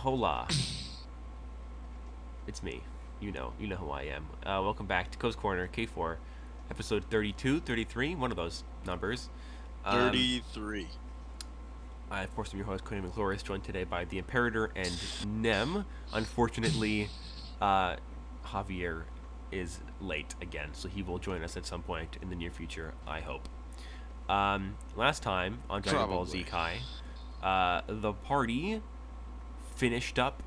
Hola. It's me. You know who I am. Welcome back to Coast Corner K4, episode 32, 33, one of those numbers. 33. I, of course, am your host, Conan McLauris, joined today by the Imperator and Nem. Unfortunately, Javier is late again, so he will join us at some point in the near future, I hope. Last time on Dragon Ball Z Kai, the party finished up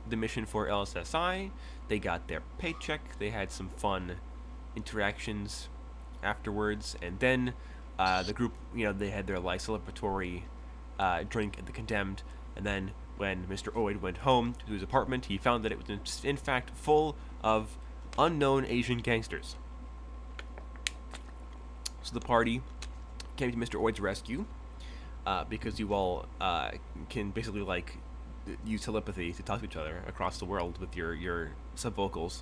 the mission for LSSI. They got their paycheck. They had some fun interactions afterwards, and then the group, they had their celebratory drink at the Condemned. And then when Mr. Oid went home to his apartment, he found that it was in fact full of unknown Asian gangsters. So the party came to Mr. Oid's rescue because you all can basically use telepathy to talk to each other across the world with your subvocals,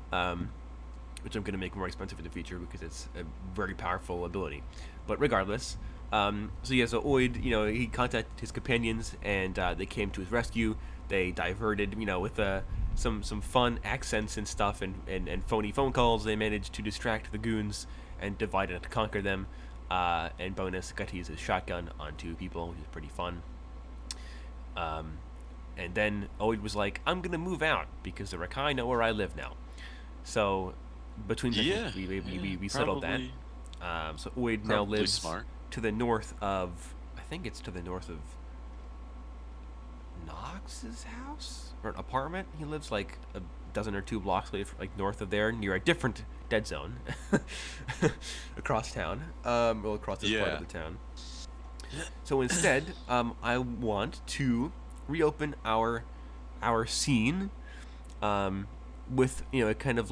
which I'm going to make more expensive in the future because it's a very powerful ability. But regardless, so Oid, he contacted his companions and they came to his rescue. They diverted, with some fun accents and stuff and phony phone calls. They managed to distract the goons and divide and conquer them. And bonus, got to use his shotgun on two people, which is pretty fun. And then Oid was like, I'm going to move out because the Rakai know where I live now. So between we settled that. So Oid now lives to the north of, I think it's to the north of Nox's house or an apartment. He lives like a dozen or two blocks away, north of there, near a different dead zone across town, across this part of the town. So instead, I want to reopen our scene with it kind of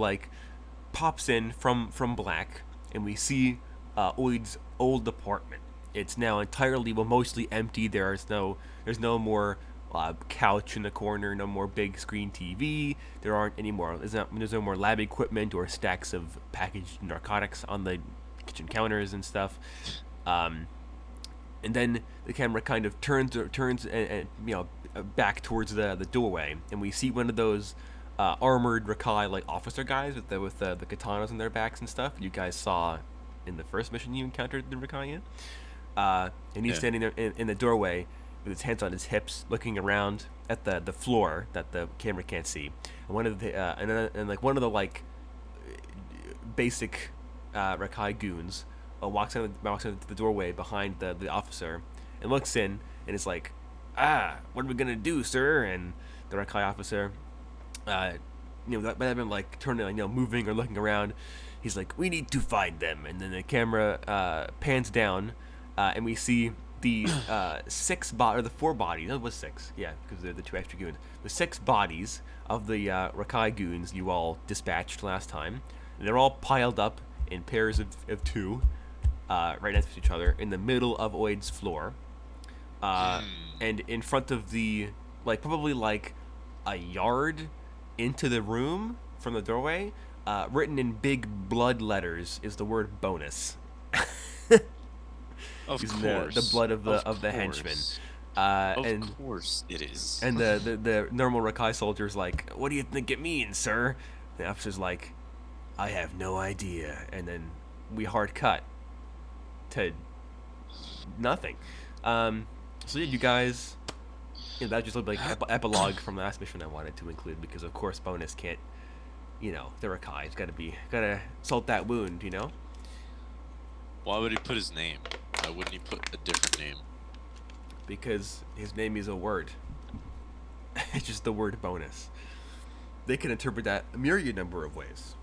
pops in from black, and we see Oid's old apartment. It's now entirely, mostly empty. There's no more couch in the corner, no more big screen TV. There aren't any more. There's no more lab equipment or stacks of packaged narcotics on the kitchen counters and stuff. And then the camera kind of turns and back towards the doorway, and we see one of those armored Rakai officer guys with the katanas on their backs and stuff. You guys saw in the first mission you encountered the Rakai in, and he's standing there in the doorway with his hands on his hips, looking around at the floor that the camera can't see. And one of the basic Rakai goons walks into the doorway behind the officer and looks in and is like, what are we gonna do, sir? And the Rakai officer, that might have been turning, moving or looking around. He's like, we need to find them. And then the camera pans down, and we see the the 4 bodies. No, it was 6, yeah, because they're the 2 extra goons. The 6 bodies of the Rakai goons you all dispatched last time. And they're all piled up in pairs of 2. Right next to each other in the middle of Oid's floor, and in front of the probably a yard into the room from the doorway, written in big blood letters is the word bonus. Of Using course, the blood of the henchmen. Of course it is. And the normal Rakai soldier's like, what do you think it means, sir? The officer's like, I have no idea. And then we hard cut to nothing. So you guys, that just looked like epilogue from the last mission I wanted to include because of course bonus can't, the Rakai's gotta salt that wound, Why would he put his name? Why wouldn't he put a different name? Because his name is a word. It's just the word bonus. They can interpret that a myriad number of ways.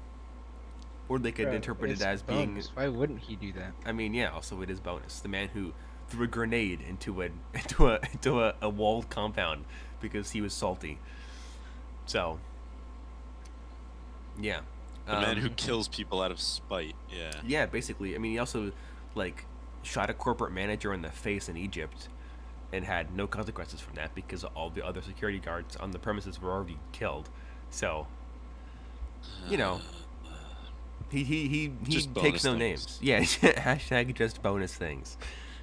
Or they could interpret it as bonus. being. Why wouldn't he do that? I mean, yeah. Also, it is bonus. The man who threw a grenade into a walled compound because he was salty. So, yeah. The man who kills people out of spite. Yeah. Yeah, basically. I mean, he also shot a corporate manager in the face in Egypt, and had no consequences from that because all the other security guards on the premises were already killed. So, He takes no names. Yeah, hashtag just bonus things.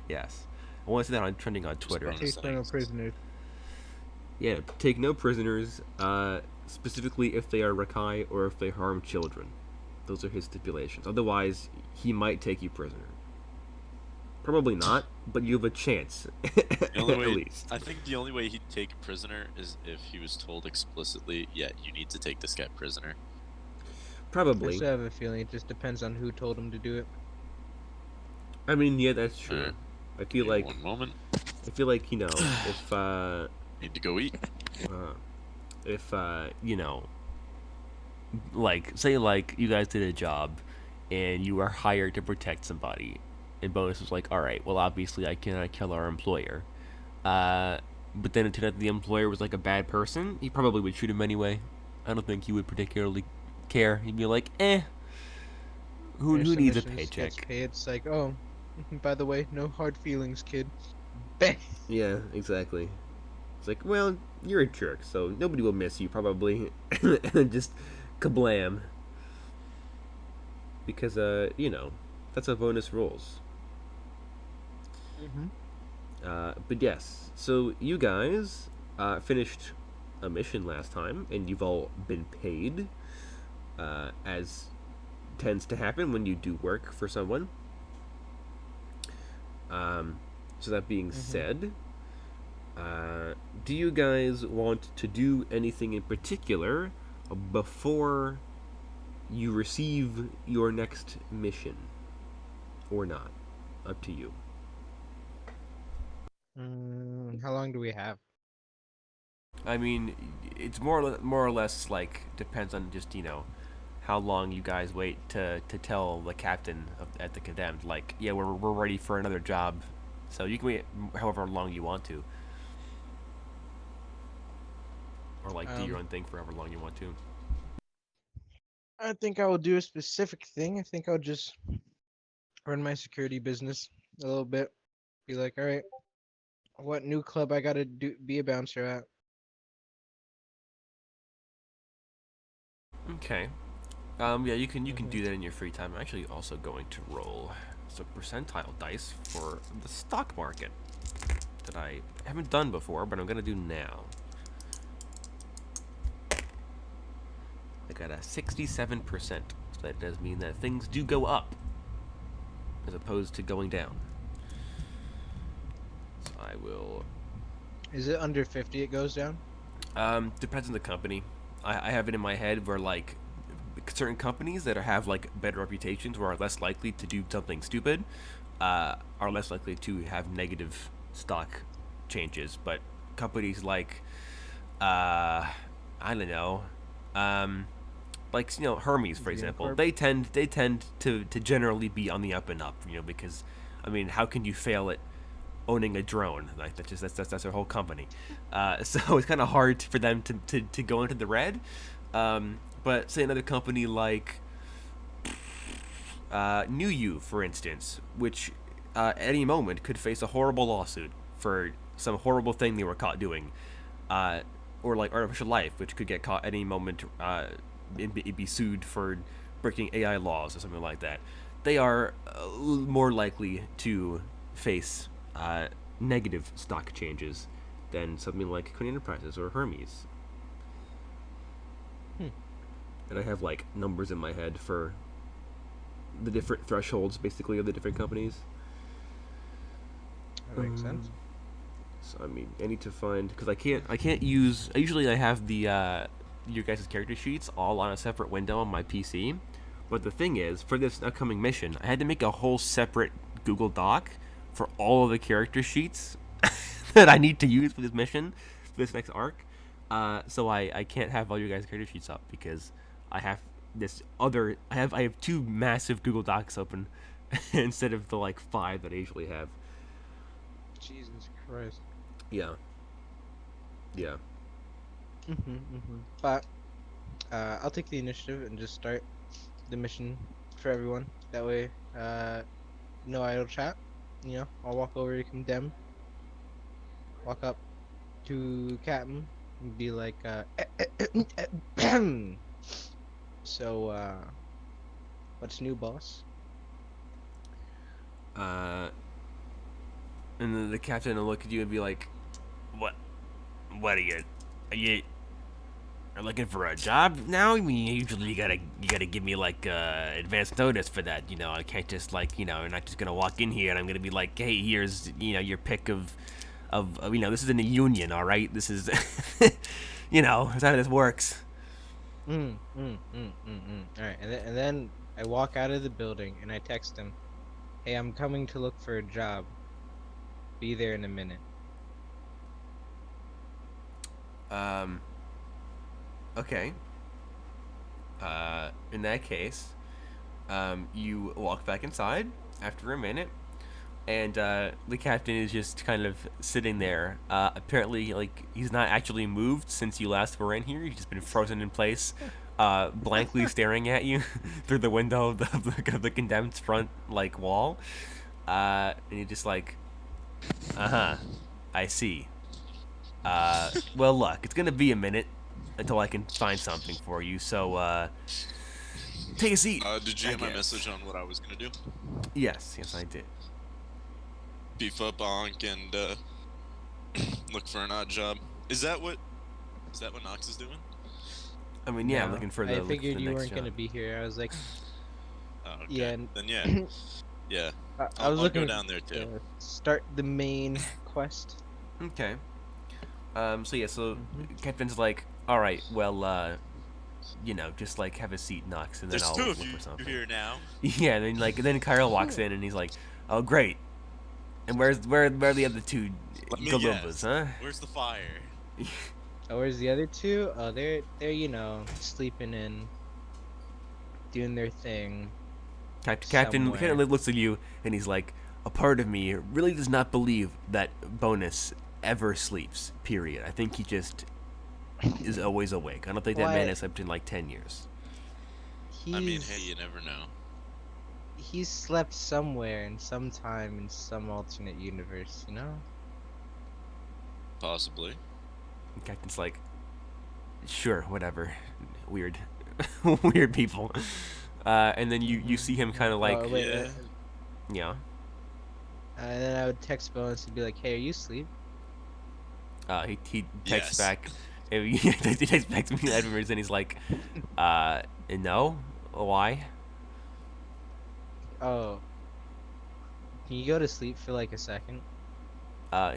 Yes. I want to see that trending on Twitter. Takes no prisoners. Yeah, take no prisoners, specifically if they are Rakai or if they harm children. Those are his stipulations. Otherwise, he might take you prisoner. Probably not, but you have a chance, The only at way, least. I think the only way he'd take a prisoner is if he was told explicitly, yeah, you need to take this guy prisoner. I Probably. still have a feeling it just depends on who told him to do it. I mean, yeah, that's true. Alright, I give feel me like, one moment. if Need to go eat. if like say like you guys did a job and you are hired to protect somebody, and bonus was like, all right, well obviously I cannot kill our employer, but then it turned out that the employer was like a bad person, he probably would shoot him anyway. I don't think he would particularly care. He'd be like, who Finish the needs a missions, gets paycheck? paid. It's like, oh, by the way, no hard feelings, kid. Bang. Yeah, exactly. It's like, well, you're a jerk, so nobody will miss you probably. And just kablam. Because that's how bonus rolls. Mhm. But yes, so you guys finished a mission last time, and you've all been paid, as tends to happen when you do work for someone. So that being said, do you guys want to do anything in particular before you receive your next mission, or not? Up to you. How long do we have? I mean, it's more or less like depends on just how long you guys wait to tell the captain at the condemned, like, yeah, we're ready for another job, so you can wait however long you want to, or like do your Um, own thing for however long you want to. I think I will do a specific thing. I think I'll just run my security business a little bit. Be like, all right, what new club I gotta be a bouncer at? Okay. Yeah, you can Mhm. do that in your free time. I'm actually also going to roll some percentile dice for the stock market that I haven't done before, but I'm gonna do now. I got a 67%, so that does mean that things do go up as opposed to going down. So I will. Is it under 50? It goes down. Depends on the company. I have it in my head where like certain companies that have like better reputations, or are less likely to do something stupid, are less likely to have negative stock changes. But companies like, I don't know, um, like Hermes, for example, Unicorp. they tend to generally be on the up and up. Because, I mean, how can you fail at owning a drone? Like that's their whole company. So it's kind of hard for them to go into the red. But say another company like New You, for instance, which at any moment could face a horrible lawsuit for some horrible thing they were caught doing, or like Artificial Life, which could get caught at any moment, it'd be sued for breaking AI laws or something like that. They are more likely to face negative stock changes than something like Kode Enterprises or Hermes. Hmm. And I have like numbers in my head for the different thresholds, basically, of the different companies. That makes sense. So I mean, I need to find, because I can't use. Usually I have the your guys' character sheets all on a separate window on my PC. But the thing is, for this upcoming mission, I had to make a whole separate Google Doc for all of the character sheets that I need to use for this mission, for this next arc. So I can't have all your guys' character sheets up because I have I have two massive Google Docs open instead of the like five that I usually have. Jesus Christ. Yeah. Yeah. But I'll take the initiative and just start the mission for everyone. That way, no idle chat. I'll walk over to Condemn, walk up to Captain, and be like, so, what's new, boss? Uh, and then the captain will look at you and be like, "What? what are you looking for a job now? I mean, usually you gotta give me like advance notice for that. I can't just like you're not just gonna walk in here and I'm gonna be like, hey, here's your pick of this is in the union, all right? This is that's how this works. All right, and then I walk out of the building and I text him, "Hey, I'm coming to look for a job. Be there in a minute." Okay. In that case, you walk back inside after a minute, and the captain is just kind of sitting there. Apparently, like he's not actually moved since you last were in here. He's just been frozen in place, blankly staring at you through the window of the condemned front like wall. And you're just like, I see. Well, look, it's gonna be a minute until I can find something for you. So, take a seat. Did you get my message on what I was gonna do? Yes, I did. Beef up Ankh and look for an odd job. Is that what Nox is doing? I mean, yeah, No, I'm looking for I figured you weren't job. gonna be here. I was like, Oh, okay. yeah. Then yeah. Yeah. I was I'll looking go down there too. to start the main quest. Okay. So Captain's like, all right, well, just like have a seat, Knox, and then There's I'll two look of you for something. here now. Yeah, and then Kyle walks in and he's like, oh great, and where are the other two Let me Galubas, guess. huh? Where's the fire? Oh, where's the other two? Oh, they're sleeping in, doing their thing. Captain Somewhere. kind of looks at you and he's like, a part of me really does not believe that Bonus ever sleeps. Period. I think he just is always awake. I don't think that man What? has slept in like 10 years. I mean, hey, you never know. He's slept somewhere in some time in some alternate universe, Possibly. And Captain's like, sure, whatever. Weird. Weird people. And then you see him kind of like, Oh, wait, yeah. yeah. And then I would text Bonus and be like, "Hey, are you asleep?" He texts Yes. back. He texts back to me afterwards, and he's like, no, why? Oh. Can you go to sleep for like a second?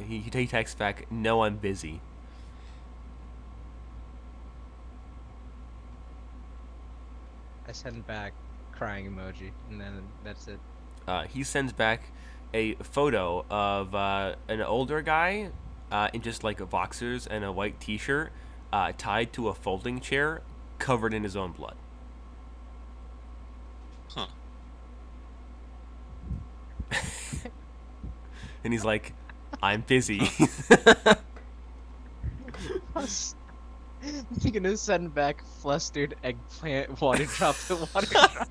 He texts back, no, I'm busy. I send back crying emoji, and then that's it. He sends back a photo of an older guy in just like boxers and a white T-shirt, tied to a folding chair, covered in his own blood. Huh. And he's like, I'm busy. You're gonna send back flustered eggplant water drop to water drop.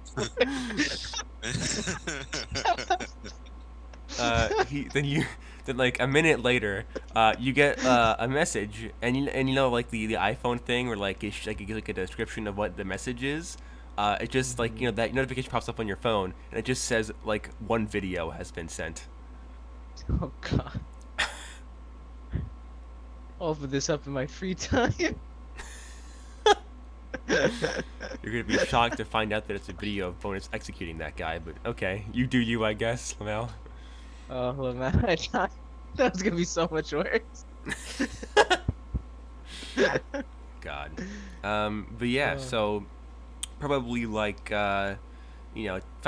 Then like a minute later, you get a message, and like the iPhone thing where like it gives like a description of what the message is. It just like that notification pops up on your phone, and it just says like one video has been sent. Oh god. I'll open this up in my free time. You're gonna be shocked to find out that it's a video of Bonus executing that guy, but okay, you do you, I guess, Lamel. Oh, Lamar, I thought that was gonna be so much worse. God. But yeah, so probably like 5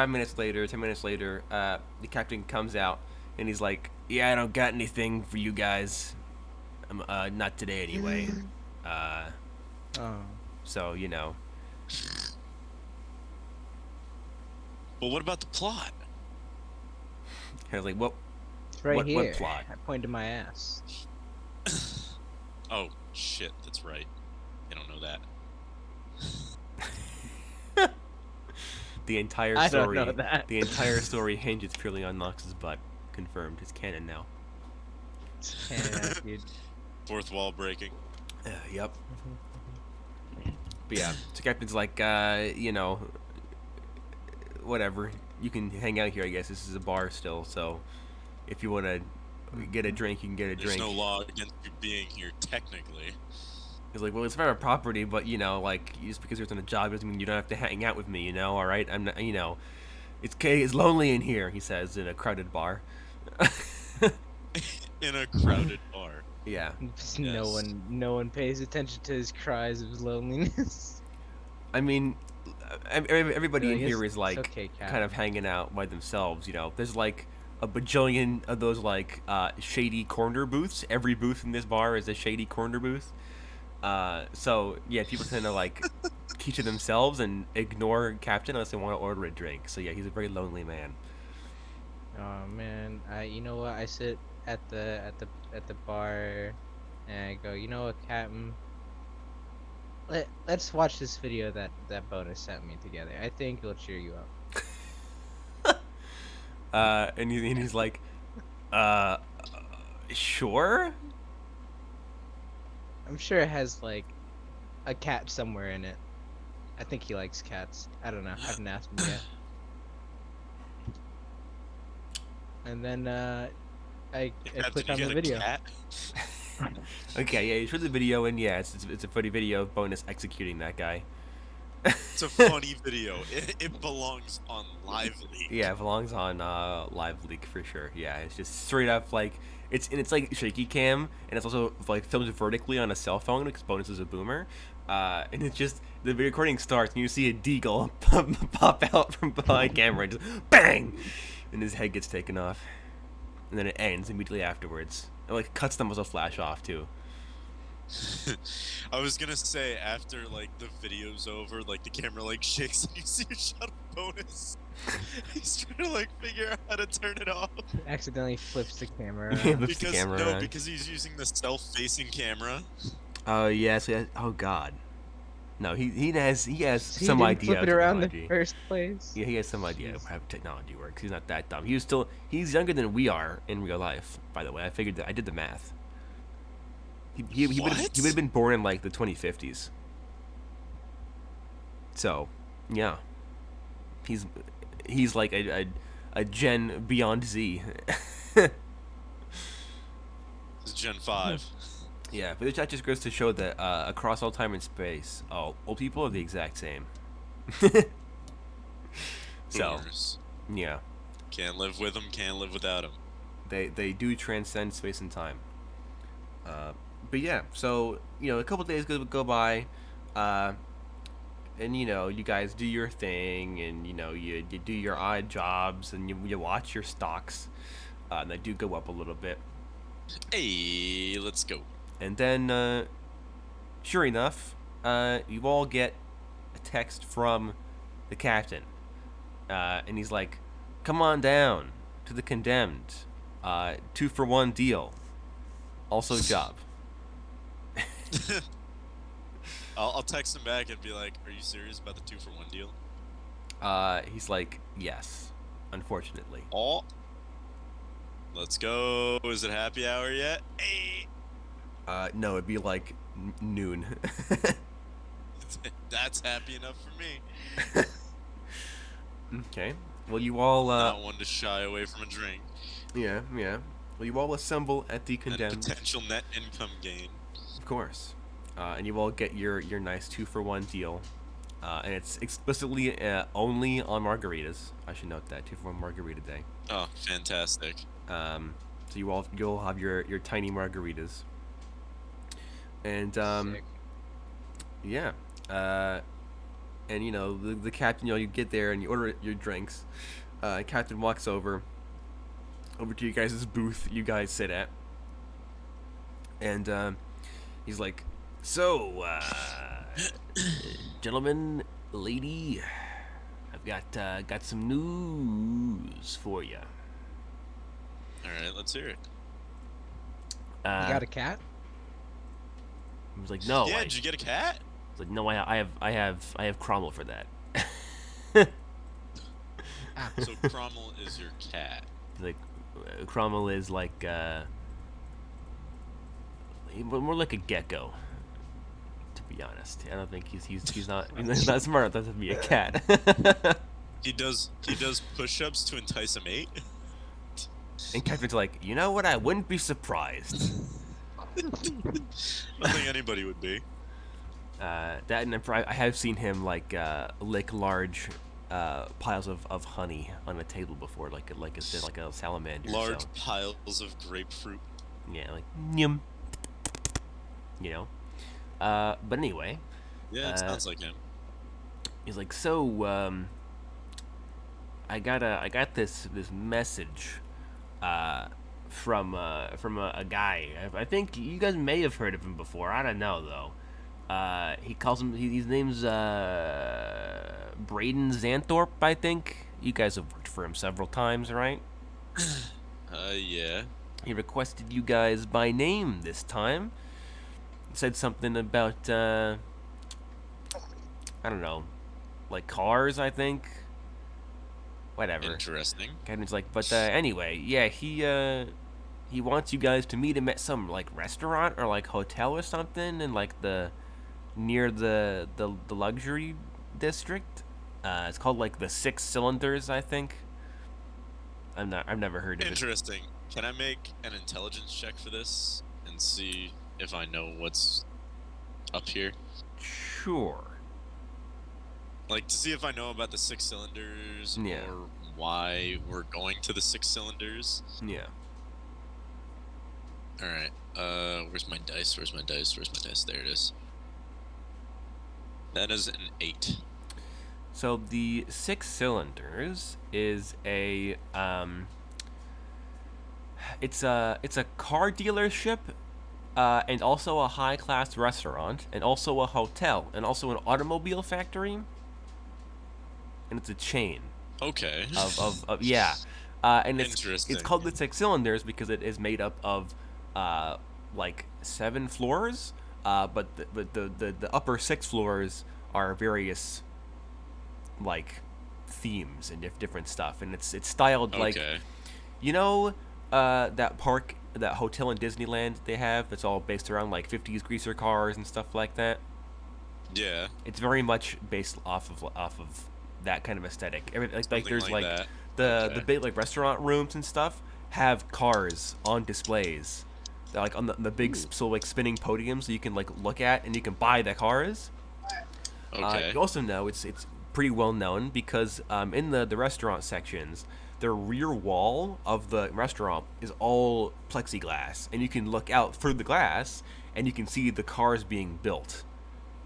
minutes later, 10 minutes later, the captain comes out and he's like, "Yeah, I don't got anything for you guys. Not today anyway." Oh. So But what about the plot? kind of like what? It's right what here. plot? I pointed my ass. Oh shit, that's right. I don't know that. The entire I story. don't know that. The entire story hinges purely on Nox's butt. Confirmed. It's canon now. Yeah, dude. Fourth wall breaking. Yep. But yeah, so Captain's like, whatever. You can hang out here, I guess. This is a bar still, so if you want to get a drink, you can get a There's drink. no law against you being here, technically. He's like, well, it's private property, but like just because you're on a job doesn't mean you don't have to hang out with me. All right, I'm not, it's lonely in here. He says in a crowded bar. In a crowded bar. Yeah. Just Yes. no one pays attention to his cries of loneliness. I mean, everybody They're in like, here "It's is like okay, Cat." kind of hanging out by themselves. There's like a bajillion of those like shady corner booths. Every booth in this bar is a shady corner booth. So yeah, people tend to like keep to themselves and ignore Captain unless they want to order a drink. So yeah, he's a very lonely man. Oh man, you know what? I sit at the bar, and I go, you know what, Captain? Let's watch this video that Bonus sent me together. I think it'll cheer you up. And he's like, uh, sure. I'm sure it has like a cat somewhere in it. I think he likes cats. I don't know. I haven't asked him yet. And then I click on the video. Okay, yeah, you showed the video, and yeah, it's a funny video of Bonus executing that guy. It's a funny video. It belongs on Live Leak. Yeah, it belongs on Live Leak for sure. Yeah, it's just straight up like it's like shaky cam, and it's also like filmed vertically on a cell phone because Bonus is a boomer. And it's just the recording starts, and you see a deagle pop out from behind camera, and just bang, and his head gets taken off, and then it ends immediately afterwards. It like cuts them as a flash off too. I was gonna say after like the video's over, like the camera like shakes and you see a shot of Bonus. He's trying to like figure out how to turn it off. Accidentally flips the camera. Yeah, around. flips the camera around. Because he's using the self-facing camera. Oh yeah, so oh god, no, he has So he some didn't idea. flip of it around in technology. the first place. Yeah, he has some idea of Jeez. how technology works. He's not that dumb. He's younger than we are in real life. By the way, I figured that I did the math. He would have been born in like the 2050s. So, yeah, he's like a gen beyond Z. It's Gen 5. Yeah, but that just goes to show that across all time and space, old people are the exact same. So, Boomers. yeah, Can't live with them, can't live without them. they do transcend space and time. But yeah, so a couple days go by, and you guys do your thing, and you do your odd jobs, and you watch your stocks, and they do go up a little bit. Hey, let's go. And then, sure enough, you all get a text from the captain, and he's like, "Come on down to the Condemned, 2-for-1 deal, also job." I'll text him back and be like, "Are you serious about the 2-for-1 deal?" He's like, "Yes, unfortunately." Oh, let's go. Is it happy hour yet? Hey. No, it'd be like noon. That's happy enough for me. Okay. Well, you all. Not one to shy away from a drink. Yeah. Well, you all assemble at the And Condemned. potential net income gain. Of course. And you all get your nice 2-for-1 deal. And it's explicitly only on margaritas. I should note that 2-for-1 margarita day. Oh, fantastic. So you'll have your tiny margaritas. And Sick. yeah. And the captain, you get there and you order your drinks. Captain walks over to you guys' booth you guys sit at. And he's like, "So, gentlemen, lady, I've got some news for you." All right, let's hear it. You got a cat? I was like, "No." Yeah, did you get a cat? I was like, "No, I have Cromwell for that." Ah, So Cromwell is your cat. Like, Cromwell is like more like a gecko. To be honest, I don't think he's not smart enough to be a cat. He does push-ups to entice a mate. And Captain's like, you know what? I wouldn't be surprised. I don't think anybody would be. That and I have seen him like lick large piles of honey on a table before, like a salamander. Large So. piles of grapefruit. Yeah, like yum. You know. But anyway. Yeah, it sounds like him. He's like, so I got this message from a guy. I think you guys may have heard of him before. I don't know though. He calls him. His name's Braden Zanthorpe. I think you guys have worked for him several times, right? Yeah. He requested you guys by name this time. He said something about I don't know, like cars. I think. Whatever. Interesting. Captain's like, but anyway, yeah, he wants you guys to meet him at some like restaurant or like hotel or something, in like near the luxury district. It's called like the Six Cylinders, I think. I've never heard of it. Interesting. Can I make an intelligence check for this and see if I know what's up here? Sure. Like, to see if I know about the Six Cylinders Yeah. or why we're going to the Six Cylinders. Yeah. Alright, where's my dice? Where's my dice? There it is. That is an 8. So the Six Cylinders is a it's a car dealership, and also a high class restaurant, and also a hotel, and also an automobile factory. And it's a chain Okay. of yeah, and it's Interesting. called the Six Cylinders because it is made up of like 7 floors, but the upper 6 floors are various like themes and different stuff, and it's styled like, Okay. you know, that hotel in Disneyland they have that's all based around like 50s greaser cars and stuff like that. Yeah. It's very much based off of that kind of aesthetic. Like there's like that. the big like restaurant rooms and stuff have cars on displays. They're like on the big like spinning podiums that you can like look at, and you can buy the cars. Okay. You also know it's pretty well known because in the restaurant sections, the rear wall of the restaurant is all plexiglass, and you can look out through the glass and you can see the cars being built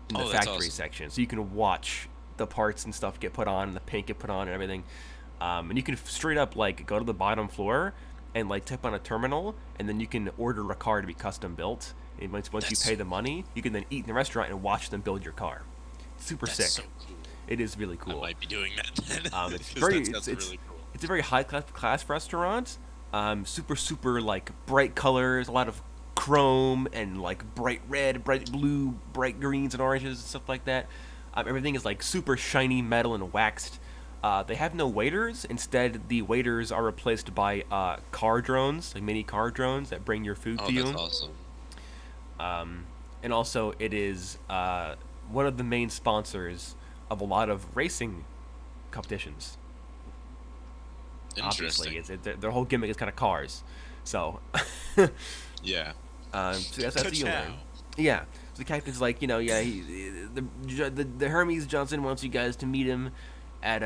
in the that's factory awesome. section. So you can watch the parts and stuff get put on, and the paint get put on, and everything. And you can straight up like go to the bottom floor and like tap on a terminal, and then you can order a car to be custom built. And once you That's pay the money, you can then eat in the restaurant and watch them build your car. Super That's sick. so cool. It is really cool. I might be doing that then. It's 'Cause very that sounds really cool. it's a very high class restaurant. Super like bright colors, a lot of chrome and like bright red, bright blue, bright greens and oranges and stuff like that. Everything is like super shiny metal and waxed. They have no waiters. Instead, the waiters are replaced by car drones, like mini car drones that bring your food to you. That's awesome. And also, it is one of the main sponsors of a lot of racing competitions. Interesting. Obviously, their whole gimmick is kind of cars. So, Yeah. so that's the Ka-chow. only. Yeah. So the captain's like, you know, yeah, the Hermes Johnson wants you guys to meet him at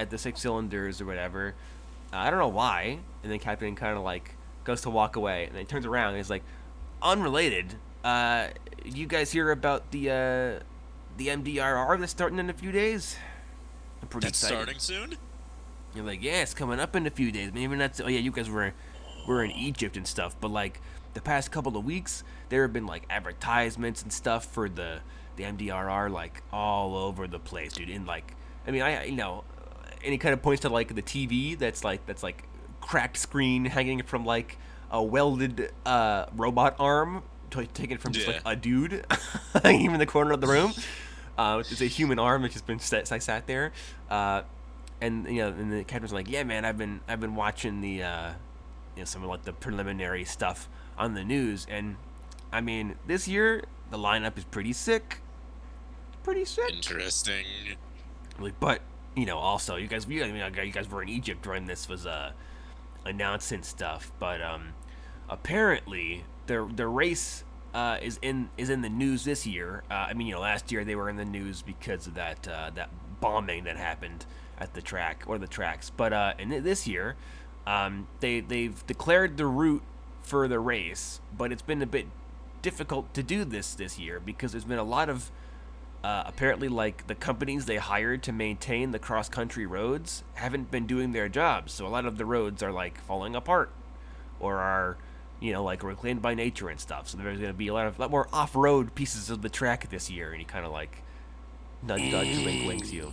the Six Cylinders or whatever. I don't know why. And then Captain kind of like goes to walk away, and then he turns around and he's like, unrelated. You guys hear about the MDRR that's starting in a few days? I'm pretty That's excited. starting soon? You're like, yeah, it's coming up in a few days. Maybe not. Oh yeah, you guys were in Egypt and stuff, but like the past couple of weeks, there have been like advertisements and stuff for the MDRR like all over the place, dude. And like, I mean, and he kind of points to like the TV that's like cracked screen hanging from like a welded robot arm taken from just like a dude hanging in the corner of the room. It's a human arm that's just been sat there. And and the captain's like, yeah, man, I've been watching the some of like the preliminary stuff on the news, and I mean, this year the lineup is pretty sick. Interesting. Like, but also you guys were in Egypt when this was announcing stuff. But apparently the race is in the news this year. I mean, last year they were in the news because of that bombing that happened at the track or the tracks. But in this year, they've declared the route for the race, but it's been a bit difficult to do this year because there's been a lot of apparently, like, the companies they hired to maintain the cross country roads haven't been doing their jobs, so a lot of the roads are like falling apart or are like reclaimed by nature and stuff. So there's going to be a lot more off-road pieces of the track this year, and he kind of like nudge winks you.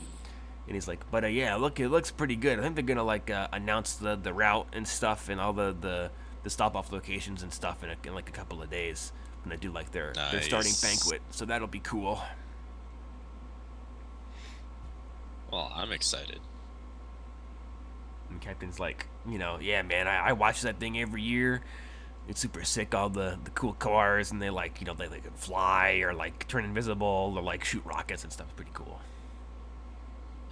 And he's like, but yeah, look, it looks pretty good. I think they're gonna like announce the route and stuff and all the stop off locations and stuff in like a couple of days when they do like their starting banquet. So that'll be cool. Well, I'm excited. And Captain's like, yeah, man, I watch that thing every year. It's super sick, all the cool cars, and they like, they can fly or like turn invisible or like shoot rockets and stuff. It's pretty cool.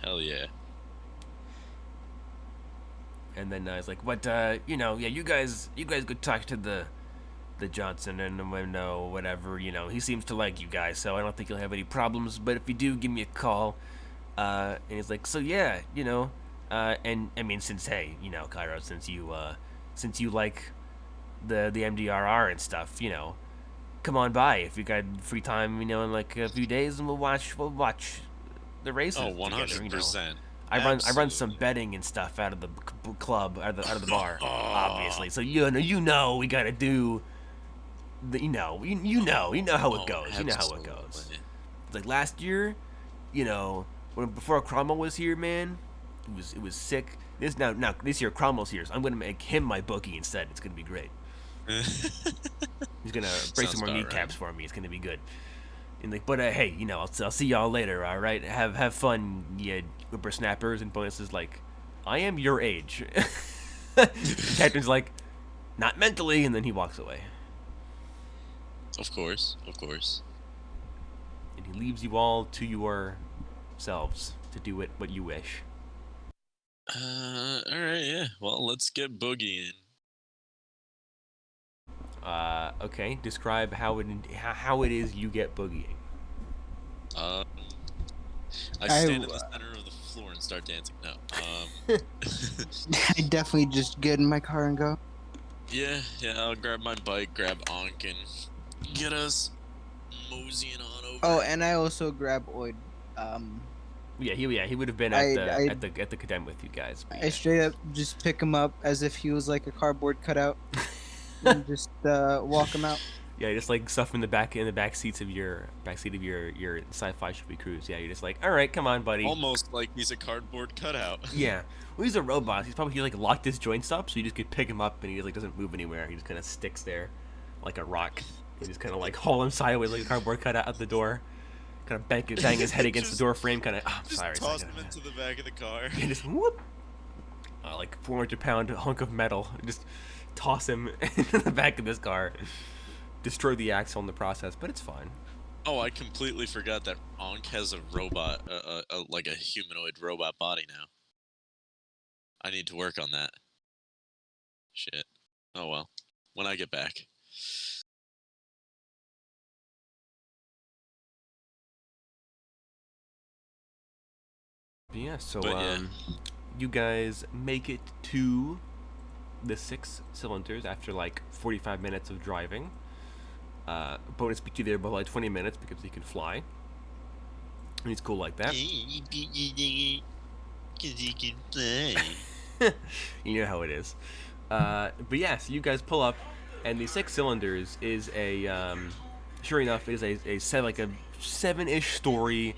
Hell yeah. And then it's like, but yeah, you guys go talk to the Johnson and whatever. He seems to like you guys, so I don't think you'll have any problems. But if you do, give me a call. And he's like, so yeah, and I mean, since Cairo, since you like the MDRR and stuff, come on by if you got free time, in like a few days, and we'll watch the races. Oh, 100%. I run some betting and stuff out of the club, out of the bar, obviously. So we gotta do the you know how it goes. You know how it goes. It's like last year, before Cromwell was here, man, it was sick. This year Cromwell's here, so I'm gonna make him my bookie instead. It's gonna be great. He's gonna break some more kneecaps for me. It's gonna be good. And like, but hey, I'll see y'all later. All right, have fun, you whippersnappers. And Bonus is like, I am your age. Captain's like, not mentally, and then he walks away. Of course. And he leaves you all to yourselves to do what you wish. All right, yeah. Well, let's get boogieing. Okay. Describe how it is you get boogieing. I stand in the center of the floor and start dancing. No. I definitely just get in my car and go. Yeah. I'll grab my bike, grab Ankh, and get us moseying on over. Oh, and I also grab Oid. He would have been at the Cadem with you guys. I straight up just pick him up as if he was like a cardboard cutout, and just walk him out. Yeah, just like stuff in the back seat of your sci-fi Shelby Cruise. Yeah, you're just like, all right, come on, buddy. Almost like he's a cardboard cutout. Yeah, well, he's a robot. He like locked his joints up, so you just could pick him up, and he like doesn't move anywhere. He just kind of sticks there, like a rock. You just kind of like haul him sideways like a cardboard cutout out the door. Kind of bang his head against the door frame. Kind of. Oh, just sorry. Toss him into the back of the car. And just whoop. Like 400-pound hunk of metal. Just toss him into the back of this car. Destroy the axle in the process, but it's fine. Oh, I completely forgot that Ankh has a robot, like a humanoid robot body now. I need to work on that. Shit. Oh well. When I get back. Yeah, so you guys make it to the 6 cylinders after like 45 minutes of driving. Bonus beat you there by like 20 minutes because he can fly. And he's cool like that. Because he can fly. You know how it is. But yeah, so you guys pull up, and the 6 cylinders is sure enough, is a 7-ish story,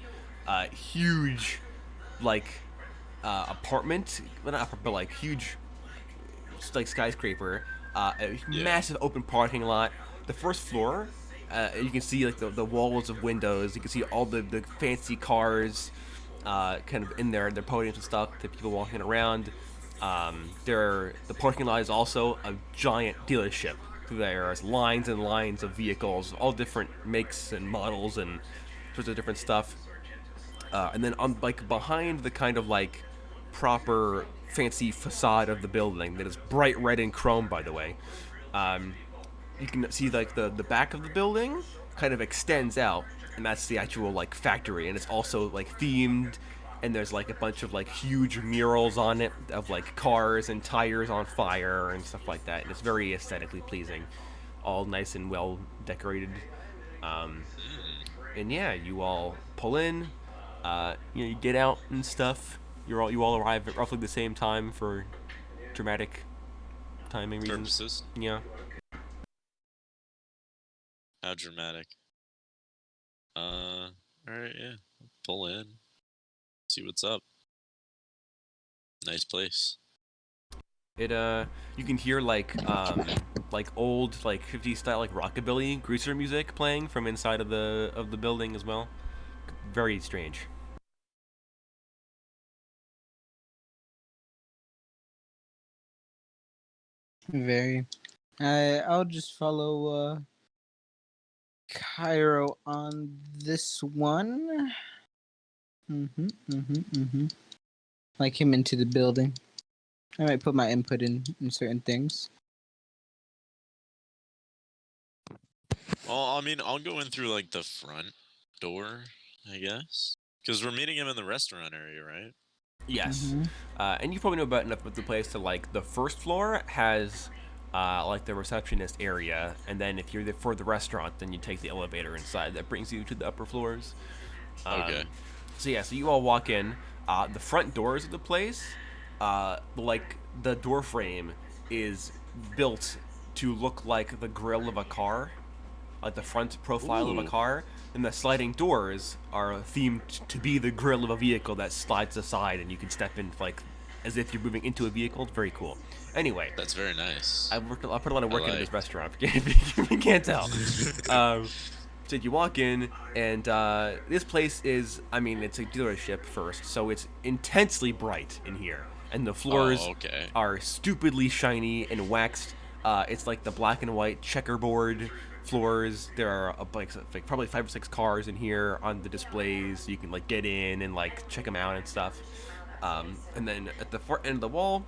huge, like, apartment, well, not apartment, but like huge, like skyscraper, massive open parking lot. The first floor, you can see like the walls of windows. You can see all the fancy cars, kind of in their podiums and stuff. The people walking around. The parking lot is also a giant dealership. There's lines and lines of vehicles, all different makes and models and sorts of different stuff. And then on like behind the kind of like proper fancy facade of the building that is bright red and chrome, by the way. You can see like the back of the building kind of extends out, and that's the actual like factory, and it's also like themed, and there's like a bunch of like huge murals on it of like cars and tires on fire and stuff like that, and it's very aesthetically pleasing, all nice and well decorated. And yeah, you all pull in, you get out and stuff. You all arrive at roughly the same time for dramatic timing reasons. Purposes. Yeah. How dramatic. Alright, yeah. Pull in. See what's up. Nice place. It you can hear like old like 50s style like rockabilly greaser music playing from inside of the building as well. Very strange. Very. I'll just follow Cairo on this one. Like him into the building. I might put my input in certain things. Well, I mean, I'll go in through like the front door, I guess. Because we're meeting him in the restaurant area, right? Yes. And you probably know about enough about the place to like the first floor has like the receptionist area, and then if you're there for the restaurant, then you take the elevator inside that brings you to the upper floors. Okay. So yeah, so you all walk in. The front doors of the place, like the door frame is built to look like the grill of a car, like the front profile of a Ooh. car. And the sliding doors are themed to be the grill of a vehicle that slides aside, and you can step in like as if you're moving into a vehicle. It's very cool. Anyway, That's very nice. I put a lot of work into this like. restaurant. If you can't tell. So you walk in, and this place is, I mean, it's a dealership first, so it's intensely bright in here. And the floors okay. are stupidly shiny and waxed. It's like the black and white checkerboard floors. There are like probably 5 or 6 cars in here on the displays. You can like get in and like check them out and stuff. And then at the far end of the wall,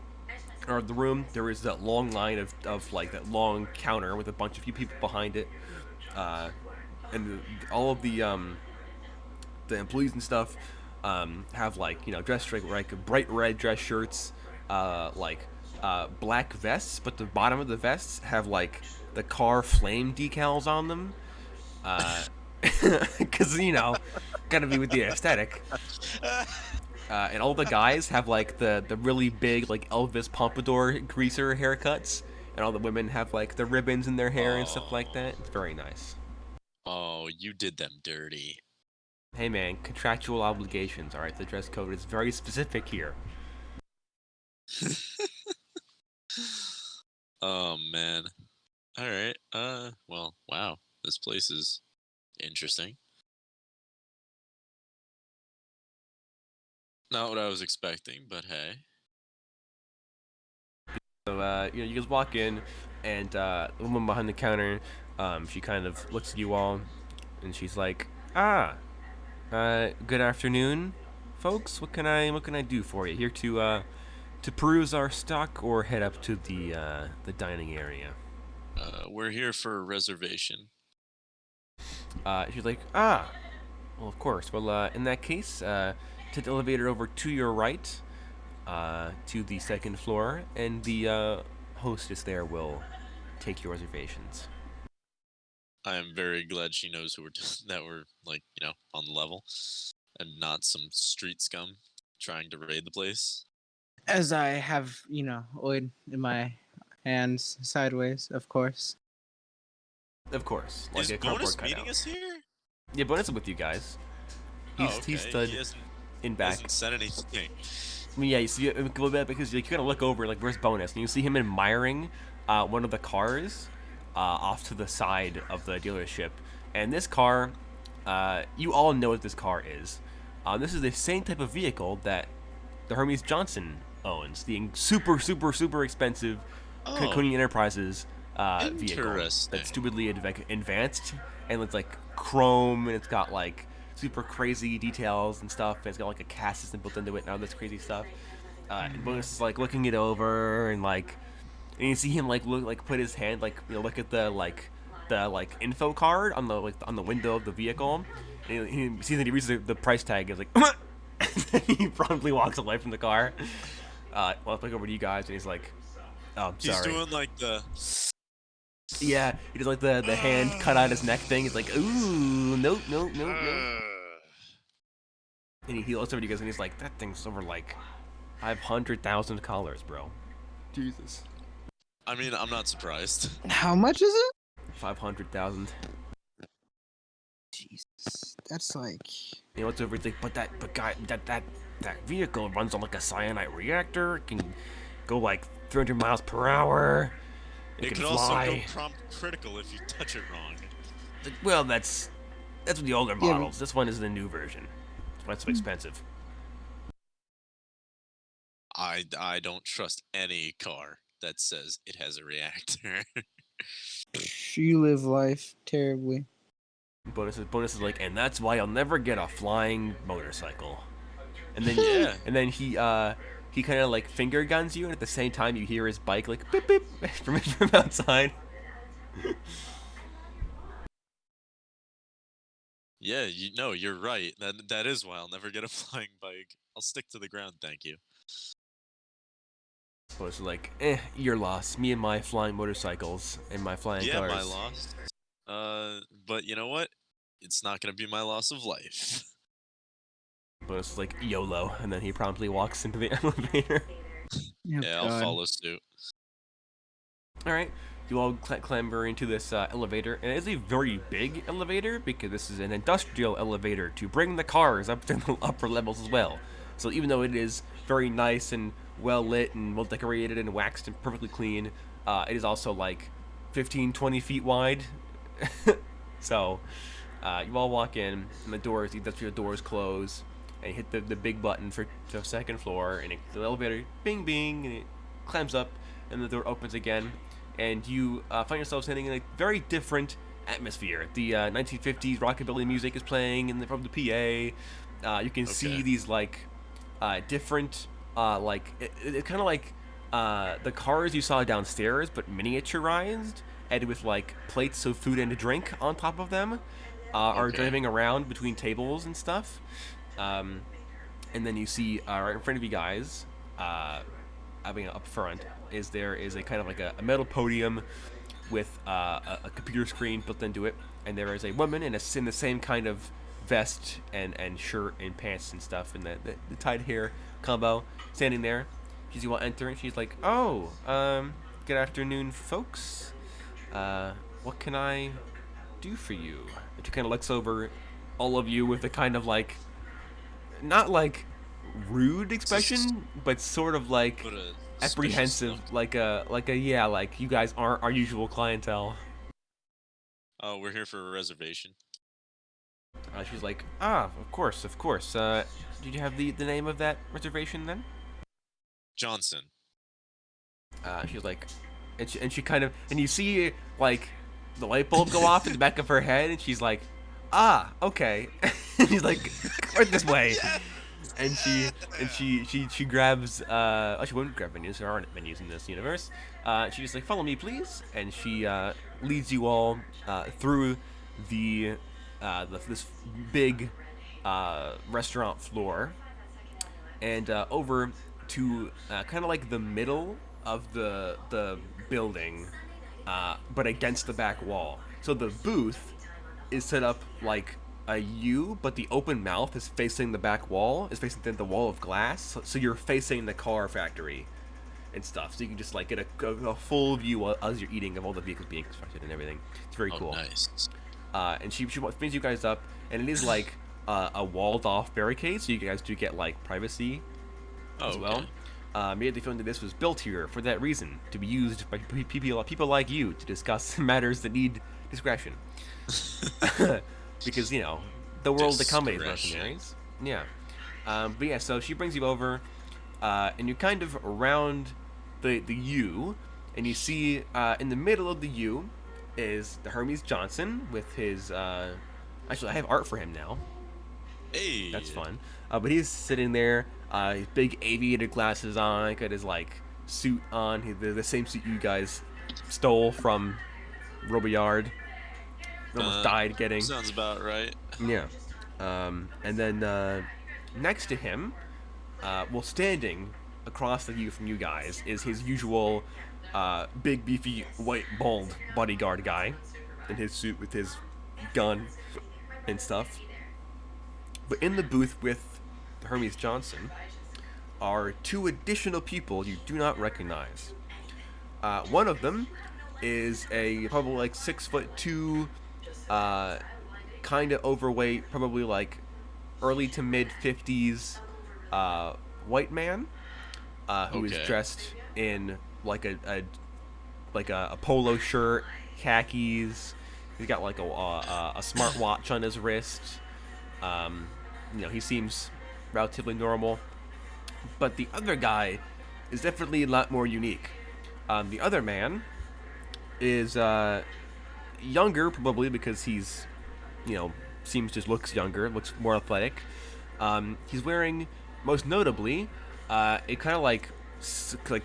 or the room, there is that long line of like that long counter with a bunch of few people behind it. And all of the employees and stuff have like dress like bright red dress shirts, black vests, but the bottom of the vests have like the car flame decals on them, because gotta be with the aesthetic. And all the guys have like the really big like Elvis Pompadour greaser haircuts, and all the women have like the ribbons in their hair and stuff like that. It's very nice. Oh, you did them dirty. Hey man, contractual obligations, alright? The dress code is very specific here. Oh man. Alright. Well, wow. This place is interesting. Not what I was expecting, but hey. So, you guys walk in, and the woman behind the counter, she kind of looks at you all, and she's like, good afternoon, folks. What can I do for you? Here to peruse our stock, or head up to the dining area? We're here for a reservation. She's like, well, of course. Well, in that case, take the elevator over to your right, to the second floor, and the hostess there will take your reservations. I am very glad she knows who that we're like, on the level, and not some street scum trying to raid the place. As I have, oil in my hands sideways, of course. Of course, like Is a cardboard Bonus cutout. meeting us here? Yeah, Bonus is with you guys. He stood in back. He hasn't said anything. I mean, yeah, you see a little bit because like, you gotta look over, like, where's Bonus? And you see him admiring one of the cars off to the side of the dealership. And this car, you all know what this car is. This is the same type of vehicle that the Hermes Johnson owns. The super, super, super expensive Kode Enterprises vehicle that's stupidly advanced, and it's like chrome, and it's got like super crazy details and stuff, and it's got like a CAS system built into it and all this crazy stuff. And Bonus is like looking it over and like, and you see him like put his hand look at the info card on the window of the vehicle. And he sees that he reads the price tag. And he's like, and he promptly walks away from the car. Well, I'll look over to you guys, and he's like, "Oh, I'm sorry." He's doing like the. Yeah, he does like the hand cut out his neck thing. He's like, "Ooh, nope." And he looks over to you guys, and he's like, "That thing's over like $500,000, bro." Jesus. I mean, I'm not surprised. How much is it? 500,000. Jesus, that's like. You know what's over? He's like, but that vehicle runs on like a cyanide reactor. It can go like 300 miles per hour. It It can could fly. also go prompt critical if you touch it wrong. Well, that's with the older Yeah, models. This one is the new version. That's why it's so expensive. I don't trust any car that says it has a reactor. You live life terribly. Bonus is like, and that's why I'll never get a flying motorcycle. And then Yeah. and then he kind of like finger guns you, and at the same time you hear his bike like beep beep from outside. Yeah, you're right. That is why I'll never get a flying bike. I'll stick to the ground, thank you. Bonus is like, your loss. Me and my flying motorcycles and my flying Yeah, cars. my loss. But you know what? It's not gonna be my loss of life. Bonus is like YOLO, and then he promptly walks into the elevator. Yeah, I'll follow suit. All right, you all clamber into this elevator, and it is a very big elevator because this is an industrial elevator to bring the cars up to the upper levels as well. So even though it is very nice and well lit and well decorated and waxed and perfectly clean, it is also like 15, 20 feet wide. So you all walk in, and the industrial doors close, and you hit the big button for the second floor, and the elevator bing bing, and it climbs up, and the door opens again, and you find yourself standing in a very different atmosphere. The 1950s rockabilly music is playing from the PA. You can see these like different it's kind of like the cars you saw downstairs, but miniaturized, and with like plates of food and drink on top of them, are driving around between tables and stuff. And then you see right in front of you guys, up front, there is a kind of like a metal podium with a computer screen built into it, and there is a woman in the same kind of vest and shirt and pants and stuff, and the tied hair combo, standing there. She's you all enter, and she's like, "Oh, good afternoon, folks. What can I do for you?" And she kind of looks over all of you with a kind of like, not like rude expression, but sort of like apprehensive, like you guys aren't our usual clientele. Oh, we're here for a reservation. She's like, of course. Did you have the name of that reservation then? Johnson. She's like, and she kind of, and you see like the light bulb go off in the back of her head, and she's like, okay. And she's like, right this way. And she grabs she wouldn't grab menus. There aren't menus in this universe. She's just like, follow me, please. And she leads you all through this big restaurant floor, and over to kind of like the middle of the building, but against the back wall. So the booth is set up like a U, but the open mouth is facing the back wall, is facing the wall of glass. So you're facing the car factory and stuff. So you can just like get a full view as you're eating of all the vehicles being constructed and everything. It's very cool. Nice. And she brings you guys up, and it is like a walled off barricade, so you guys do get like privacy as well. Immediately feeling that this was built here for that reason, to be used by people like you to discuss matters that need discretion. Because, the world accommodates mercenaries. Yeah. But yeah, so she brings you over, and you're kind of around the U, and you see in the middle of the U is the Hermes Johnson with his... actually, I have art for him now. Hey. That's fun. But he's sitting there, his big aviator glasses on, got his like suit on, the same suit you guys stole from Robillard. Almost died getting. Sounds about right. Yeah. And then next to him, well, standing across the view from you guys is his usual big, beefy, white, bald bodyguard guy in his suit with his gun and stuff. But in the booth with Hermes Johnson are two additional people you do not recognize. One of them is a probably like 6'2", kind of overweight, probably like early to mid 50s white man who is dressed in like a polo shirt, khakis. He's got like a smartwatch on his wrist. He seems relatively normal. But the other guy is definitely a lot more unique. The other man is younger, probably because he's, looks younger, looks more athletic. He's wearing, most notably, a kind of like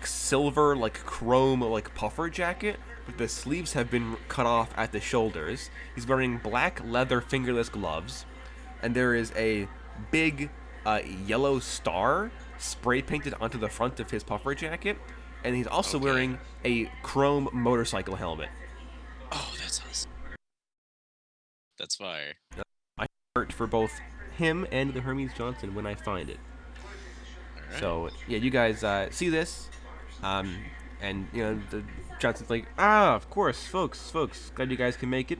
silver, like chrome, like puffer jacket, but the sleeves have been cut off at the shoulders. He's wearing black leather fingerless gloves, and there is a big yellow star spray painted onto the front of his puffer jacket, and he's also wearing a chrome motorcycle helmet. Oh, that's awesome. That's fire. I search for both him and the Hermes Johnson when I find it. Right. So yeah, you guys see this, and the Johnson's like, of course, folks, glad you guys can make it.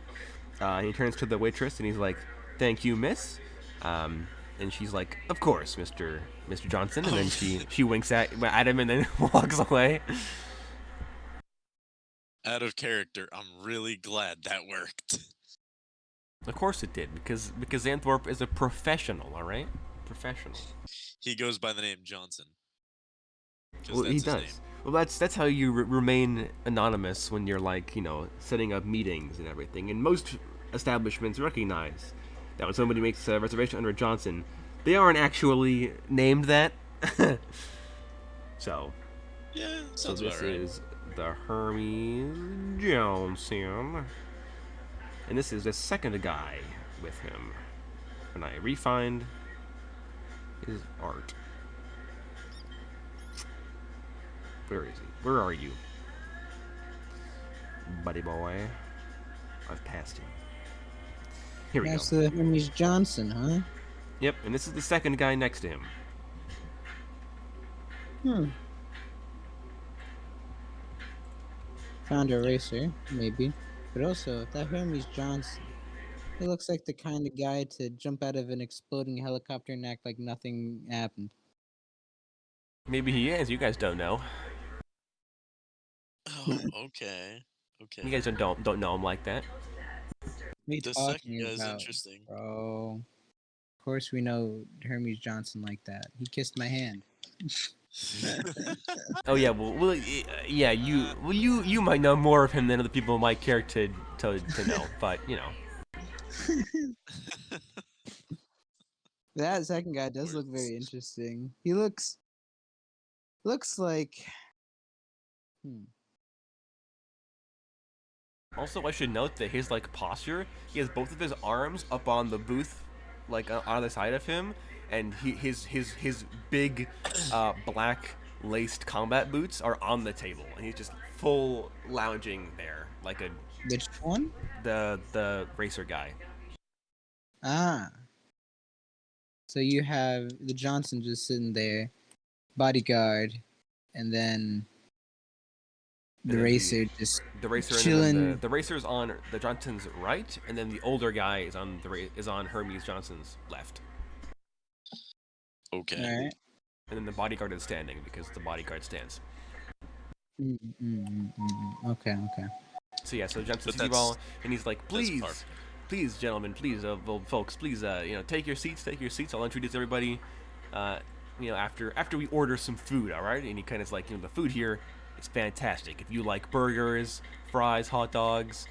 He turns to the waitress and he's like, thank you, miss. And she's like, of course, Mr. Johnson. And then she winks at him and then walks away. Out of character, I'm really glad that worked. Of course it did, because Xanthorpe is a professional, all right? Professional. He goes by the name Johnson. Well, he does. Name. Well, that's how you remain anonymous when you're setting up meetings and everything. And most establishments recognize that when somebody makes a reservation under Johnson, they aren't actually named that. So. Yeah, sounds this about right. is the Hermes Johnson. And this is the second guy with him. And I refind his art. Where is he? Where are you? Buddy boy. I've passed him. Here we go. That's the Hermes Johnson, huh? Yep, and this is the second guy next to him. Found a racer, maybe. But also, that Hermes Johnson, he looks like the kind of guy to jump out of an exploding helicopter and act like nothing happened. Maybe he is. You guys don't know. Oh, okay. You guys don't know him like that. The second guy's interesting. Bro. Of course we know Hermes Johnson like that. He kissed my hand. Oh yeah, well, yeah. You might know more of him than other people might care to know, but That second guy does look very interesting. He looks like. Also, I should note that his posture, he has both of his arms up on the booth, on either side of him, and his big black laced combat boots are on the table, and he's just full lounging there like a. Which one? The racer guy. Ah. So you have the Johnson just sitting there, bodyguard, and then the racer just chilling. The racer's on the Johnson's right, and then the older guy is on Hermes Johnson's left. Okay. All right. And then the bodyguard is standing because the bodyguard stands. Okay. So yeah, so Johnson sees you all, and he's like, please, gentlemen, please, folks, please, take your seats. I'll introduce everybody, after we order some food, all right? And he kind of like, the food here is fantastic. If you like burgers, fries, hot dogs,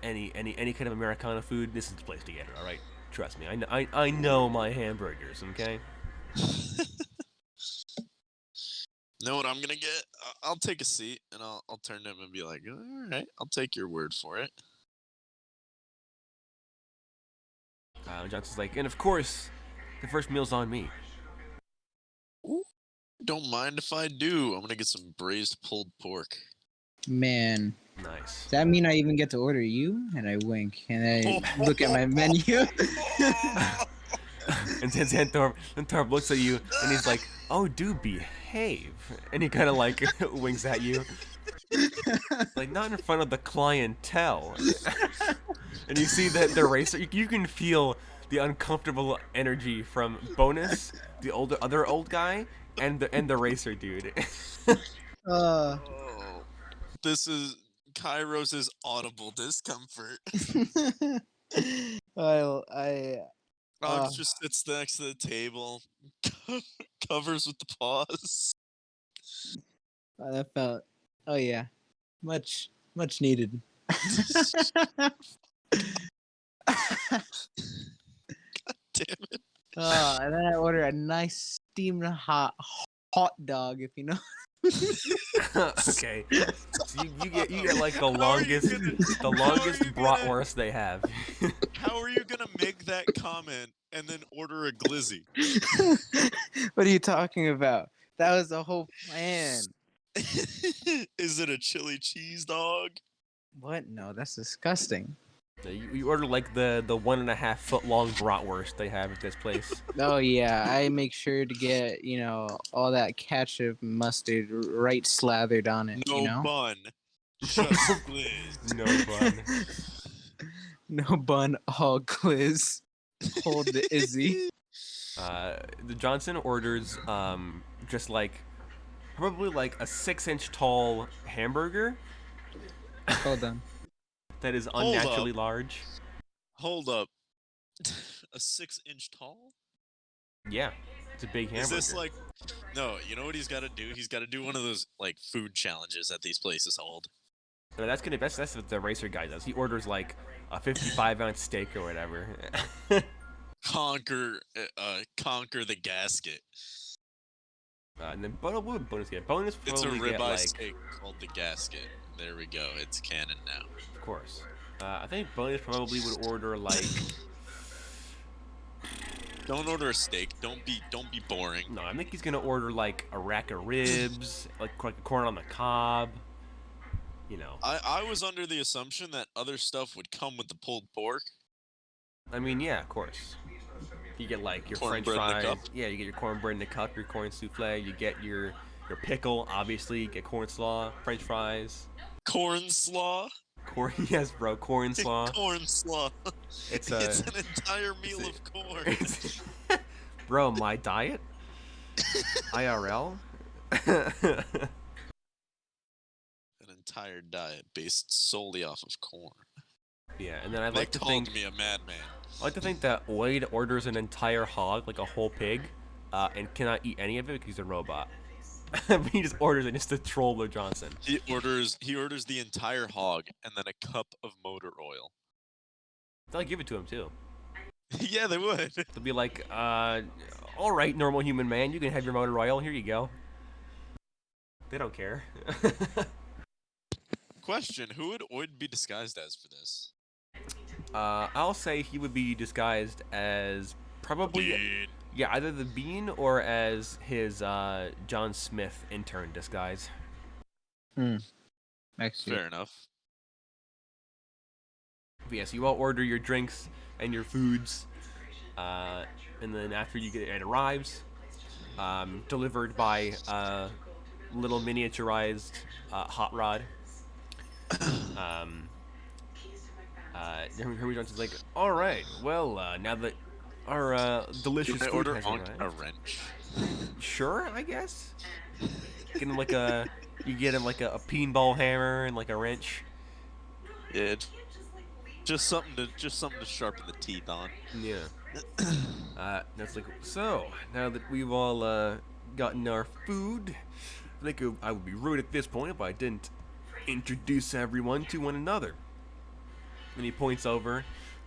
any kind of Americana food, this is the place to get it. All right, trust me. I know my hamburgers. Okay. Know what I'm gonna get? I'll take a seat and I'll turn to him and be like, all right, I'll take your word for it. Johnson's like, and of course, the first meal's on me. Ooh, don't mind if I do. I'm gonna get some braised pulled pork. Man, Nice. does that mean I even get to order you? And I wink, and I look at my menu. And then Torb looks at you and he's like, "Oh, do behave," and he kind of like winks at you, like not in front of the clientele. And you see that the racer, you can feel the uncomfortable energy from Bonus, the other old guy, and the racer dude. uh, Oh, this is Kairos' audible discomfort. well, I Ox just sits next to the table, covers with the paws. that felt, oh yeah, much needed. Damn it. And then I order a nice steamed hot dog, if you know. Okay, so you get like the How are you longest gonna- bratwurst they have. How are you gonna make that comment and then order a glizzy? What are you talking about? That was the whole plan. Is it a chili cheese dog? What? No, that's disgusting. You order like the 1.5 foot long bratwurst they have at this place. Oh yeah, I make sure to get, all that ketchup and mustard right slathered on it, No you know? bun. Just glizz. No bun. No bun, all glizz. Hold the Izzy. The Johnson orders just like probably like a 6-inch tall hamburger Hold on. that is Hold up. unnaturally large. Hold up. A 6-inch tall? Yeah, it's a big hamburger. Is this like? No, you know what he's got to do? He's got to do one of those like food challenges that these places hold. No, that's what the racer guy does. He orders like a 55-ounce steak or whatever. Conquer the gasket. And then what would Bonus get? Bonus It's a probably get ribeye like, steak called the gasket. There we go. It's canon now. of course. I think Bonus probably would order like. Don't order a steak. Don't be boring. No, I think he's gonna order like a rack of ribs, like a corn on the cob. You know. I was under the assumption that other stuff would come with the pulled pork. I mean, yeah, of course. You get like your French Cornbread in a fries. cup. Yeah, you get your cornbread in the cup, your corn souffle. You get your pickle, obviously. You get corn slaw, French fries. Corn slaw. Corn, yes, bro, corn slaw. Corn slaw. It's It's an entire meal it's of corn. Bro, my diet. IRL. An entire diet based solely off of corn. Yeah, and then I'd They like to called think me a madman. I like to think that Oid orders an entire hog, like a whole pig, and cannot eat any of it because he's a robot. But he just orders it just to troll the Johnson. He orders the entire hog and then a cup of motor oil. They'll give it to him too. Yeah, they would. They'll be like, all right, normal human man, you can have your motor oil. Here you go. They don't care. Question: who would Oid be disguised as for this? I'll say he would be disguised as probably Bean. yeah, either the Bean or as his John Smith intern disguise. Actually, Fair enough. But yes, you all order your drinks and your foods, and then after it arrives, delivered by little miniaturized hot rod. Hermes Johnson's like, all right, well, now that our delicious Did I food order has on arrived, a wrench? sure, I guess. Get him like a pinball hammer and like a wrench. Yeah. Just something to sharpen the teeth on. Yeah. That's like, so now that we've all gotten our food, I think I would be rude at this point if I didn't introduce everyone to one another. and he points over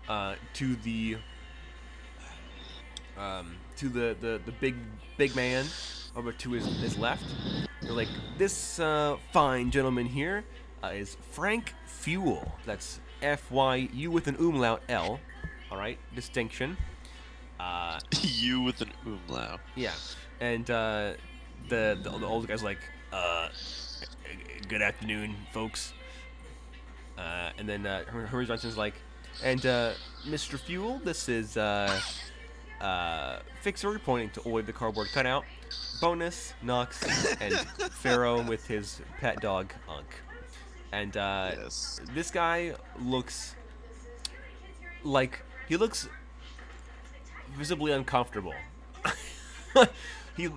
to the the big man over to his left. They're like, this fine gentleman here is Frank Fuel. That's F-Y-U with an umlaut L. All right, distinction. You with an umlaut. Yeah, and the old guy's like, good afternoon, folks. And then Hermes Johnson's like, and Mr. Fuel, this is Fixer pointing to Oid the cardboard cutout, Bonus, Nux, and Pharaoh with his pet dog Unk. And Yes. this guy looks like he looks visibly uncomfortable. He's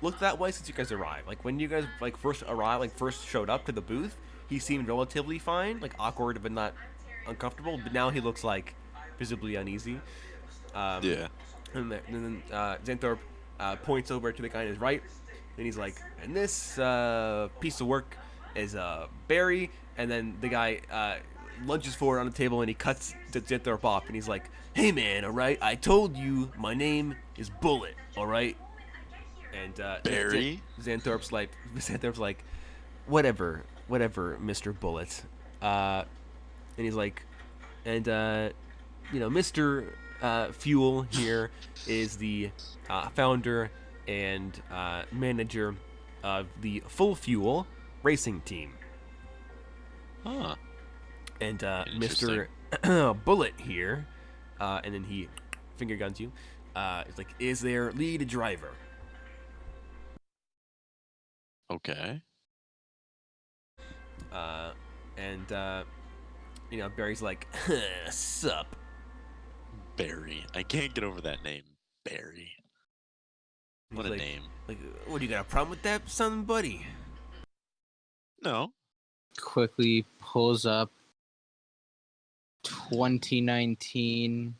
looked that way since you guys arrived. Like when you guys first arrived, first showed up to the booth, he seemed relatively fine, like awkward but not uncomfortable. But now he looks like visibly uneasy. Yeah. And then Xanthorpe points over to the guy on his right, and he's like, and this piece of work is Barry. And then the guy lunges forward on the table and he cuts Xanthorpe off, and he's like, hey man, alright, I told you my name is Bullet, alright? And Barry? Xanthorpe's like, whatever, Mr. Bullet. And he's like, and Mr. Fuel here is the founder and manager of the Full Fuel racing team. Huh. And Interesting. Mr. Bullet here, and then he finger guns you, is like, is their lead driver. Okay. And Barry's like, sup. Barry. I can't get over that name. Barry. What He's a like, name. Like, what, do you got a problem with that, son, buddy? No. Quickly pulls up 2019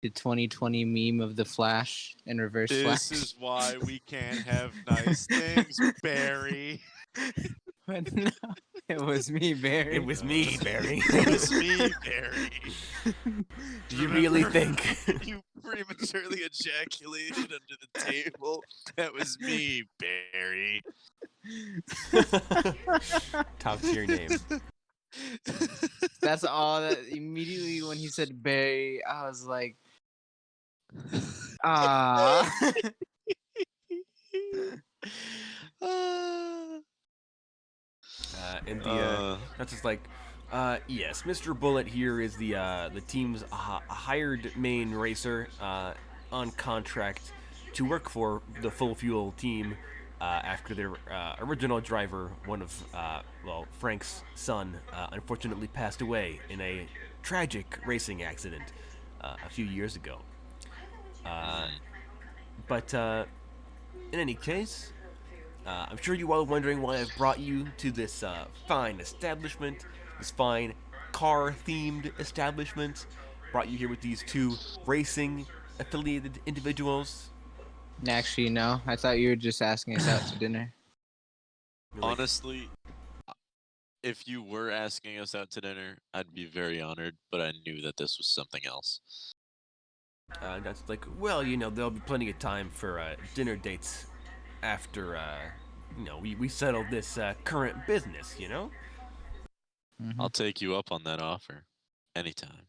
to 2020 meme of the Flash in reverse This Flash. is why we can't have nice things, Barry. But no, it was me, Barry. It was me, Barry. It was me, Barry. Do you really think? You prematurely ejaculated under the table? That was me, Barry. Top tier name. That's all that immediately when he said Barry, I was like, ah. And that's just like, yes, Mr. Bullet here is the team's hired main racer on contract to work for the Full Fuel team after their original driver, one of Frank's son, unfortunately passed away in a tragic racing accident a few years ago. But in any case, I'm sure you are wondering why I've brought you to this fine establishment, this fine car-themed establishment. Brought you here with these two racing-affiliated individuals. Actually, no. I thought you were just asking us out to dinner. You're like, Honestly, if you were asking us out to dinner, I'd be very honored, but I knew that this was something else. that's like, well, there'll be plenty of time for dinner dates after, we settle this current business, Mhm. I'll take you up on that offer. Anytime.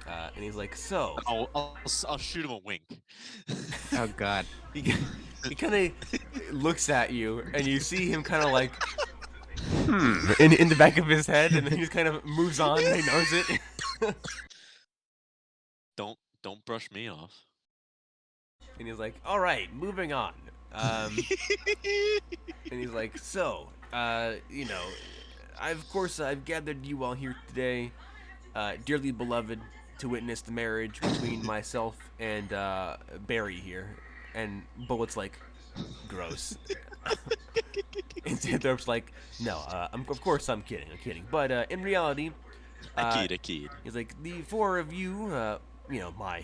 And he's like, so, I'll shoot him a wink. Oh God. he kind of looks at you, and you see him kind of like, in the back of his head, and then he just kind of moves on, and he knows it. Don't brush me off. And he's like, all right, moving on. And he's like, so, I've gathered you all here today, dearly beloved, to witness the marriage between myself and Barry here. And Bullet's like, gross. And Xanthorpe's like, no, of course I'm kidding. But in reality, A kid. he's like, the four of you, my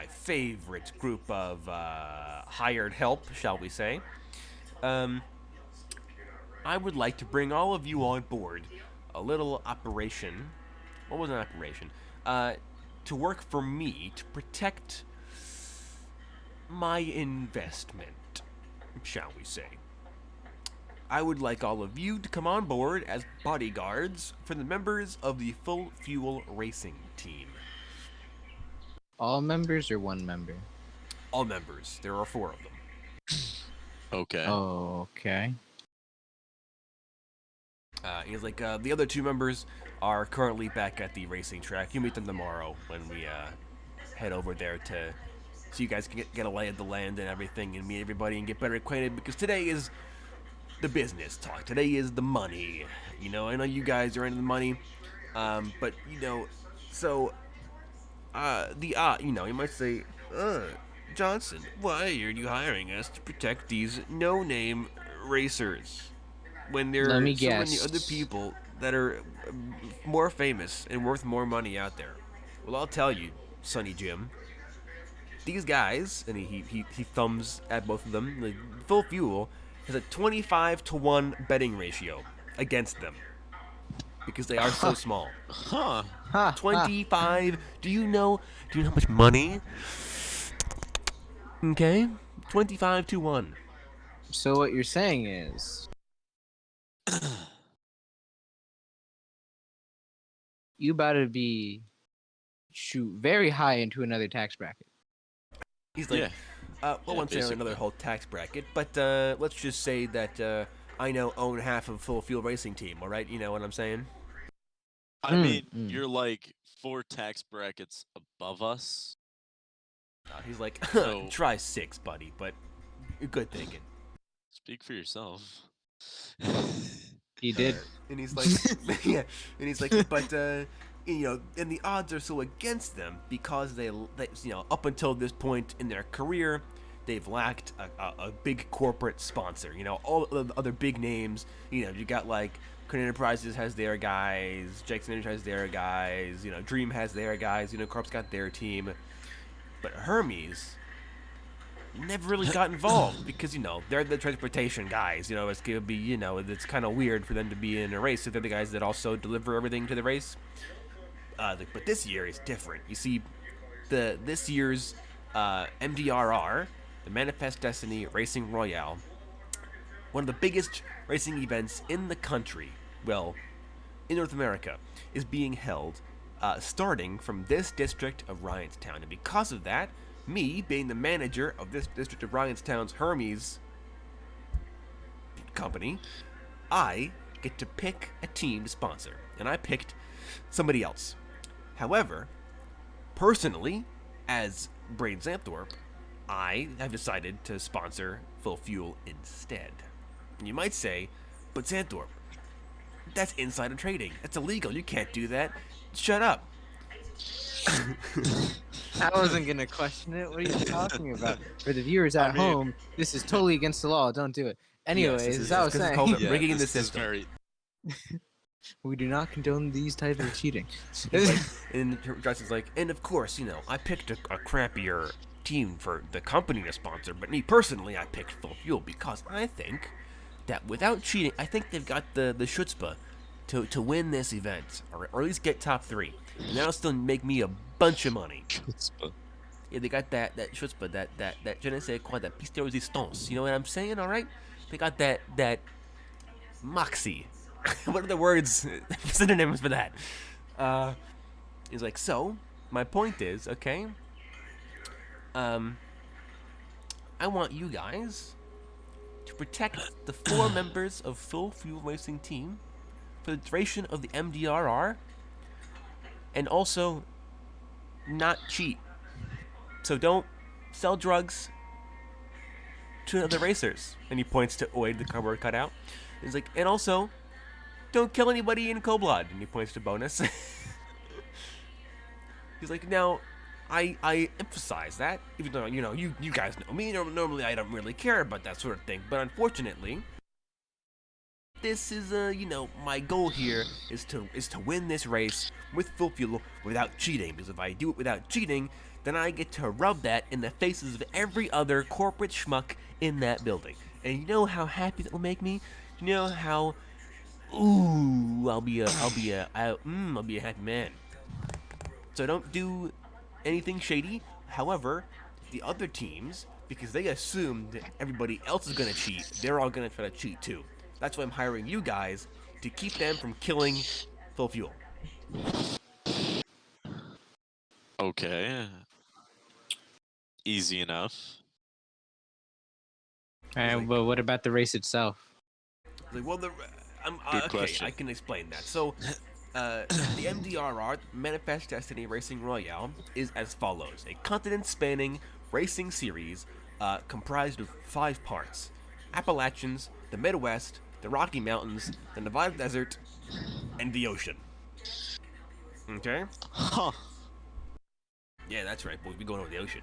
favorite group of hired help, shall we say. I would like to bring all of you on board a little operation. What was an operation? To work for me to protect my investment, shall we say. I would like all of you to come on board as bodyguards for the members of the Full Fuel Racing Team. All members or one member? All members. There are 4 of them. Okay. Oh, okay. He's like, the other 2 members are currently back at the racing track. You meet them tomorrow when we head over there so you guys can get a lay of the land and everything and meet everybody and get better acquainted, because today is the business talk. Today is the money. You know, I know you guys are into the money, but, you know, so, you know, you might say, Johnson, why are you hiring us to protect these no-name racers when there Let are me so many guess. other people that are more famous and worth more money out there? Well, I'll tell you, Sonny Jim. These guys, and he thumbs at both of them, like, Full Fuel has a 25-to-1 betting ratio against them because they are so small. Huh. 25. Do you know how much money? Okay, 25-to-1. So what you're saying is, you about to be shoot very high into another tax bracket. He's like, Yeah. well, Yeah, once another basically. whole tax bracket, but let's just say that I now own half of Full Fuel Racing Team. All right, you know what I'm saying? I Mm, mean, mm. you're like 4 tax brackets above us. He's like, So- try 6, buddy, but good thinking. Speak for yourself. He did. And he's like, yeah, and he's like, but you know, and the odds are so against them because they you know, up until this point in their career, they've lacked a big corporate sponsor. You know, all of the other big names. You know, you got like Korner Enterprises has their guys, Jackson Energy has their guys. You know, Dream has their guys. You know, Corp's got their team, but Hermes never really got involved because, you know, they're the transportation guys. You know, it's gonna be, you know, it's kind of weird for them to be in a race if they're the guys that also deliver everything to the race. But this year is different. You see, this year's MDRR, the Manifest Destiny Racing Royale, one of the biggest racing events in the country, well, in North America, is being held starting from this district of Ryanstown. And because of that, me, being the manager of this district of Ryanstown's Hermes company, I get to pick a team to sponsor. And I picked somebody else. However, personally, as Braden Xanthorpe, I have decided to sponsor Full Fuel instead. And you might say, but Xanthorpe, that's insider trading. That's illegal. You can't do that. Shut up. I wasn't gonna question it. What are you talking about? For the viewers at mean- home, this is totally against the law. Don't do it. Anyways, this is- as I was this is saying, called Yeah, rigging the this is system. very. we do not condone these types of cheating. He's like, and Johnson's like, and of course, you know, I picked a crappier team for the company to sponsor, but me personally, I picked Full Fuel because I think that without cheating, I think they've got the chutzpah to win this event, or at least get top 3, and that'll still make me a bunch of money. Yeah, they got that chutzpah, that je ne sais quoi, that piece de resistance. You know what I'm saying? All right, they got that moxie. What are the words, synonyms for that? He's like, so my point is, okay, I want you guys to protect the 4 members of Full Fuel Racing Team for the duration of the MDRR, and also not cheat. So don't sell drugs to other racers. And he points to Oid, the cardboard cutout. He's like, and also, don't kill anybody in cold blood. And he points to Bonus. He's like, now, I emphasize that, even though, you know, you guys know me. Normally I don't really care about that sort of thing. But unfortunately, this is, you know, my goal here is to win this race with Full Fuel without cheating. Because if I do it without cheating, then I get to rub that in the faces of every other corporate schmuck in that building. And you know how happy that will make me? You know how Ooh, I'll be a happy man. So don't do anything shady. However, the other teams, because they assume that everybody else is gonna cheat, they're all gonna try to cheat too. That's why I'm hiring you guys to keep them from killing full fuel. Okay. Easy enough. like- but what about the race itself? It's like, well, Good okay, question. I can explain that. So, the MDRR, Manifest Destiny Racing Royale, is as follows: a continent-spanning racing series comprised of 5 parts: Appalachians, the Midwest, the Rocky Mountains, the Nevada Desert, and the ocean. Okay? Huh. Yeah, that's right, boys. We going over the ocean.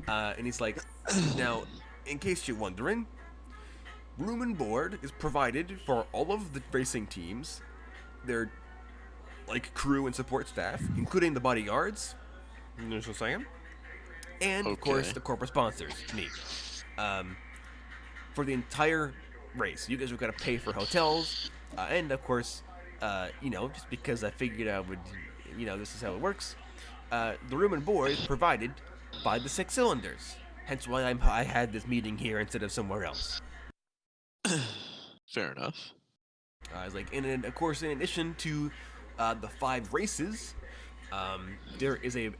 And he's like, now, in case you're wondering, room and board is provided for all of the racing teams, their crew and support staff, including the bodyguards. You know what I'm saying? And of course Okay. the corporate sponsors, me. For the entire race, you guys are gonna pay for hotels, and of course, just because I figured I would, this is how it works. The room and board is provided by the 6 cylinders. Hence why I had this meeting here instead of somewhere else. Fair enough. I was like, and of course, in addition to the 5 races, there is a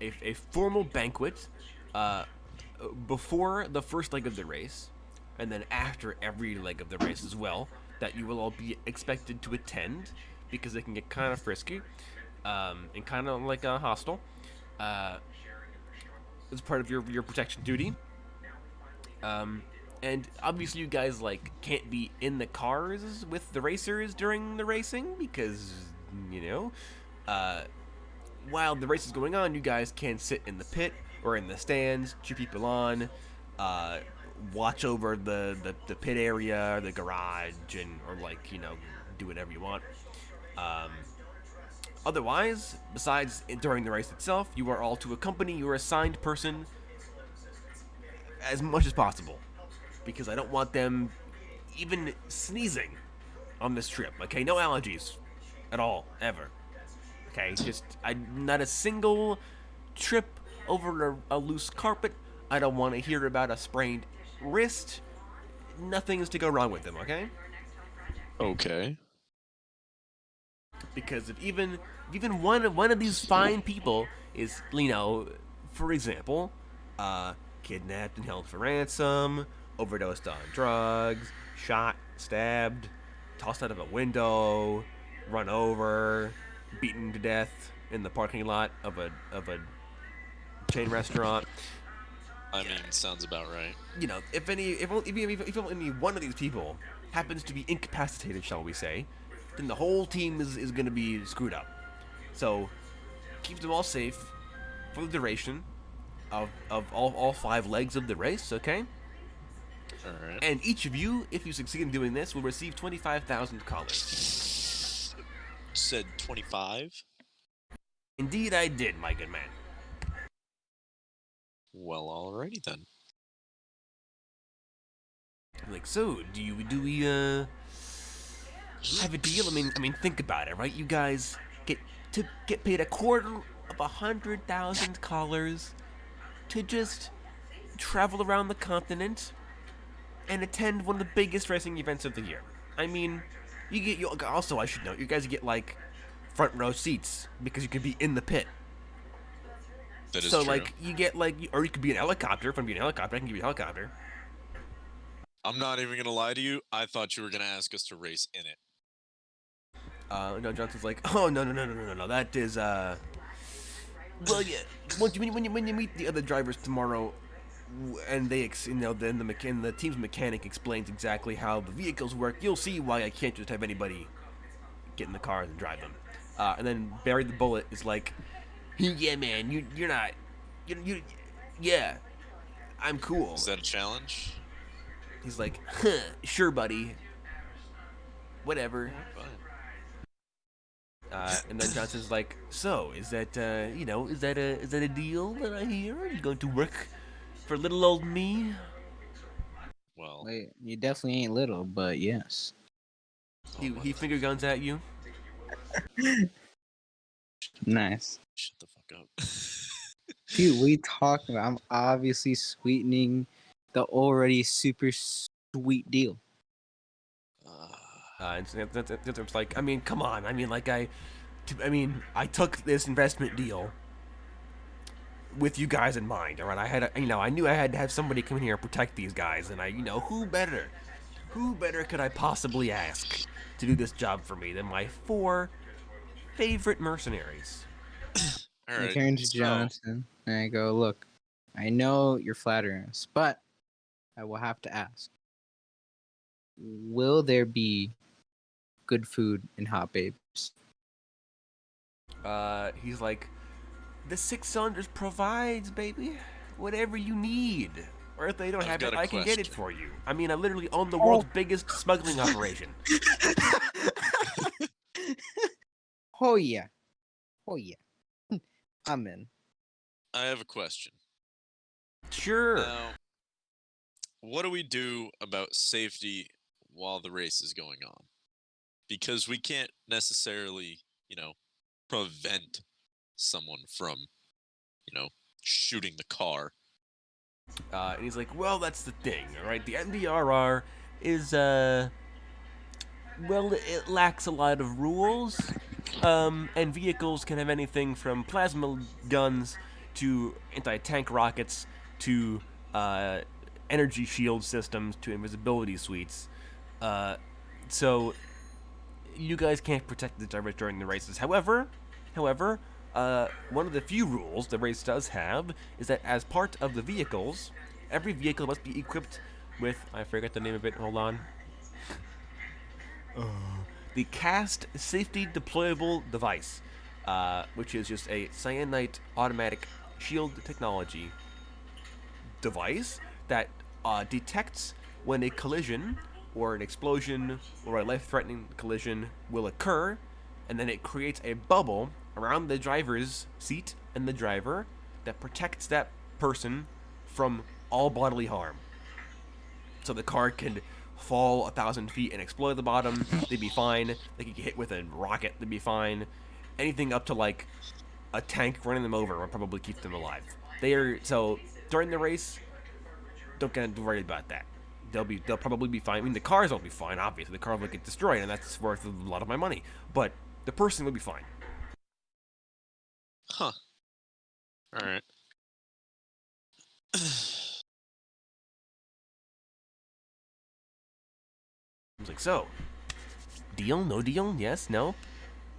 formal banquet before the first leg of the race, and then after every leg of the race as well, that you will all be expected to attend, because it can get kind of frisky and kind of like hostile. As part of your protection duty. And obviously you guys can't be in the cars with the racers during the racing because while the race is going on, you guys can sit in the pit or in the stands, cheer people on, watch over the pit area, the garage, and or do whatever you want. Otherwise, besides during the race itself, you are all to accompany your assigned person as much as possible, because I don't want them even sneezing on this trip. Okay, no allergies at all, ever. Okay, just not a single trip over a loose carpet. I don't want to hear about a sprained wrist. Nothing is to go wrong with them. Okay. Okay. Because if even one of these fine people is, for example, kidnapped and held for ransom, overdosed on drugs, shot, stabbed, tossed out of a window, run over, beaten to death in the parking lot of a chain restaurant. I mean, sounds about right. If only one of these people happens to be incapacitated, shall we say, then the whole team is going to be screwed up. So keep them all safe for the duration of all 5 legs of the race, okay? Alright. And each of you, if you succeed in doing this, will receive 25,000 collars. Said 25? Indeed I did, my good man. Well, alrighty then. So, do we have a deal? I mean, think about it, right? You guys get paid $250,000 to just travel around the continent and attend one of the biggest racing events of the year. I mean, also, I should note, you guys get front row seats because you can be in the pit. That is so true. you get or you could be in a helicopter. If I'm being a helicopter, I can give you a helicopter. I'm not even gonna lie to you. I thought you were gonna ask us to race in it. No, Johnson's like, oh no, that is well, yeah. When you meet the other drivers tomorrow, and then the team's mechanic explains exactly how the vehicles work, you'll see why I can't just have anybody get in the cars and drive them. And then Barry the Bullet is like, yeah, man, you're not, yeah, I'm cool. Is that a challenge? He's like, sure, buddy. Whatever. Fine. And then Johnson's like, so, is that is that a deal that I hear? Are you going to work for little old me? Well, Wait, you definitely ain't little, but yes. He finger guns at you. Nice. Shut the fuck up. Dude, what are you talking about? I'm obviously sweetening the already super sweet deal. And it's like, I mean, come on. I mean, like I took this investment deal with you guys in mind. All right, I knew I had to have somebody come in here and protect these guys, and who better could I possibly ask to do this job for me than my 4 favorite mercenaries? All I right. turn to so- Johnson and I go, look, I know you're flattering us, but I will have to ask. Will there be good food in Hot Babes? He's like, the 6 cylinders provides, baby, whatever you need. Or if they don't I've have got it, a I can get it question. for you. I mean, I literally own the world's biggest smuggling operation. Oh yeah. Oh yeah. I'm in. I have a question. Sure. Now, what do we do about safety while the race is going on? Because we can't necessarily, prevent someone from, shooting the car. And he's like, well, that's the thing, all right? The NDRR is, well, it lacks a lot of rules. And vehicles can have anything from plasma guns to anti-tank rockets to energy shield systems to invisibility suites. So you guys can't protect the drivers during the races. However, one of the few rules the race does have is that as part of the vehicles, every vehicle must be equipped with, I forget the name of it, hold on. The Cast Safety Deployable Device, which is just a cyanide automatic shield technology device that detects when a collision or an explosion or a life-threatening collision will occur, and then it creates a bubble around the driver's seat and the driver that protects that person from all bodily harm. So the car could fall 1,000 feet and explode at the bottom, they'd be fine. They could get hit with a rocket, they'd be fine. Anything up to like a tank running them over would probably keep them alive. So during the race, don't get worried about that. They'll probably be fine. I mean, the cars won't be fine. Obviously, the car will get destroyed, and that's worth a lot of my money. But the person will be fine. Huh. All right. I was like, so, deal? No deal? Yes? No?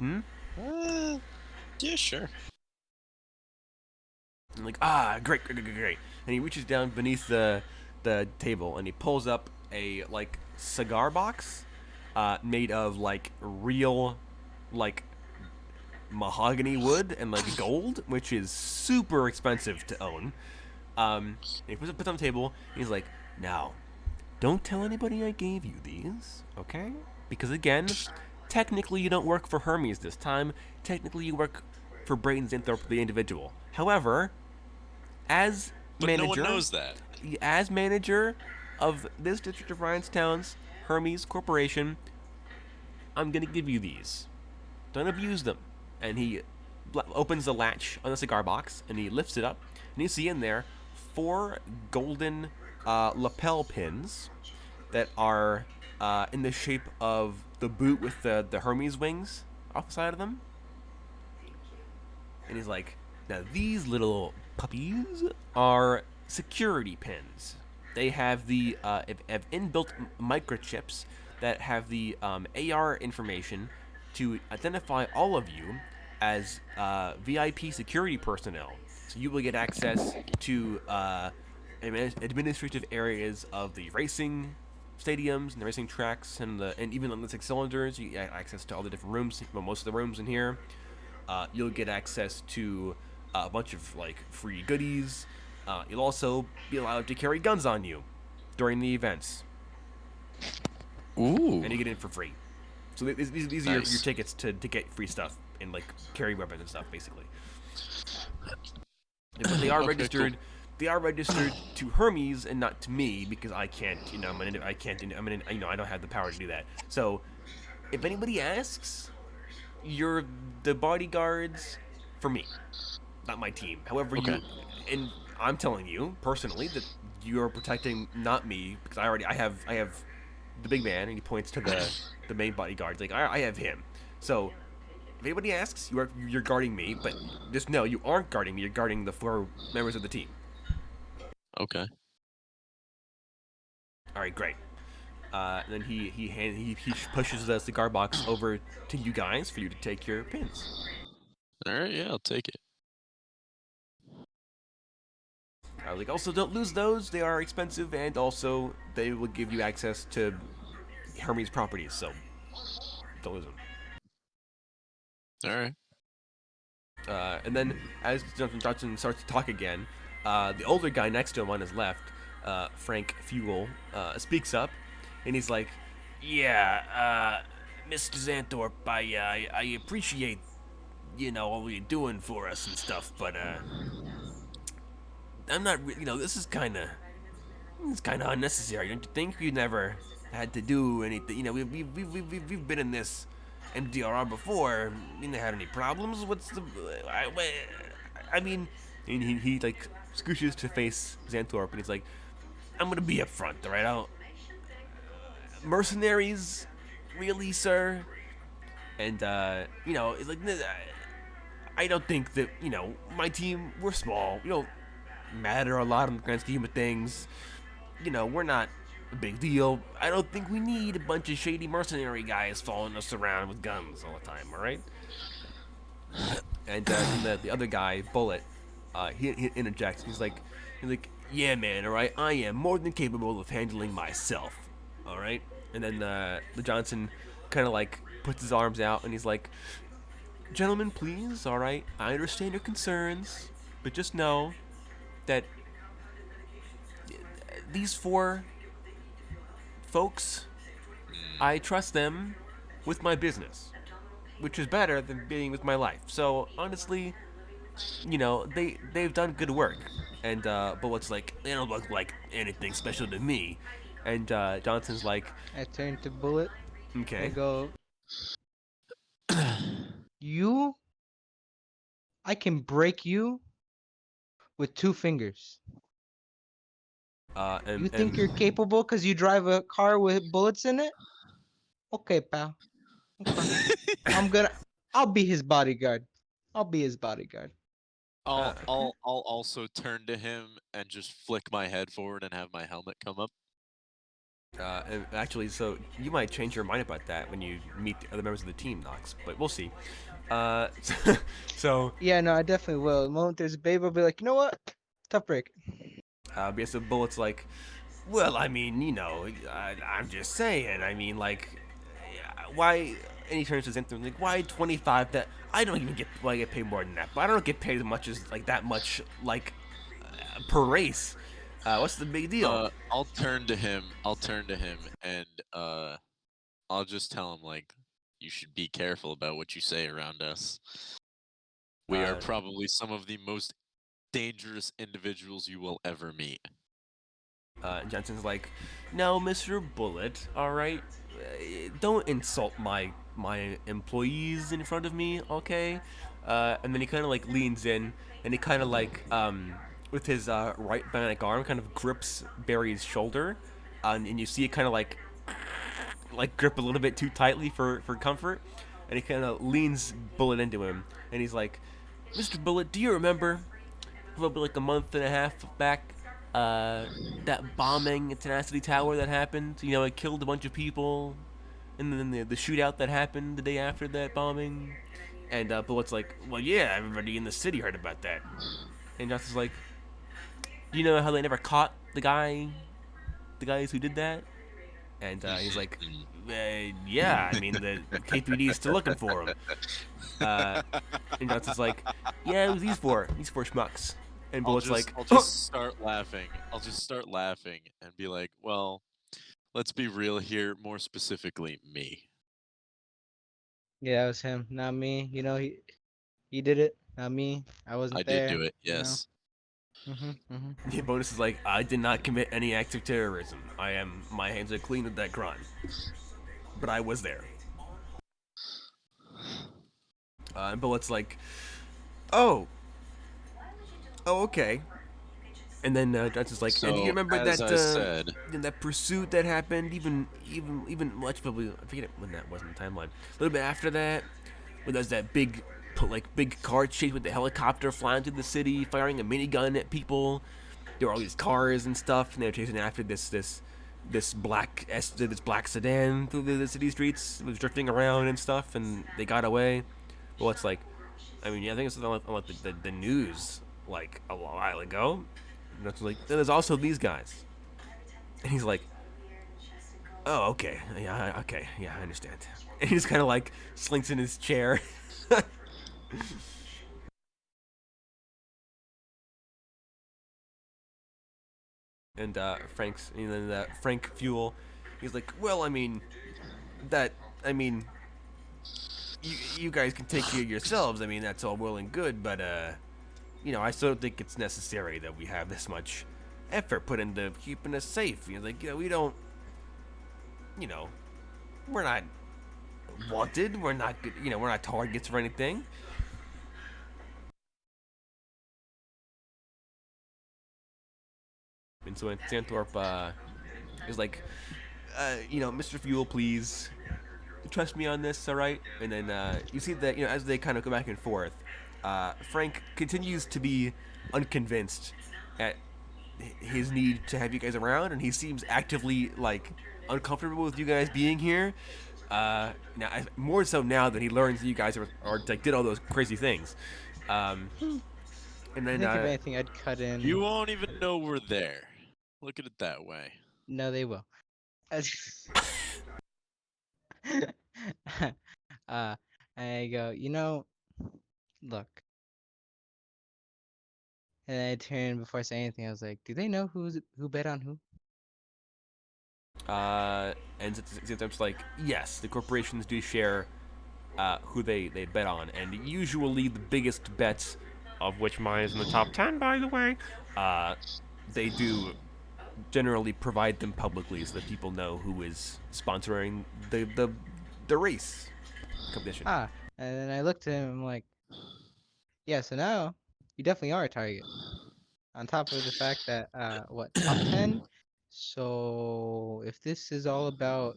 Yeah, sure. I'm like, great. And he reaches down beneath the table and he pulls up a like cigar box, made of like real, like mahogany wood and like gold, which is super expensive to own. And he puts it on the table. And he's like, now, don't tell anybody I gave you these, okay? Because again, technically you don't work for Hermes this time. Technically you work for Braden Zinthorpe, the individual. However, as But manager, no one knows that. as manager of this district of Ryanstown's Hermes Corporation, I'm gonna give you these. Don't abuse them. And he opens the latch on the cigar box and he lifts it up, and you see in there 4 golden lapel pins that are in the shape of the boot with the Hermes wings off the side of them. And he's like, now these little puppies are security pins. They have the have inbuilt microchips that have the AR information to identify all of you as VIP security personnel. So you will get access to administrative areas of the racing stadiums and the racing tracks and even on the 6 cylinders. You get access to all the different rooms, well, most of the rooms in here. You'll get access to a bunch of like free goodies. You'll also be allowed to carry guns on you during the events. Ooh. And you get in for free. So these are your tickets to get free stuff and like carry weapons and stuff, basically. But they are Okay, registered. cool. They are registered to Hermes and not to me because I can't. I don't have the power to do that. So if anybody asks, you're the bodyguards for me, not my team. However, Okay. and I'm telling you personally that you're protecting not me because I have the big man, and he points to the main bodyguard. Like I have him. So if anybody asks, you're guarding me, but just know you aren't guarding me. You're guarding the 4 members of the team. Okay. All right, great. And then he pushes the cigar box over to you guys for you to take your pins. All right. Yeah, I'll take it. I was like, also don't lose those. They are expensive, and also they will give you access to Hermes properties. So don't lose them. All right. And then as Johnson starts to talk again, the older guy next to him on his left, Frank Fuel, speaks up, and he's like, "Yeah, Mr. Xanthorpe, I appreciate all you're doing for us and stuff, but I'm not this is kind of unnecessary, don't you think? We never had to do anything. We've been in this MDRR before. We never had any problems. What's the? I mean, and he like scooshes to face Xanthorpe, and he's like, "I'm gonna be upfront, all right? Mercenaries, really, sir?" And it's like, I don't think that my team. We're small. We don't matter a lot in the grand scheme of things. We're not a big deal. I don't think we need a bunch of shady mercenary guys following us around with guns all the time, alright? And then the other guy, Bullet, he interjects. He's like, yeah, man, alright? I am more than capable of handling myself, alright? And then the Johnson kind of like puts his arms out and he's like, gentlemen, please, alright? I understand your concerns, but just know that these 4 folks, I trust them with my business, which is better than being with my life. So honestly, they've done good work, and Bullet's like, they don't look like anything special to me, and Johnson's like, I turn to Bullet. I okay, go, you? I can break you with 2 fingers. and You think you're capable because you drive a car with bullets in it? Okay, pal. Okay. I'll be his bodyguard. I'll be his bodyguard. I'll also turn to him and just flick my head forward and have my helmet come up. and actually, so you might change your mind about that when you meet the other members of the team, Knox, but we'll see. So Yeah, no, I definitely will. The moment there's a babe, I'll be like, you know what? Tough break. because the Bullet's like, well, I mean, I'm just saying. I mean, like, why? And he turns to Xanthorpe like, why 25? That I don't even get paid more than that. But I don't get paid as much as like that much per race. What's the big deal? I'll turn to him. And I'll just tell him like, you should be careful about what you say around us. We are probably some of the most dangerous individuals you will ever meet. Jensen's like, no, Mr. Bullet, all right, don't insult my employees in front of me, okay? And then he kind of like leans in, and he kind of like with his right bionic arm kind of grips Barry's shoulder, and you see it kind of like grip a little bit too tightly for comfort, and he kind of leans Bullet into him, and he's like, Mr. Bullet, do you remember probably like a month and a half back, that bombing at Tenacity Tower that happened? It killed a bunch of people, and then the shootout that happened the day after that bombing. And Bullet's like, well, yeah, everybody in the city heard about that. And Johnson's like, do you know how they never caught the guys who did that? And he's like, yeah, I mean, the KPD is still looking for him. And Johnson's like, yeah, it was these four schmucks. And Bullet's I'll just start laughing. I'll just start laughing and be like, well, let's be real here. More specifically, me. Yeah, it was him, not me. He did it, not me. I wasn't there. I did do it, yes. The bonus is like, I did not commit any acts of terrorism. My hands are clean of that crime. But I was there. Bullet's like, oh, okay. And then Johnson's like, and do you So, remember as that I said, that pursuit that happened, even much probably I forget when that was in the timeline. A little bit after that, when there's that big car chase with the helicopter flying through the city, firing a minigun at people. There were all these cars and stuff, and they were chasing after this black sedan through the city streets. It was drifting around and stuff, and they got away. Well, it's like, I mean, yeah, I think it's on like the news like a while ago. And it's like, then there's also these guys, and he's like, oh, okay, yeah, okay, yeah, I understand. And he just kind of like slinks in his chair. And Frank Fuel, he's like, well, I mean, that, I mean, you guys can take care of yourselves. I mean, that's all well and good, but I still don't think it's necessary that we have this much effort put into keeping us safe. Like, we don't, we're not wanted. We're not, we're not targets for anything. And so Santhorpe is like, Mr. Fuel, please trust me on this, all right? And then you see that, as they kind of go back and forth, Frank continues to be unconvinced at his need to have you guys around, and he seems actively like uncomfortable with you guys being here. Now, more so now that he learns that you guys are like did all those crazy things. And I then think if anything, I'd cut in. you won't even know we're there. Look at it that way. No, they will. I go, look. And I turned before I say anything. I was like, do they know who bet on who? And it's like, yes, the corporations do share who they bet on, and usually the biggest bets, of which mine is in the top 10, by the way, they do generally provide them publicly so that people know who is sponsoring the race competition. And then I looked at him. I'm like, yeah. So now you definitely are a target. On top of the fact that top 10. So if this is all about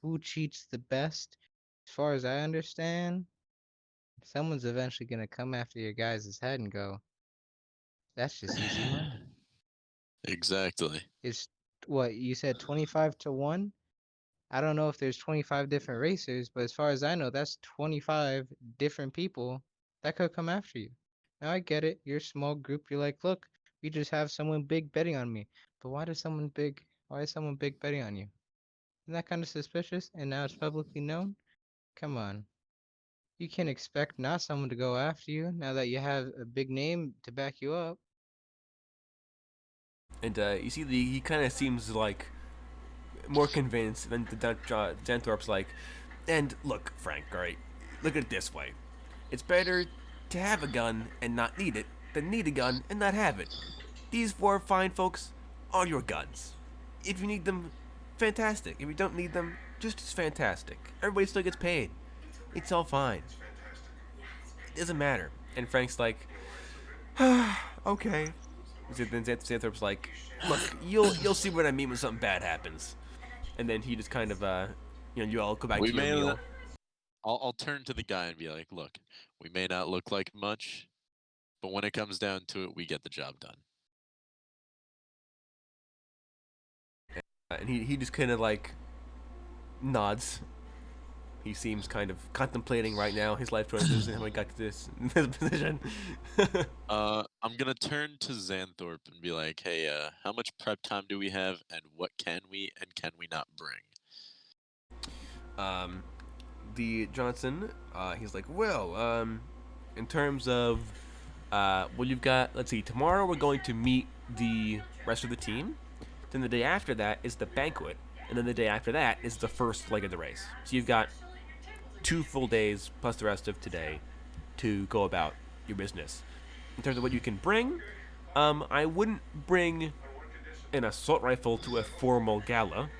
who cheats the best, as far as I understand, someone's eventually gonna come after your guys' head and go, that's just easy money. Exactly. It's what you said, 25-1. I don't know if there's 25 different racers, but as far as I know, that's 25 different people that could come after you. Now I get it. You're a small group. You're like, look, we just have someone big betting on me. But why is someone big betting on you? Isn't that kind of suspicious? And now it's publicly known? Come on. You can't expect not someone to go after you now that you have a big name to back you up. And you see, he kind of seems like more convinced than Xanthorpe's like, and look, Frank, alright, look at it this way. It's better to have a gun and not need it than need a gun and not have it. These 4 fine folks are your guns. If you need them, fantastic. If you don't need them, just as fantastic. Everybody still gets paid. It's all fine. It doesn't matter. And Frank's like, okay. Then Xanthorpe's like, look, you'll see what I mean when something bad happens. And then he just kind of, you all go back to your meal. I'll turn to the guy and be like, look, we may not look like much, but when it comes down to it, we get the job done. And he just kind of like nods. He seems kind of contemplating right now his life choices and how he got to this position. I'm gonna turn to Xanthorpe and be like, hey, how much prep time do we have, and what can we and can we not bring? The Johnson, he's like, well, in terms of, you've got, let's see, tomorrow we're going to meet the rest of the team. Then the day after that is the banquet, and then the day after that is the first leg of the race. So you've got 2 full days plus the rest of today to go about your business. In terms of what you can bring, I wouldn't bring an assault rifle to a formal gala.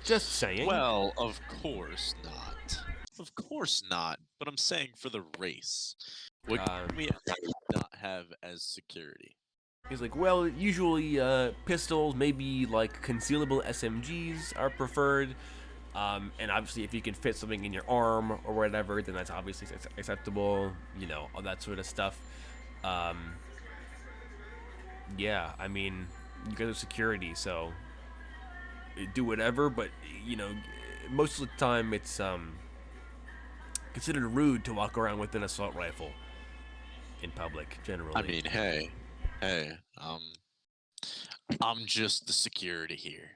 Just saying. Well, of course not. Of course not. But I'm saying for the race, what can we actually not have as security? He's like, well, usually pistols, maybe like concealable SMGs are preferred. And obviously, if you can fit something in your arm or whatever, then that's obviously acceptable. You know, all that sort of stuff. Yeah, I mean, you guys are security, so do whatever. But you know, most of the time, it's considered rude to walk around with an assault rifle in public, generally. I mean, hey, I'm just the security here.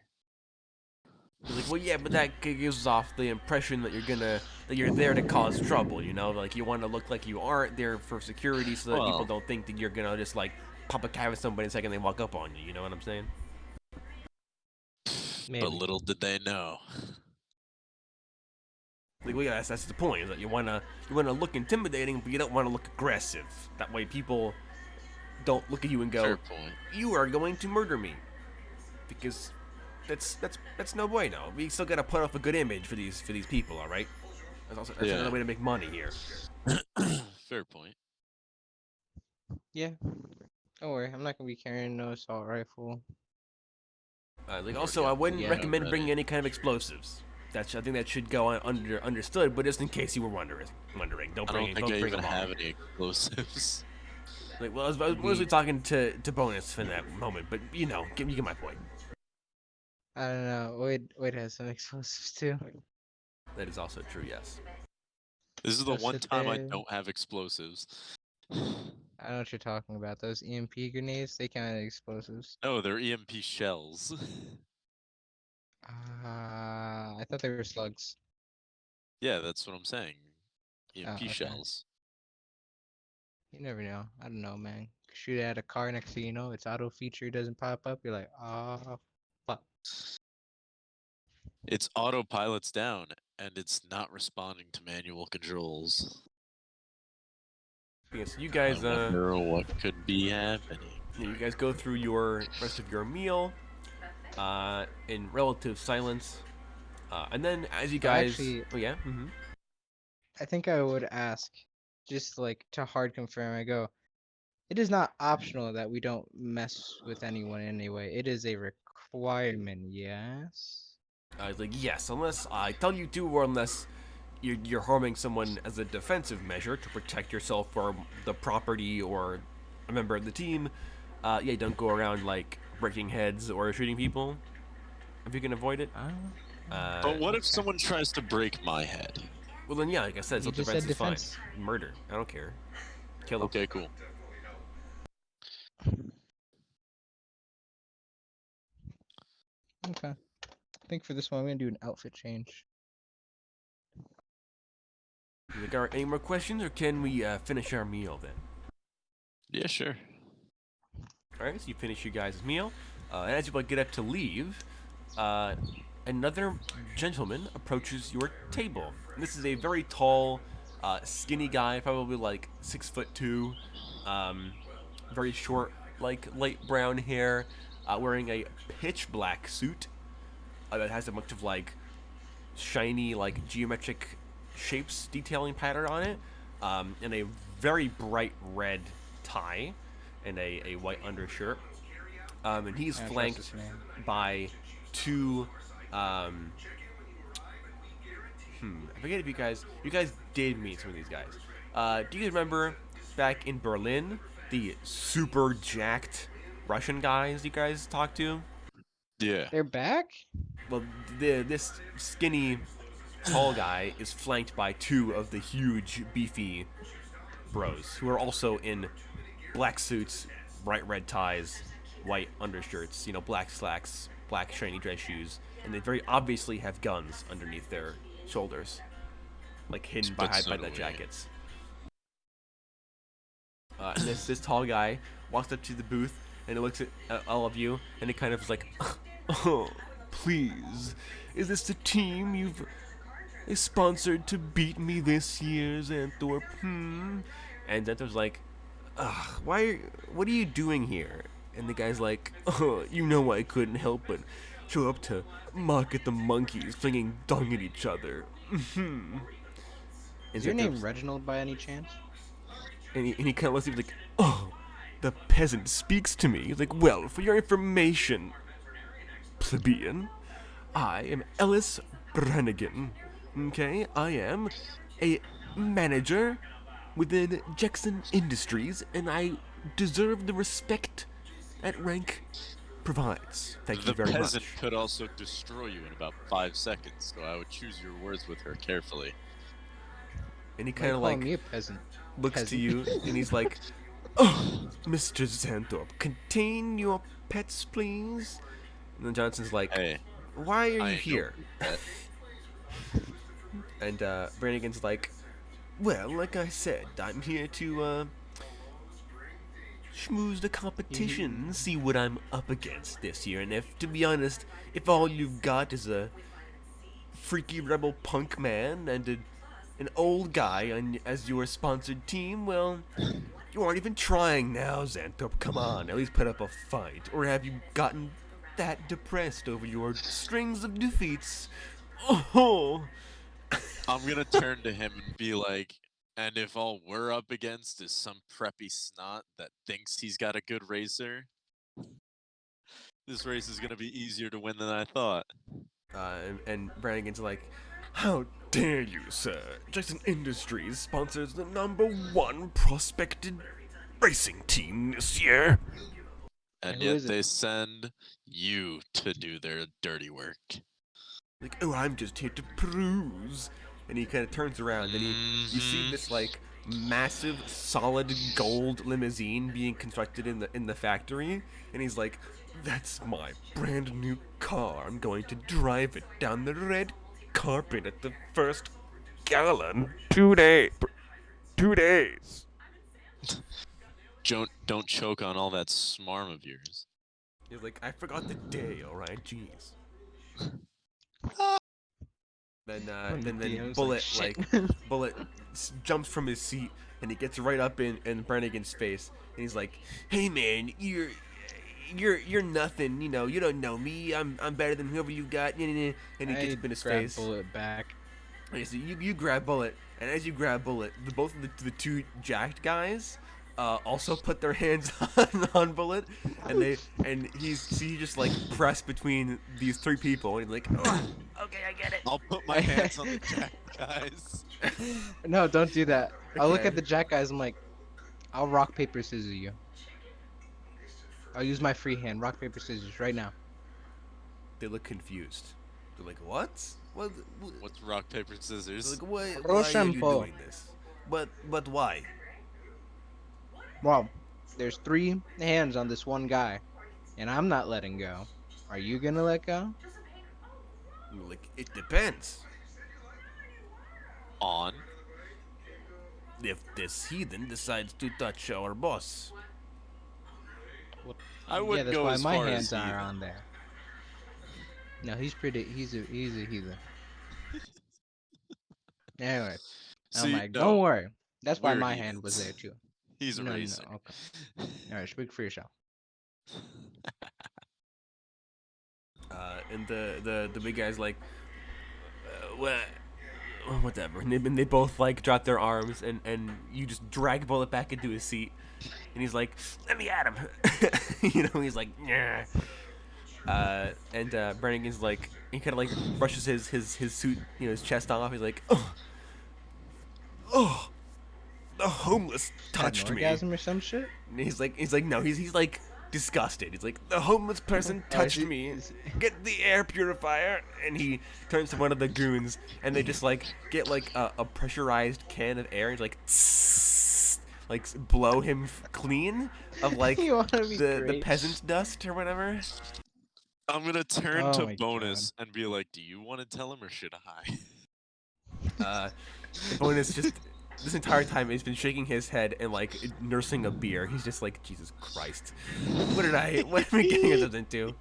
He's like, well, yeah, but that gives off the impression that you're there to cause trouble. You know, like you want to look like you aren't there for security, so that people Well- don't think that you're gonna just like pop a cap with somebody the second they walk up on you. You know what I'm saying? Maybe. But little did they know. Like, well, yeah, that's the point. Is that you wanna look intimidating, but you don't want to look aggressive. That way, people don't look at you and go, Fair point. "You are going to murder me," because that's no bueno. We still gotta put up a good image for these people. All right. That's Yeah. another way to make money here. Fair point. Yeah. Don't worry, I'm not gonna be carrying no assault rifle. Like also, I wouldn't Yeah, recommend ready. bringing any kind of explosives. I think that should go understood. But just in case you were wondering, don't I bring don't think I bring even them have along. any explosives. Like, well, I was mostly talking to Bonus in that moment, but you know, you get my point. I don't know. Wade has some explosives too. That is also true. Yes. This is the Just one sit time I there. don't have explosives. I know what you're talking about. Those EMP grenades, they count as explosives. No, they're EMP shells. I thought they were slugs. Yeah, that's what I'm saying. EMP okay. shells. You never know. I don't know, man. Shoot at a car next thing you know, its auto feature doesn't pop up. You're like, ah, fuck. It's autopilot's down, and it's not responding to manual controls. Yes, you guys. I wonder what could be happening. You guys go through your rest of your meal in relative silence, and then as you guys, actually- oh yeah, mm-hmm. I think I would ask, just like to hard confirm. I go, it is not optional that we don't mess with anyone anyway. It is a requirement, yes? I was like, yes, unless I tell you to, or unless you're harming someone as a defensive measure to protect yourself or the property or a member of the team. Yeah, don't go around like breaking heads or shooting people if you can avoid it. But what if someone tries to break my head? Well, then yeah, like I said, You just self-defense said is fine. defense. Murder, I don't care. Kill them. Okay, cool. Okay. I think for this one, I'm gonna do an outfit change. Like, all right, any more questions, or can we finish our meal then? Yeah, sure. All right, so you finish your guys' meal, and as you get up to leave, another gentleman approaches your table. And this is a very tall, skinny guy, probably like 6'2", very short, like light brown hair, wearing a pitch black suit that has a bunch of like shiny, like geometric shapes detailing pattern on it, and a very bright red tie and a white undershirt. And he's I trust flanked this man. by two. I forget if you guys did meet some of these guys. Do you guys remember back in Berlin the super jacked Russian guys you guys talked to? Yeah. They're back? Well, this skinny, tall guy is flanked by two of the huge, beefy bros who are also in black suits, bright red ties, white undershirts, black slacks, black shiny dress shoes, and they very obviously have guns underneath their shoulders, like hidden But behind so by do the we. jackets. And this tall guy walks up to the booth and he looks at all of you and he kind of is like, "Oh, please, is this the team you've sponsored to beat me this year, Xanthorpe? And Xanthorpe's like, ugh, what are you doing here? And the guy's like, oh, I couldn't help but show up to mock at the monkeys flinging dung at each other. Is your name Xantho's- Reginald by any chance? And he kind of looks at me like, oh, the peasant speaks to me. He's like, well, for your information, plebeian, I am Ellis Brannigan. Okay, I am a manager within Jackson Industries, and I deserve the respect that rank provides. Thank you The very peasant much. could also destroy you in about 5 seconds, so I would choose your words with her carefully. And he Why kind you of calling like me a peasant? looks to Peasant. you, and he's like, oh, Mr. Xanthorpe, contain your pets, please. And then Johnson's like, Hey, why are you I ain't no here? pet. And Brannigan's like, well, like I said, I'm here to schmooze the competition, see what I'm up against this year. And if, to be honest, if all you've got is a freaky rebel punk man and an old guy as your sponsored team, well, you aren't even trying now, Xanthorpe. Come on, at least put up a fight. Or have you gotten that depressed over your strings of defeats? Oh, I'm gonna turn to him and be like, and if all we're up against is some preppy snot that thinks he's got a good racer, this race is gonna be easier to win than I thought. and Brannigan's like, how dare you, sir? Jackson Industries sponsors the #1 prospected racing team this year. And who yet is it? they send you to do their dirty work. Like, oh, I'm just here to peruse. And he kind of turns around, and you see Mhm. this like massive, solid gold limousine being constructed in the factory, and he's like, "That's my brand new car. I'm going to drive it down the red carpet at the first gala in 2 days." Don't choke on all that smarm of yours. He's like, "I forgot the day. All right, jeez." When the Then DM's Bullet shit. Bullet jumps from his seat and he gets right up in Brannigan's face and he's like, "Hey man, you're nothing. You know, you don't know me. I'm better than whoever you got." And he gets up in his grab face. Bullet back. Okay, so you grab Bullet, and as you grab Bullet, both of the two jacked guys also put their hands on Bullet, and he just like press between these three people, and he's like, oh, okay, I get it. I'll put my hands on the jack guys. No, don't do that. I'll look Okay. at the jack guys. I'm like, I'll rock paper scissors you. I'll use my free hand. Rock paper scissors right now. They look confused. They're like, what? What? What's rock paper They're scissors? like, why are you Rochambeau. doing this? But why? Well, there's 3 hands on this one guy, and I'm not letting go. Are you gonna let go? I'm like, it depends. On. If this heathen decides to touch our boss. I Yeah, wouldn't that's go why as my far hands as are heathen. on there. No, he's a heathen. Anyway, I'm See, like, no, don't worry. That's why we're my hand was heathens. there too. He's a No, racer. okay. All right, speak for yourself. And the big guy's like, well, whatever. And they both like drop their arms, and you just drag Bullet back into his seat, and he's like, let me at him. You know, he's like, yeah. And Brannigan's like, he kind of like brushes his suit, you know, his chest off. He's like, oh, the homeless Had touched an me. orgasm or some shit. And he's like, no, he's like disgusted. He's like, the homeless person touched he- me. is- Get the air purifier. And he turns to one of the goons, and they just like get like a pressurized can of air. And he's like, tss, like blow him clean of like You wanna be the great. peasant's dust or whatever. I'm gonna turn Oh to my Bonus and be like, do you want to tell him or should I? The Bonus just this entire time he's been shaking his head and like nursing a beer. He's just like, Jesus Christ, what am I getting ourselves into?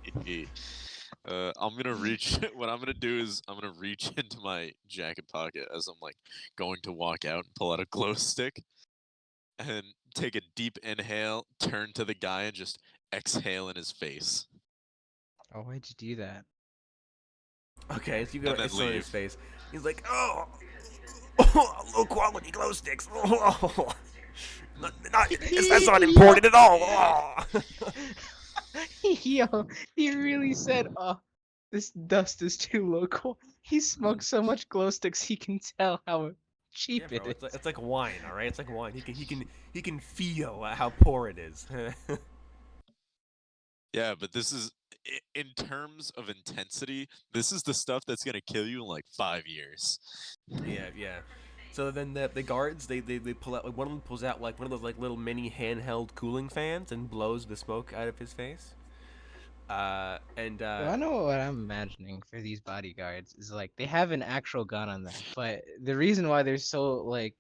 I'm gonna reach. What I'm gonna do is I'm gonna reach into my jacket pocket as I'm like going to walk out and pull out a glow stick, and take a deep inhale, turn to the guy, and just exhale in his face. Oh, why'd you do that? Okay, so you go And then it's in his leave. face. He's like, oh, Low quality glow sticks. That's not important at all. Yo, he really said, "Oh, this dust is too local." He smoked so much glow sticks he can tell how cheap Yeah, bro, it is. it's like wine, all right? It's like wine. He can feel how poor it is. Yeah, but this is in terms of intensity. This is the stuff that's gonna kill you in like 5 years. Yeah. So then the guards they pull out, like, one of them pulls out like one of those like little mini handheld cooling fans and blows the smoke out of his face. And I know what I'm imagining for these bodyguards is like they have an actual gun on them, but the reason why they're so like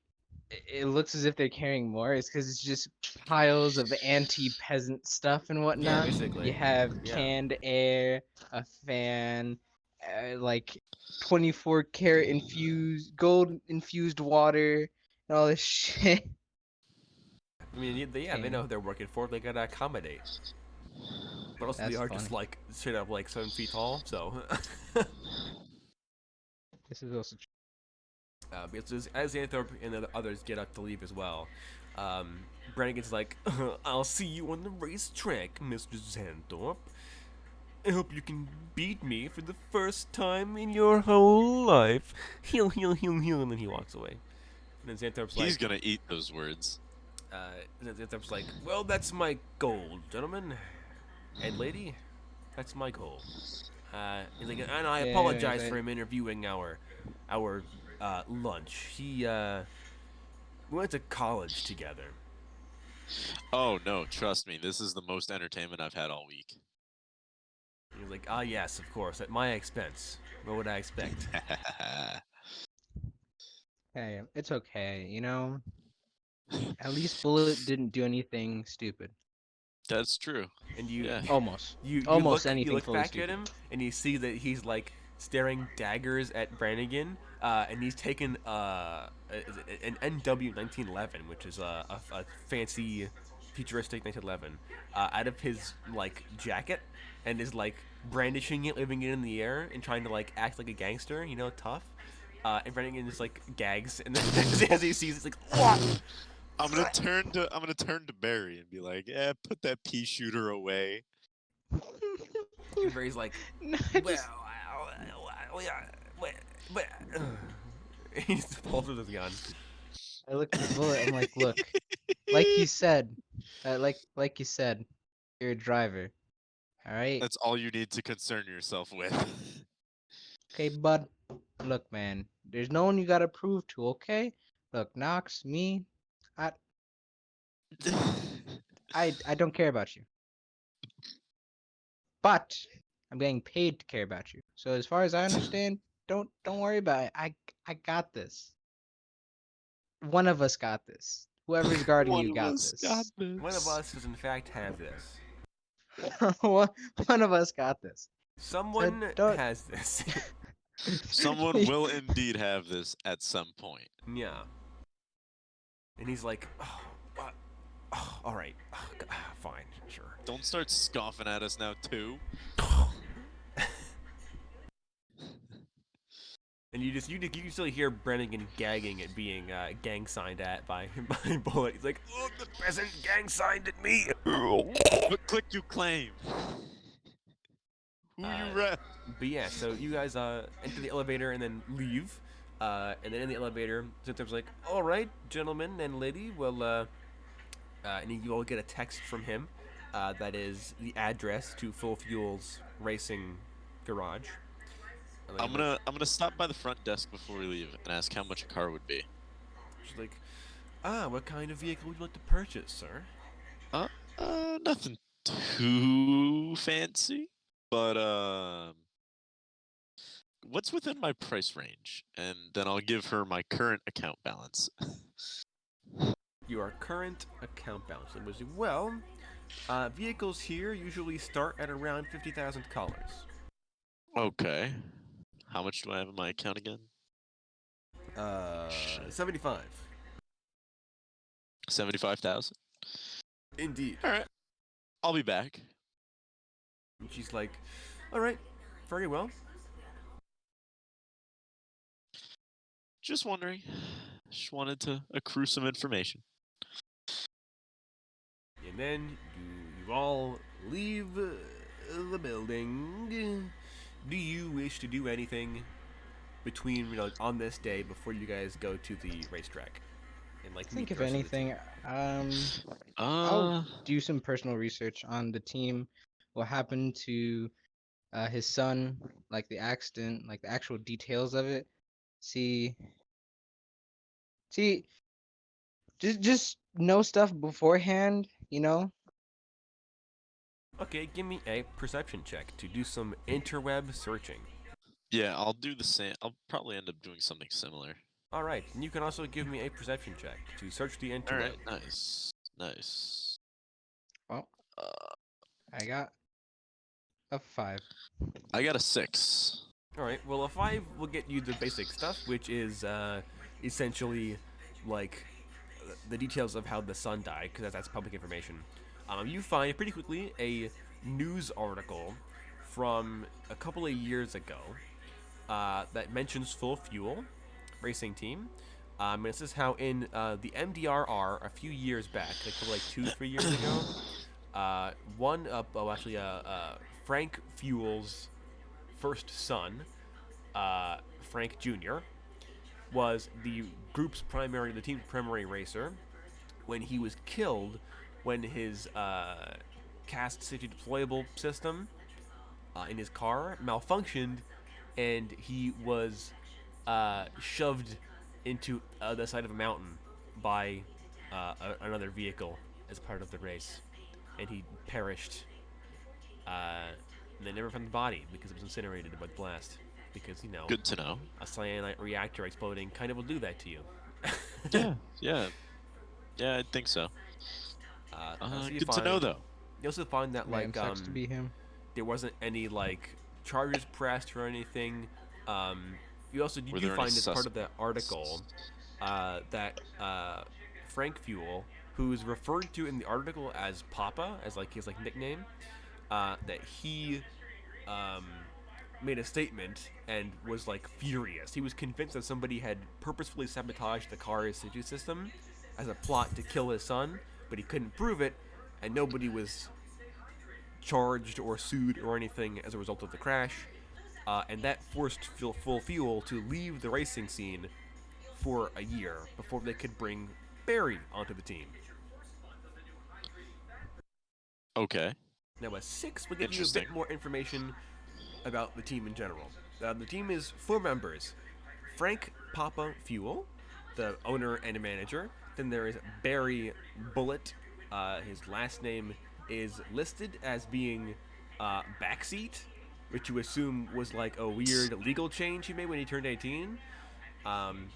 it looks as if they're carrying more is because it's just piles of anti-peasant stuff and yeah, whatnot. basically. You have Yeah. canned air, a fan, like 24 karat infused gold infused water, and all this shit. I mean, they Damn. know who they're working for. They gotta accommodate. But also, they That's are just funny. like straight up like 7 feet tall. So, This is also because as Anthorp and the others get up to leave as well, Brannigan's like, "I'll see you on the racetrack, Mr. Xanthorpe. I hope you can beat me for the first time in your whole life." Heal, and then he walks away. And then Xanthorpe's He's like, gonna eat those words. Xanthorpe's like, "Well, that's my goal, gentlemen and lady. That's my goal." He's like, and I apologize for him interviewing our lunch. We went to college together. Oh no, trust me, this is the most entertainment I've had all week. He's like, "Ah, yes, of course, at my expense. What would I expect?" Hey, it's okay, you know. At least Bullet didn't do anything stupid. That's true. And you, Yeah. Almost. you Almost look anything fully back stupid. at him, and you see that he's like staring daggers at Brannigan, and he's taken an NW 1911, which is a fancy, futuristic 1911, out of his like jacket, and is like brandishing it, leaving it in the air, and trying to like act like a gangster, you know, tough. And Brannigan just like gags, and then as he sees, it's like, "Whoa!" I'm gonna turn to Barry and be like, "Yeah, put that pea shooter away." And Barry's like, No, but he just pulls with his gun. I look at Bullet. I'm like, look, like you said, like you said, you're a driver. All right. That's all you need to concern yourself with. Okay, bud. Look, man. There's no one you gotta prove to. Okay. Look, Knox, me, I I don't care about you. But I'm getting paid to care about you. So as far as I understand, don't worry about it. I got this. One of us got this. Whoever's guarding you got this. One of us does in fact have this. One of us got this. Someone don't- has this. Someone will indeed have this at some point. Yeah. And he's like, "Oh, what? Oh, all right, fine, sure." Don't start scoffing at us now, too. And you can still hear Brannigan gagging at being gang signed at by Bullet. He's like, "Oh, the peasant gang signed at me." What click you claim? Who you rep? But yeah, so you guys enter the elevator and then leave. And then in the elevator, Zinthrop's like, "All right, gentlemen and lady, well, and you all get a text from him. That is the address to Full Fuel's racing garage." I'm gonna stop by the front desk before we leave and ask how much a car would be. She's like, "What kind of vehicle would you like to purchase, sir?" Nothing too fancy, but what's within my price range? And then I'll give her my current account balance. Your current account balance. And was well, vehicles here usually start at around $50,000. Okay. How much do I have in my account again? 75. 75,000. Indeed. All right. I'll be back. And she's like, "All right, very well." Just wondering. Just wanted to accrue some information. And then you all leave the building. Do you wish to do anything between on this day before you guys go to the racetrack? And I meet think the if rest of the team? anything, I'll do some personal research on the team, what happened to his son, like the accident, like the actual details of it. See, see, just know stuff beforehand, you know. Okay, give me a perception check to do some interweb searching. Yeah, I'll do the same. I'll probably end up doing something similar. All right, and you can also give me a perception check to search the interweb. All right, nice. Well, Uh, I got a 5. I got a 6. All right, well, a 5 will get you the basic stuff, which is essentially like the details of how the son died, because that's public information. You find pretty quickly a news article from a couple of years ago that mentions Full Fuel Racing Team. And this is how in the MDRR a few years back, like 2-3 years ago, Frank Fuel's first son, Frank Jr., was the team's primary racer when he was killed when his cast city deployable system in his car malfunctioned and he was shoved into the side of a mountain by another vehicle as part of the race, and he perished. And they never found the body because it was incinerated by the blast. Because Good to know. a cyanide reactor exploding kind of will do that to you. Yeah, I think so. So you Good to know, though. You also find that Man, sucks to be him. there wasn't any charges pressed or anything. You Were do there find any as part of the article that Frank Fuel, who's referred to in the article as Papa, as his nickname, that he made a statement and was furious. He was convinced that somebody had purposefully sabotaged the car's safety system as a plot to kill his son, but he couldn't prove it, and nobody was charged or sued or anything as a result of the crash. And that forced Full Fuel to leave the racing scene for a year before they could bring Barry onto the team. Okay. Now, a 6 will give you a bit more information about the team in general. The team is 4 members. Frank Papa Fuel, the owner and manager. Then there is Barry Bullet. His last name is listed as being Backseat, which you assume was a weird legal change he made when he turned 18. And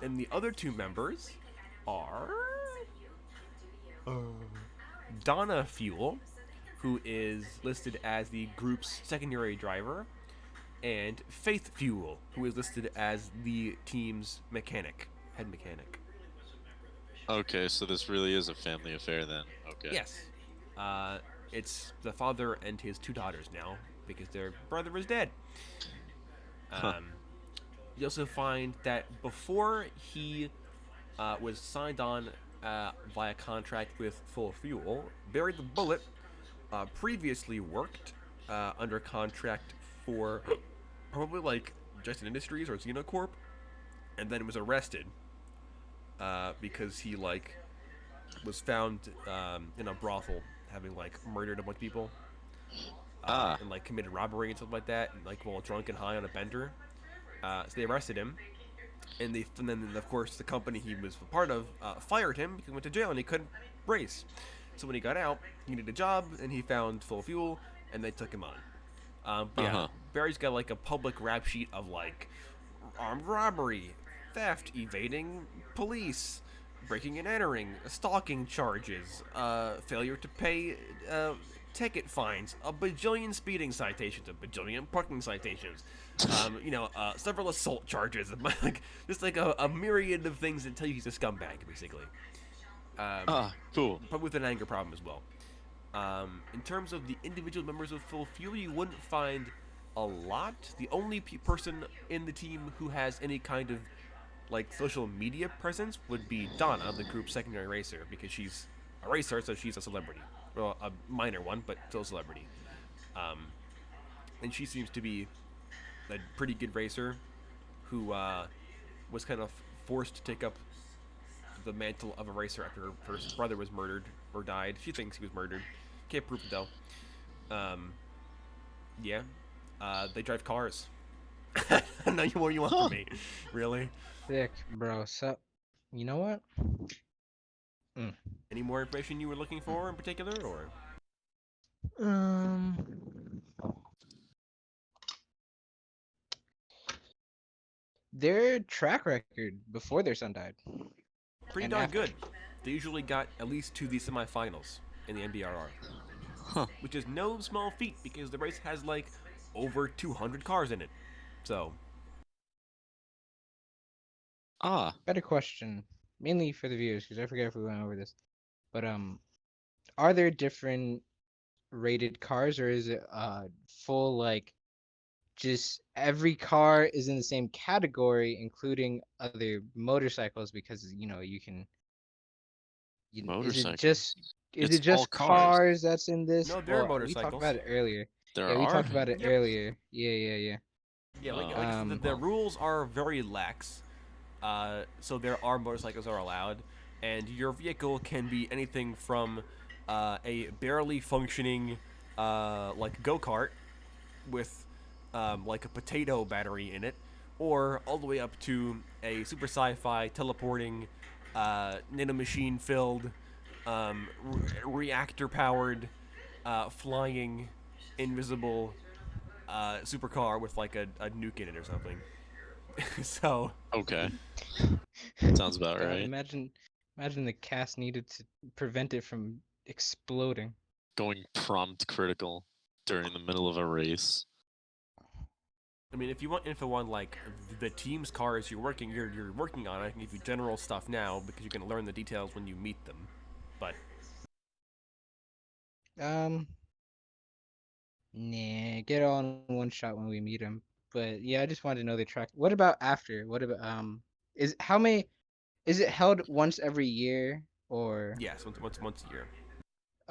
the other 2 members are Donna Fuel, who is listed as the group's secondary driver, and Faith Fuel, who is listed as the team's head mechanic. Okay, so this really is a family affair then. Okay. Yes. It's the father and his 2 daughters now, because their brother is dead. You also find that before he was signed on via contract with Full Fuel, Barry the Bullet previously worked under contract for probably Justin Industries or Xenocorp, and then was arrested because he was found in a brothel having murdered a bunch of people and committed robbery and stuff like that, and while drunk and high on a bender. So they arrested him, and then of course the company he was a part of fired him because he went to jail and he couldn't race. So when he got out, he needed a job, and he found Full Fuel, and they took him on. Yeah, Barry's got a public rap sheet of armed robbery, theft, evading police, breaking and entering, stalking charges, failure to pay ticket fines, a bajillion speeding citations, a bajillion parking citations, several assault charges, just a myriad of things that tell you he's a scumbag, basically. Cool. But with an anger problem as well. In terms of the individual members of Full Fuel, you wouldn't find a lot. The only person in the team who has any kind of like social media presence would be Donna, the group's secondary racer, because she's a racer, so she's a celebrity. Well, a minor one, but still a celebrity. And she seems to be a pretty good racer who was kind of forced to take up the mantle of a racer after her brother was murdered or died. She thinks he was murdered. Can't prove it though. Yeah. They drive cars. I don't know what you want from me. Really? Sick, bro. So, you know what? Any more information you were looking for in particular, or? Um, their track record before their son died. Pretty And darn after. good. They usually got at least to the semifinals in the NBRR. Huh. Which is no small feat because the race has like over 200 cars in it. So, Better question, mainly for the viewers, because I forget if we went over this. But are there different rated cars, or is it full like just every car is in the same category, including other motorcycles? Because you can. Motorcycles. Is It's it just all cars. cars that's in this? no, there are Well, we talked motorcycles. about it earlier. There Yeah, we are. talked about it Yep. earlier. Yeah. Yeah, like I said, the rules are very lax. So there are motorcycles are allowed, and your vehicle can be anything from a barely functioning like go-kart with like a potato battery in it, or all the way up to a super sci-fi teleporting nanomachine filled reactor powered flying invisible supercar with like a nuke in it or something. So Okay. Sounds about God, right. imagine the cast needed to prevent it from exploding. Going prompt critical during the middle of a race. I mean, if you want info on like the team's cars you're working on, I can give you general stuff now because you're gonna learn the details when you meet them. But Nah, get it all in one shot when we meet him. But yeah, I just wanted to know the track. What about after? What about is how many? Is it held once every year or? yes, once a year.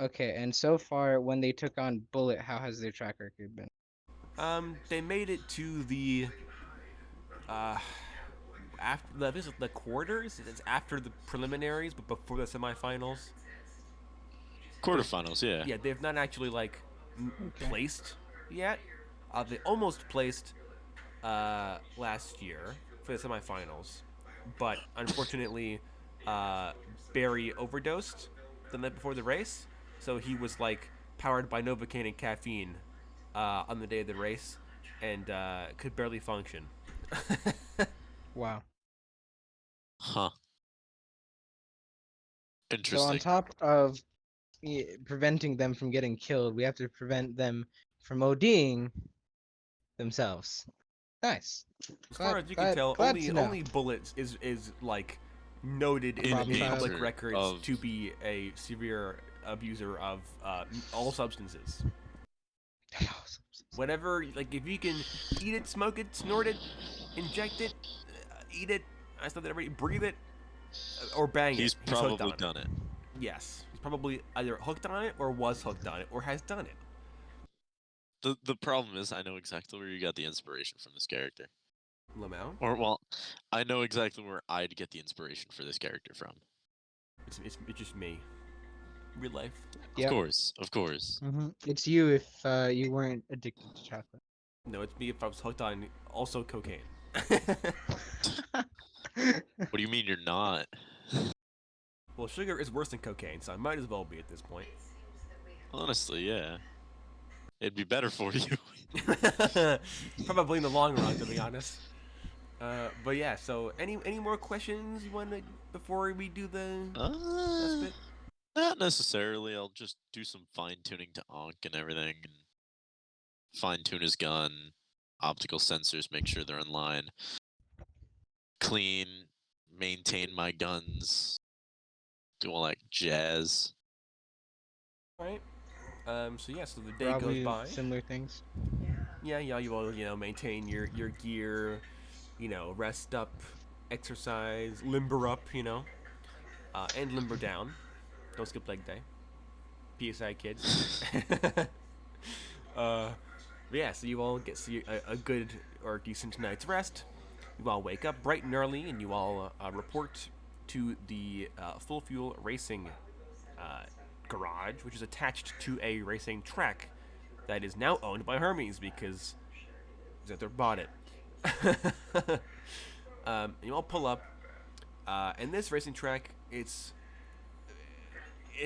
Okay, and so far when they took on Bullet, how has their track record been? They made it to the after the quarters. It's after the preliminaries, but before the semifinals. Quarterfinals, yeah. Yeah, they've not actually like placed yet. They almost placed last year for the semifinals, but unfortunately, Barry overdosed the night before the race, so he was like powered by Novocaine and caffeine on the day of the race, and could barely function. Wow. Huh. So Interesting. on top of preventing them from getting killed, we have to prevent them from ODing themselves. Nice. As far as you can tell, glad to know. only Bullets is like noted in Problem the child. public records Of- to be a severe abuser of all substances. Whatever, like if you can eat it, smoke it, snort it, inject it, eat it, I said that already, breathe it, or bang He's it. He's hooked probably on done it. Yes, he's probably either hooked on it or was hooked on it or has done it. The problem is I know exactly where you got the inspiration from this character. Lamau? Or well, I know exactly where I'd get the inspiration for this character from. It's just me. Real life. Yep. Of course. It's you if you weren't addicted to chocolate. No, it's me if I was hooked on also cocaine. What do you mean you're not? Well, sugar is worse than cocaine, so I might as well be at this point. Honestly, yeah. It'd be better for you. Probably in the long run, to be honest. But yeah, so any more questions you want to before we do the last bit? Not necessarily. I'll just do some fine tuning to Ankh and everything, and fine tune his gun, optical sensors, make sure they're in line, clean, maintain my guns, do all that jazz. Right. So yeah, so the day Probably goes by. similar things. Yeah, you will maintain your gear, rest up, exercise, limber up, and limber down. Don't skip leg day. PSI kids. Yeah, so you all get a good or decent night's rest. You all wake up bright and early, and you all report to the Full Fuel Racing garage, which is attached to a racing track that is now owned by Hermes because Zenther bought it. You all pull up, and this racing track, it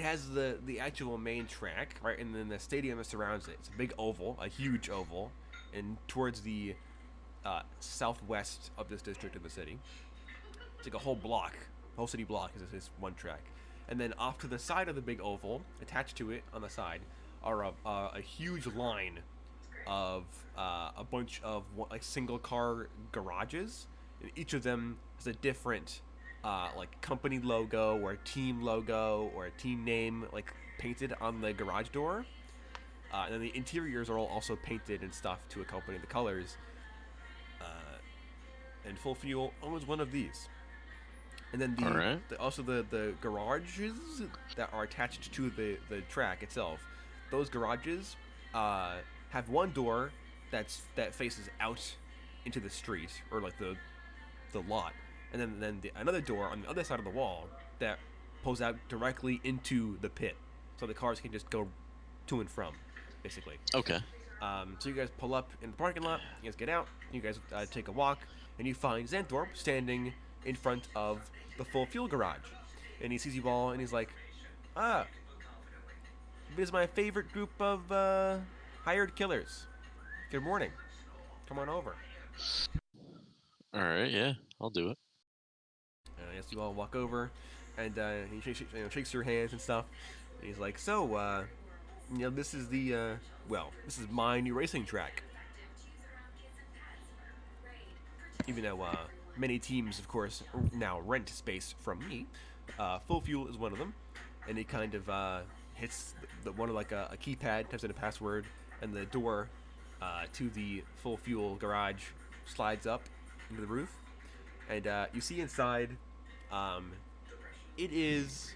has the actual main track, right, and then the stadium that surrounds it. It's a big oval, a huge oval, and towards the southwest of this district of the city. It's like a whole block, the whole city block is this one track. And then off to the side of the big oval, attached to it on the side, are a huge line of a bunch of like single car garages. And each of them has a different like company logo or a team logo or a team name like painted on the garage door. And then the interiors are all also painted and stuff to accompany the colors. And Full Fuel owns one of these. And then also the garages that are attached to the track itself, those garages have one door that faces out into the street or like the lot, and then another door on the other side of the wall that pulls out directly into the pit, so the cars can just go to and from, basically. Okay. So you guys pull up in the parking lot. You guys get out. You guys take a walk, and you find Xanthorpe standing in front of the Full Fuel garage, and he sees you all, and he's like, this is my favorite group of hired killers. Good morning. Come on over. All right, yeah, I'll do it. Yes, you all walk over, and he shakes your hands and stuff. And he's like, so, this is this is my new racing track. Even though many teams, of course, now rent space from me, Full Fuel is one of them. And he kind of hits one of like a keypad, types in a password, and the door to the Full Fuel garage slides up into the roof. And you see inside, it is,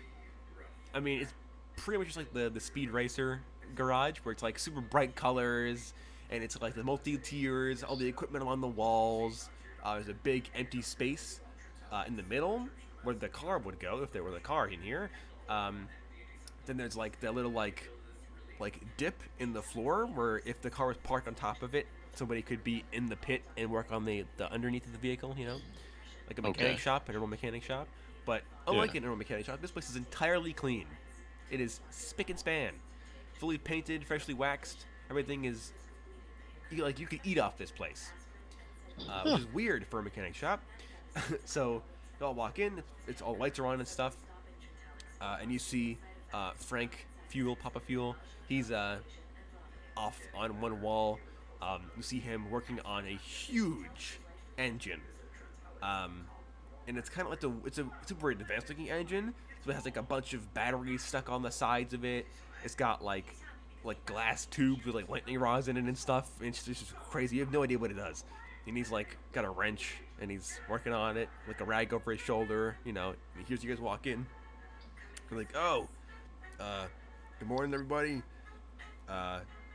it's pretty much just like the Speed Racer garage, where it's like super bright colors, and it's like the multi-tiers, all the equipment along the walls. There's a big empty space in the middle where the car would go if there was a car in here. Then there's like the little like dip in the floor where if the car was parked on top of it, somebody could be in the pit and work on the underneath of the vehicle, like a mechanic shop, a normal mechanic shop. But unlike a normal mechanic shop, this place is entirely clean. It is spick and span, fully painted, freshly waxed. Everything is you could eat off this place, which is weird for a mechanic shop. So you all walk in, it's all lights are on and stuff, and you see Frank Fuel, Papa Fuel. He's off on one wall. You see him working on a huge engine, and it's kind of like it's a super advanced looking engine. So it has like a bunch of batteries stuck on the sides of it. It's got like glass tubes with like lightning rods in it and stuff. And it's just crazy. You have no idea what it does. And he's like got a wrench and he's working on it, like a rag over his shoulder. And he hears you guys walk in. You're like, oh, good morning, everybody.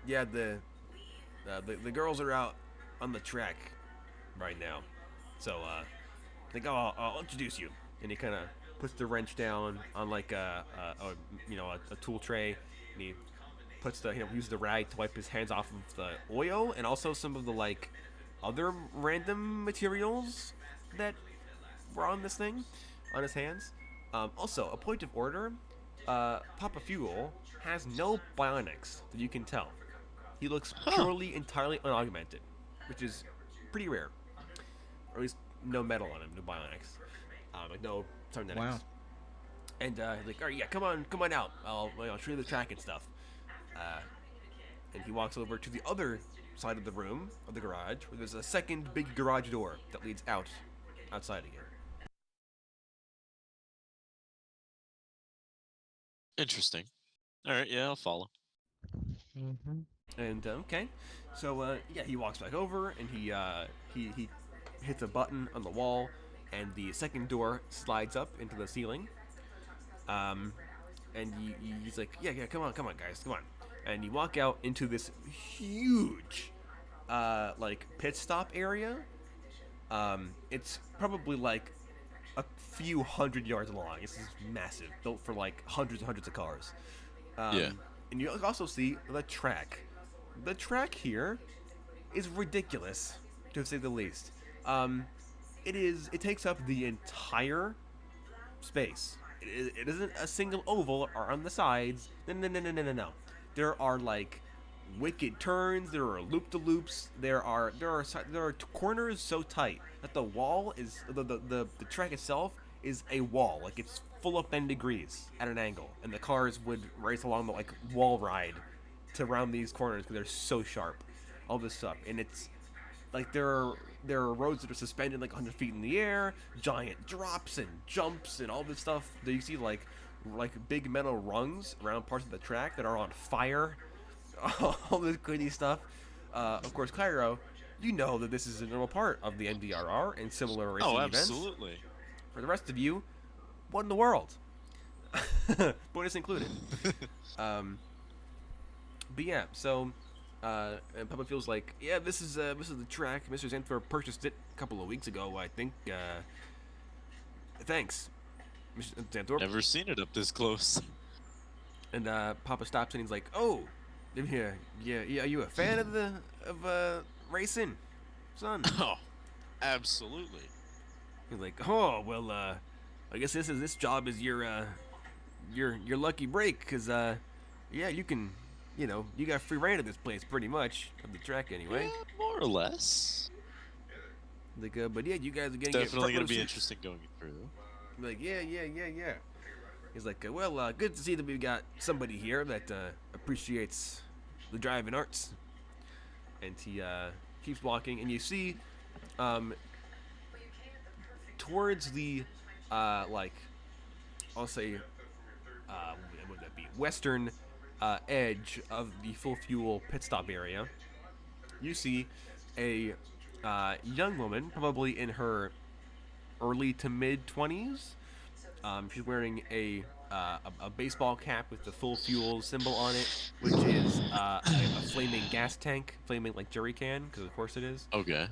Yeah, the girls are out on the track right now. So I'll introduce you. And he kind of puts the wrench down on like a tool tray, and he puts uses the rag to wipe his hands off of the oil and also some of the like other random materials that were on this thing on his hands. Also, a point of order, Papa Fuel has no bionics that you can tell. He looks purely, entirely unaugmented, which is pretty rare. Or at least no metal on him, no bionics. Like no cybernetics. Wow. And he's like, all right, yeah, come on out. I'll show you the track and stuff. And he walks over to the other side of the room, of the garage, where there's a second big garage door that leads outside again. Interesting. All right, yeah, I'll follow. Mm-hmm. And okay, so he walks back over and he hits a button on the wall, and the second door slides up into the ceiling. And he's like, yeah, come on, guys, come on. And you walk out into this huge, like pit stop area. It's probably like a few hundred yards long. This is massive, built for like hundreds and hundreds of cars. Yeah. And you also see the track. The track here is ridiculous, to say the least. It takes up the entire space. It isn't a single oval or on the sides. No. There are like wicked turns. There are loop-de-loops. There are corners so tight that the wall is the track itself is a wall. Like it's full of bend degrees at an angle, and the cars would race along the like wall ride to round these corners because they're so sharp. All this stuff, and it's like there are roads that are suspended like 100 feet in the air, giant drops and jumps and all this stuff. That you see like big metal rungs around parts of the track that are on fire. All this crazy stuff. Of course, Cairo, you know that this is a normal part of the MDRR and similar racing events. Absolutely. For the rest of you, what in the world? Bonus included. But yeah, so and Papa feels like, yeah, this is the track. Mr. Xanthor purchased it a couple of weeks ago, I think. Thanks, Mr. Xanthor. Never seen it up this close. And Papa stops and he's like, "Oh, yeah. Are you a fan of racing, son?" Oh, absolutely. He's like, "Oh, well, I guess this job is your lucky break, cause yeah, you can." You know, you got free reign of this place, pretty much, of the track anyway. Yeah, more or less. Like, but yeah, you guys are getting definitely gonna be interesting going through. Like, yeah. He's like, well, good to see that we've got somebody here that appreciates the driving arts. And he keeps walking, and you see, towards the, like, I'll say, what would that be? Western edge of the full fuel pit stop area, you see a young woman, probably in her early to mid 20s. She's wearing a baseball cap with the full fuel symbol on it, which is a flaming gas tank, flaming like jerry can, because of course it is. Okay.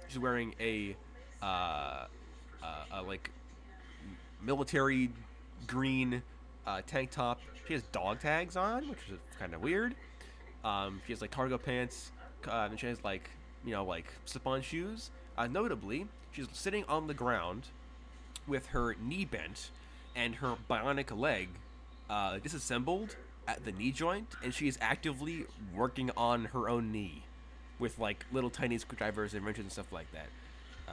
She's wearing a like military green tank top. She has dog tags on, which is kind of weird. She has like cargo pants, and she has like slip-on shoes. Notably, she's sitting on the ground with her knee bent and her bionic leg disassembled at the knee joint, and she is actively working on her own knee with like little tiny screwdrivers and wrenches and stuff like that.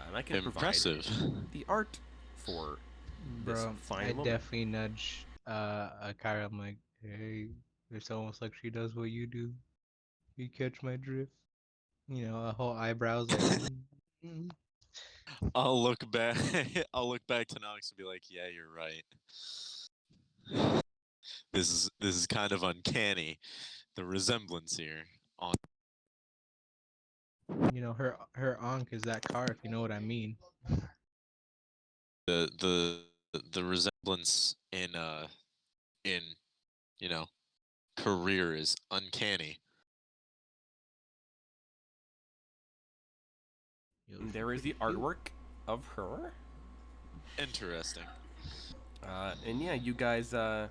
And I can impressive. provide the art for this Bro, fine I woman. definitely nudge Kyra. I'm like, hey, it's almost like she does what you do. You catch my drift? You know, a whole eyebrows. Like, I'll look back. I'll look back to Nox and be like, "Yeah, you're right. This is kind of uncanny, the resemblance here." You know, her Ankh is that car, if you know what I mean. The resemblance in career is uncanny. There is the artwork of her. Interesting. And yeah, you guys, walk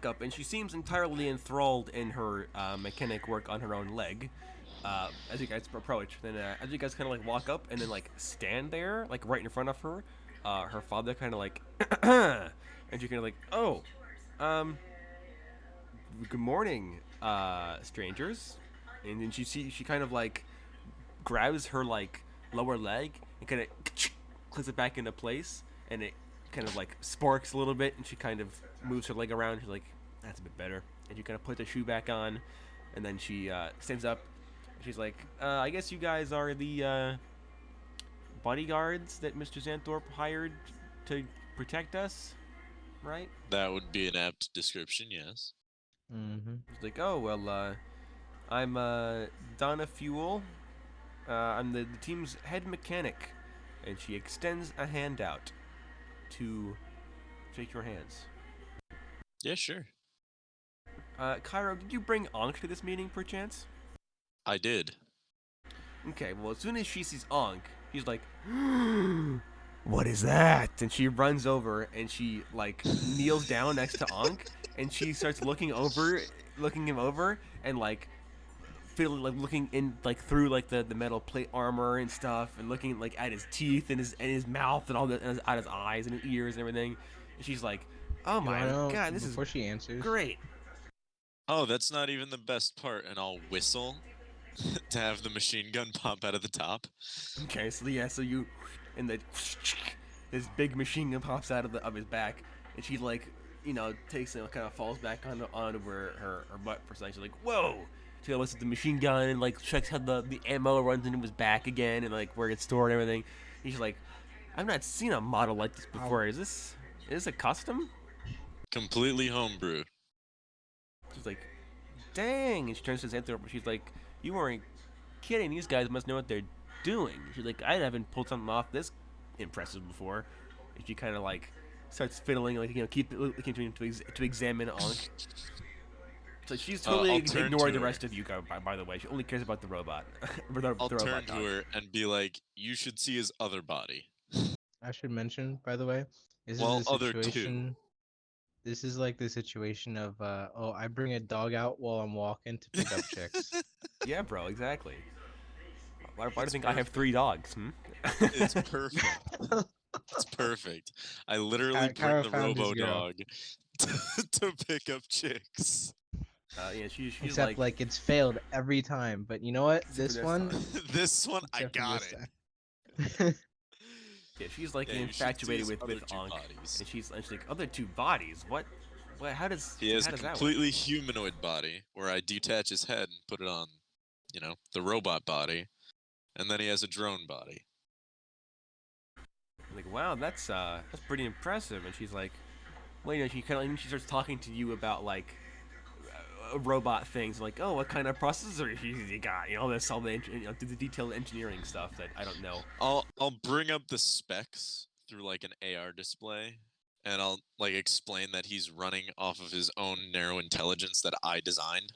up, and she seems entirely enthralled in her mechanic work on her own leg. As you guys approach, then as you guys kind of like walk up and then like stand there, like right in front of her, her father kind of like, and she kind of like, "Oh, good morning, strangers." And then she kind of like grabs her like lower leg and kind of clicks it back into place, and it kind of like sparks a little bit, and she kind of moves her leg around. She's like, "That's a bit better." And she kind of puts the shoe back on, and then she stands up. She's like, "I guess you guys are the bodyguards that Mr. Xanthorpe hired to protect us, right?" That would be an apt description, yes. Mm-hmm. She's like, "Oh, well, I'm Donna Fuel. I'm the team's head mechanic. and she extends a hand out to shake your hands. Yeah, sure. Cairo, did you bring Ankh to this meeting, perchance? I did. Okay, well, as soon as she sees Ankh, she's like, what is that? And she runs over and she, like, kneels down next to Ankh, and she starts looking him over, and, like, feeling like looking in like through like the metal plate armor and stuff, and looking like at his teeth and his mouth and all that, and at his eyes and his ears and everything. And she's like, "Oh You my wanna know, god, this is before she answers, great." Oh, that's not even the best part, and I'll whistle to have the machine gun pop out of the top. Okay, so yeah, so you, and this big machine gun pops out of his back, and she like, takes it, kind of falls back onto her butt for a second. She's like, "Whoa!" She looks at the machine gun and like checks how the ammo runs into his back again, and like where it's stored and everything. And she's like, "I've not seen a model like this before. Is this a custom?" Completely homebrew. She's like, "Dang!" And she turns to Xanther over. She's like, "You weren't kidding. These guys must know what they're doing." She's like, "I haven't pulled something off this impressive before." And she kind of like starts fiddling, like continuing to examine Ankh. So she's totally ignored the rest of you, by the way. She only cares about the robot. I'll turn to her and be like, "You should see his other body." I should mention, by the way, this Well, is the other two. situation. This is like the situation of, I bring a dog out while I'm walking to pick up chicks. Yeah, bro, exactly. Why do you think It's I have 3 dogs? It's perfect. It's perfect. I literally bring Cairo the found his robo girl. dog to pick up chicks. Yeah, she's Except like it's failed every time. But you know what? Except for This this one, time. This one, I except for got this it. time. Yeah, she's like Yeah, you should see infatuated his other with two Ankh, bodies. and she's like, "Other 2 bodies? What? How does He has how a does that work?" completely humanoid body where I detach his head and put it on, the robot body, and then he has a drone body. I'm like, wow, that's pretty impressive. And she's like, well, she starts talking to you about like robot things, like, oh, what kind of processor you got, all the detailed engineering stuff that I don't know. I'll bring up the specs through like an AR display, and I'll like explain that he's running off of his own narrow intelligence that I designed.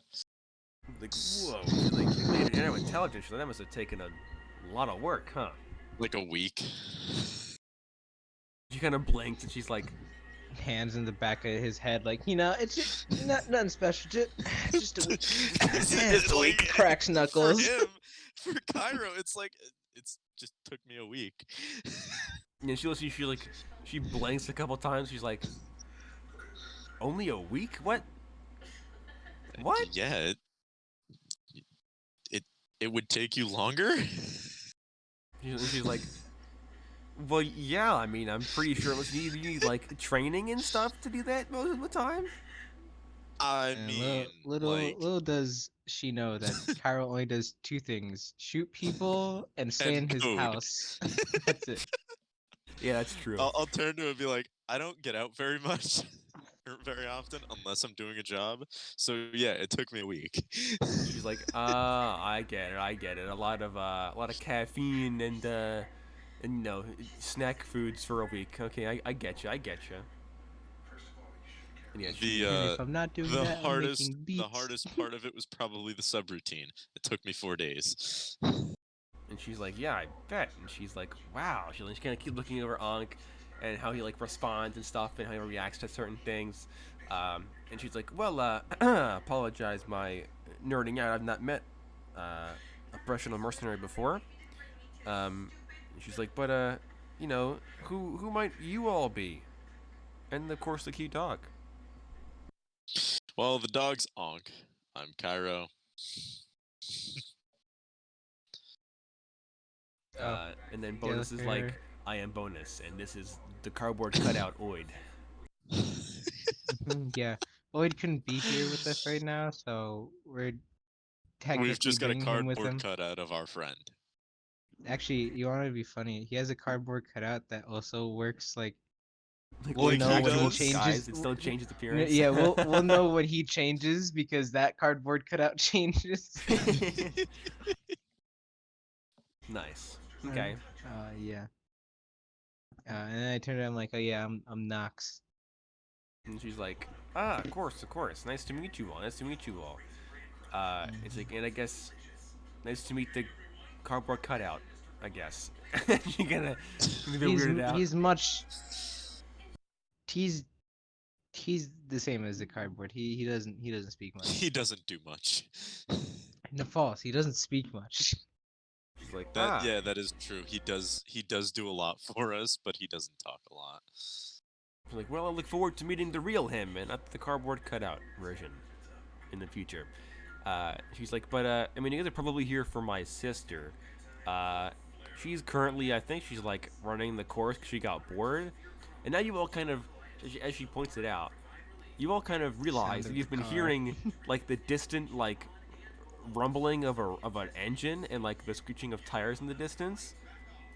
Like, whoa, she's like, you made an narrow intelligence. So that must have taken a lot of work, huh? Like a week. She kind of blinks and she's like, Hands in the back of his head, like, it's just nothing special. Just a week. It's a week. Cracks knuckles. For him, for Cairo, it's just took me a week. and she blinks a couple times. She's like, only a week? What? Yeah, it would take you longer. She's like, well, yeah. I mean, I'm pretty sure you need like training and stuff to do that most of the time. I And mean, little does she know that Cairo only does 2 things: shoot people and stay in his code. house. That's it. Yeah, that's true. I'll turn to him and be like, I don't get out very much, or very often, unless I'm doing a job. So yeah, it took me a week. She's like, I get it. A lot of caffeine and snack foods for a week. Okay, I get you. And yeah, And if I'm not doing the that, I'm making the beats. hardest part of it was probably the subroutine. It took me 4 days. And she's like, yeah, I bet. And she's like, wow. She kind of keeps looking over Ankh and how he like responds and stuff and how he reacts to certain things. And she's like, well, apologize my nerding out. I've not met a professional mercenary before. And she's like, but who might you all be? And of course the key dog. Well, the dog's Ankh. I'm Cairo. And then Bonus is like, I am Bonus, and this is the cardboard cutout Oid. Yeah, Lloyd couldn't be here with us right now, so we've just got a with cardboard him. cutout of our friend. Actually, you want to be funny? He has a cardboard cutout that also works like. We'll know when he changes. changes. It still changes appearance. Yeah, we'll know when he changes because that cardboard cutout changes. Nice. Okay. Yeah. And then I turned around like, oh yeah, I'm Knox. And she's like, ah, of course. Nice to meet you all. It's like, and I guess, nice to meet the cardboard cutout, I guess. She kind of a bit weirded out. He's much. He's the same as the cardboard. He doesn't speak much. He doesn't do much. No, false. He doesn't speak much. She's like, That yeah, that is true. He does do a lot for us, but he doesn't talk a lot. She's like, well, I look forward to meeting the real him and not the cardboard cutout version in the future. She's like, but I mean, you guys are probably here for my sister. She's currently, I think she's like running the course 'cause she got bored, and now you all kind of, as she points it out, you all kind of realize Sound that of you've the been car. hearing like the distant like rumbling of an engine and like the screeching of tires in the distance.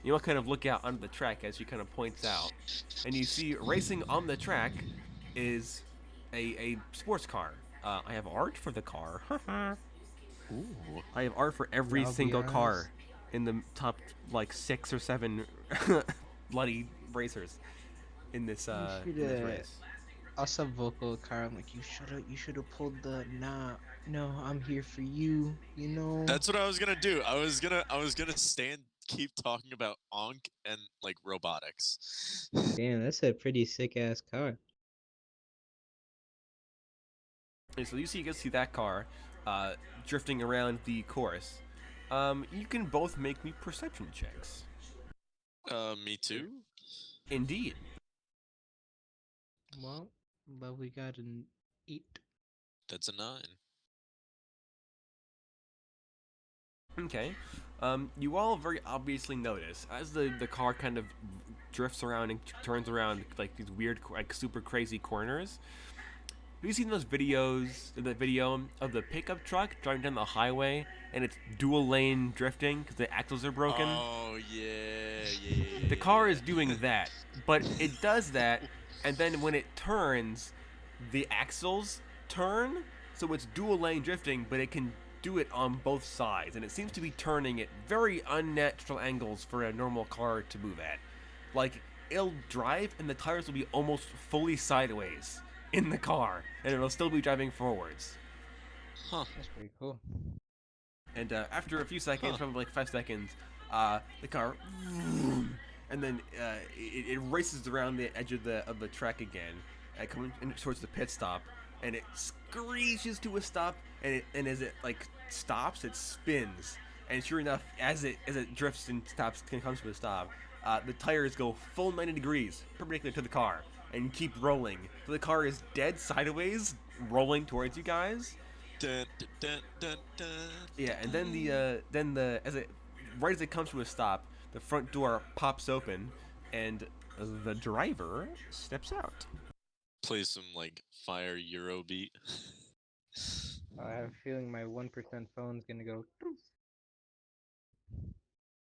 You all kind of look out onto the track as she kind of points out, and you see racing on the track is a sports car. I have art for the car. Ooh. I have art for every I'll be single honest. car in the top like 6 or 7 bloody racers in this should, race. I'll sub vocal car. I'm like, you should have pulled the no, I'm here for you. You know. That's what I was gonna do. I was gonna keep talking about Onk and like robotics. Damn, that's a pretty sick ass car. And so you can see that car drifting around the course. You can both make me perception checks. Me too. Indeed. Well, we got an 8. That's a 9. Okay. You all very obviously notice as the car kind of drifts around and turns around like these weird, like super crazy corners. Have you seen those videos, the video of the pickup truck driving down the highway and it's dual lane drifting because the axles are broken? Oh yeah. The car is doing that, but it does that, and then when it turns, the axles turn, so it's dual lane drifting, but it can do it on both sides, and it seems to be turning at very unnatural angles for a normal car to move at. Like, it'll drive, and the tires will be almost fully sideways in the car, and it'll still be driving forwards. Huh. That's pretty cool. And after a few seconds, probably like 5 seconds, the car, and then it races around the edge of the track again, coming towards the pit stop, and it screeches to a stop, and as it like stops, it spins, and sure enough, as it drifts and stops, comes to a stop, the tires go full 90 degrees perpendicular to the car, and keep rolling. So the car is dead sideways, rolling towards you guys. Dun, dun, dun, dun, dun, Yeah, and then right as it comes to a stop, the front door pops open, and the driver steps out. play some like fire Euro beat. I have a feeling my 1% phone's gonna go.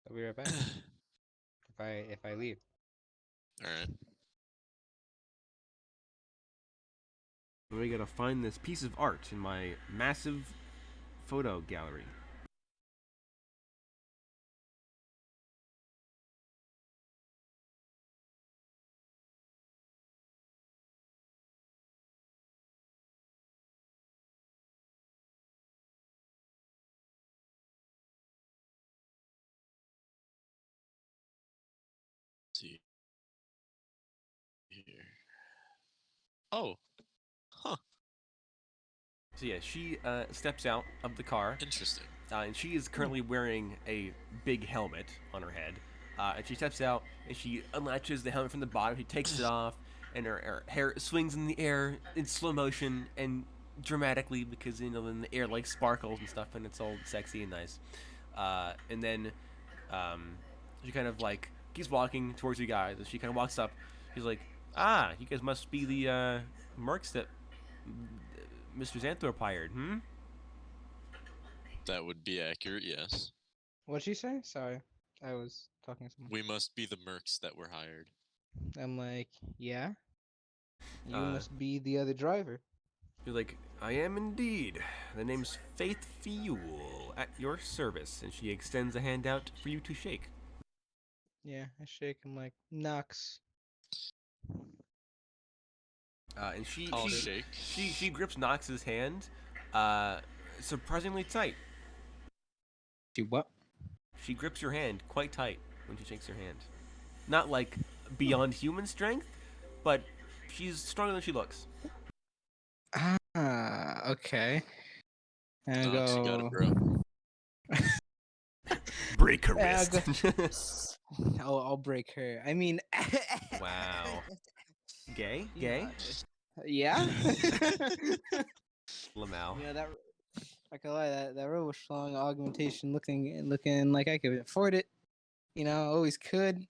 I'll be right back. if I leave. All right. We gotta find this piece of art in my massive photo gallery. See here. Oh, huh. So yeah, she steps out of the car, Interesting. and she is currently wearing a big helmet on her head. And she steps out and she unlatches the helmet from the bottom. She takes it off, and her hair swings in the air in slow motion and dramatically because then the air like sparkles and stuff, and it's all sexy and nice. And then she kind of like keeps walking towards you guys. And she kind of walks up. She's like, "Ah, you guys must be the mercs that Mr. Xanthorpe hired, hmm?" That would be accurate, yes. What'd she say? Sorry, I was talking to someone. We must be the mercs that were hired. I'm like, yeah. You Uh, must be the other driver. You're like, "I am indeed. The name's Faith Fuel at your service." And she extends a hand out for you to shake. Yeah, I shake him like Knox. And I'll she shake. she grips Nox's hand, uh, surprisingly tight. Do what? She grips your hand quite tight when she shakes your hand. Not like beyond human strength, but she's stronger than she looks. Ah, okay. And I Knox, you got it, go. bro. Break her Yeah, wrist. I'll break her. I mean, Wow. Gay? you Gay? know, yeah. Lamau. You know that. I can lie, that robo schlong augmentation looking like I could afford it. You know, always could.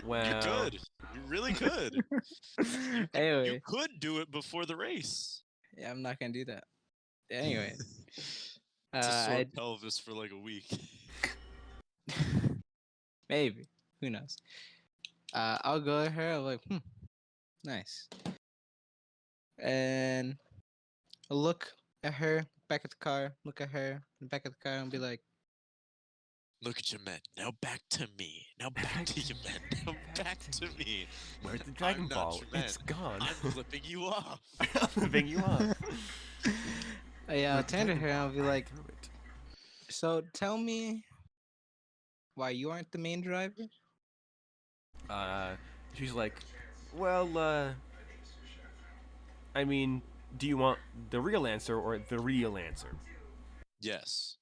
Wow. You could. You really could. You Anyway, could do it before the race. yeah, I'm not gonna do that. Anyway, It's a sore I pelvis for like a week. maybe, who knows? I'll go at her. I'm like, nice, and I'll look at her, back at the car, look at her, back at the car, and be like, Look at your men. Now back to me. Now back to your men. Now back to me. Where's the Dragon I'm not Ball? your man. It's gone. I'm flipping you off. I'm flipping you off. yeah, I'll Where's the turn to Dragon her and I'll Ball? be I like, threw it. so tell me why you aren't the main driver? She's like, well, I mean, do you want the real answer or the real answer? Yes.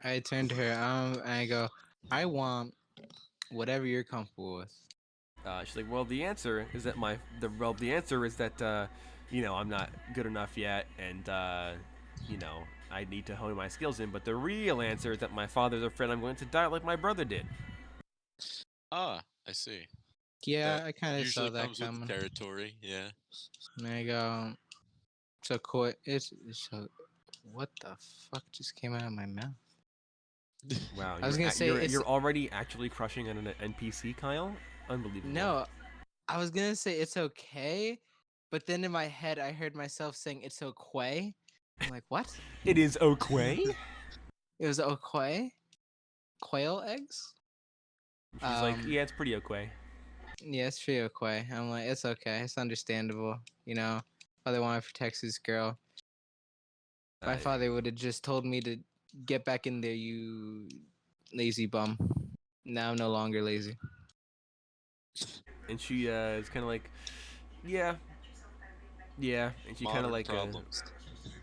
I turn to her and I go, I want whatever you're comfortable with. She's like, well, the answer is that I'm not good enough yet, and I need to hone my skills in. But the real answer is that my father's afraid I'm going to die like my brother did. Ah, I see. Yeah, That I kind of saw usually that comes with the coming. territory. Yeah. And I go, so so what the fuck just came out of my mouth? Wow, I was gonna say it's you're already actually crushing on an NPC, Kyle. Unbelievable. no, I was gonna say it's okay, but then in my head I heard myself saying it's okay. I'm like, what? It is okay. It was okay? Quail eggs? She's like, yeah, it's pretty okay. Yeah, it's pretty okay. I'm like, it's okay. It's understandable. You know, father wanted to protect his girl. My father would have just told me to get back in there, you lazy bum. Now I'm no longer lazy. And she is kind of like, yeah, and she kind of Modern like problems.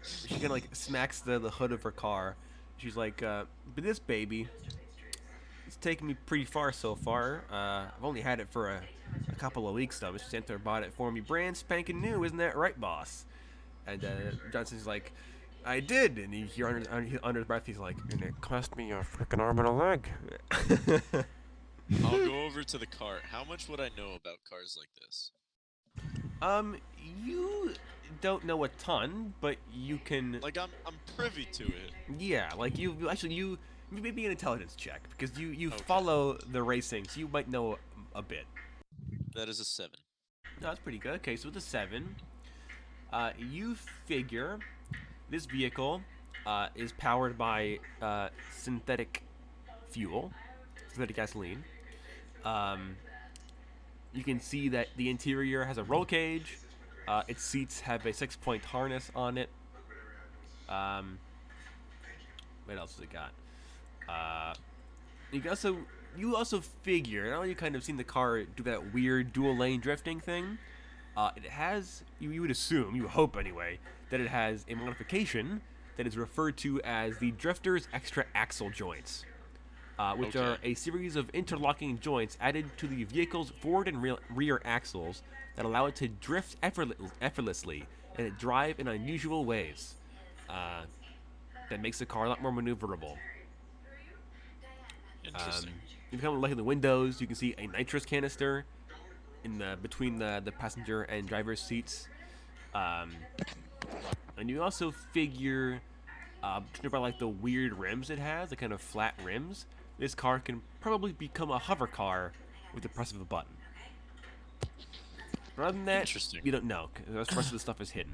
she kind of like smacks the hood of her car. She's like, but this baby, it's taken me pretty far so far. I've only had it for a couple of weeks though. Mr. Santor bought it for me, brand spanking new, isn't that right, boss? And Johnson's like, I did, and you hear under his breath, he's like, and it cost me a freaking arm and a leg. I'll go over to the cart. How much would I know about cars like this? You don't know a ton, but you can. Like I'm privy to it. Yeah, like you maybe an intelligence check because you Okay. follow the racing, so you might know a bit. That is a 7. No, that's pretty good. Okay, so with a 7, you figure this vehicle is powered by synthetic fuel, synthetic gasoline. You can see that the interior has a roll cage. Its seats have a 6-point harness on it. What else has it got? You also figure. Now you kind of seen the car do that weird dual lane drifting thing. It has. You would assume. You hope anyway that it has a modification that is referred to as the Drifter's Extra Axle Joints, which are a series of interlocking joints added to the vehicle's forward and rear axles that allow it to drift effortlessly and drive in unusual ways. That makes the car a lot more maneuverable. Interesting. If you come and look at the windows, you can see a nitrous canister in between the passenger and driver's seats. And you also figure, by like the weird rims it has, the kind of flat rims, this car can probably become a hover car with the press of a button. But other than that, Interesting. you don't know, because the rest of the stuff is hidden.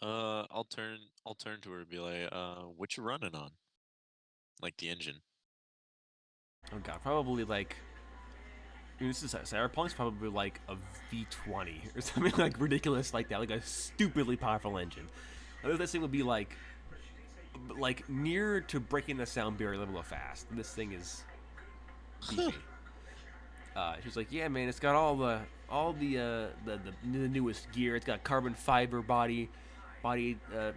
I'll turn to her and be like, what you running on? Like the engine. Oh god, probably like. I mean, this is Cyberpunk's probably like a V20 or something like ridiculous like that, like a stupidly powerful engine. I think this thing would be like near to breaking the sound barrier level of fast. This thing is beefy. She's like, yeah, man, it's got the newest gear. It's got carbon fiber body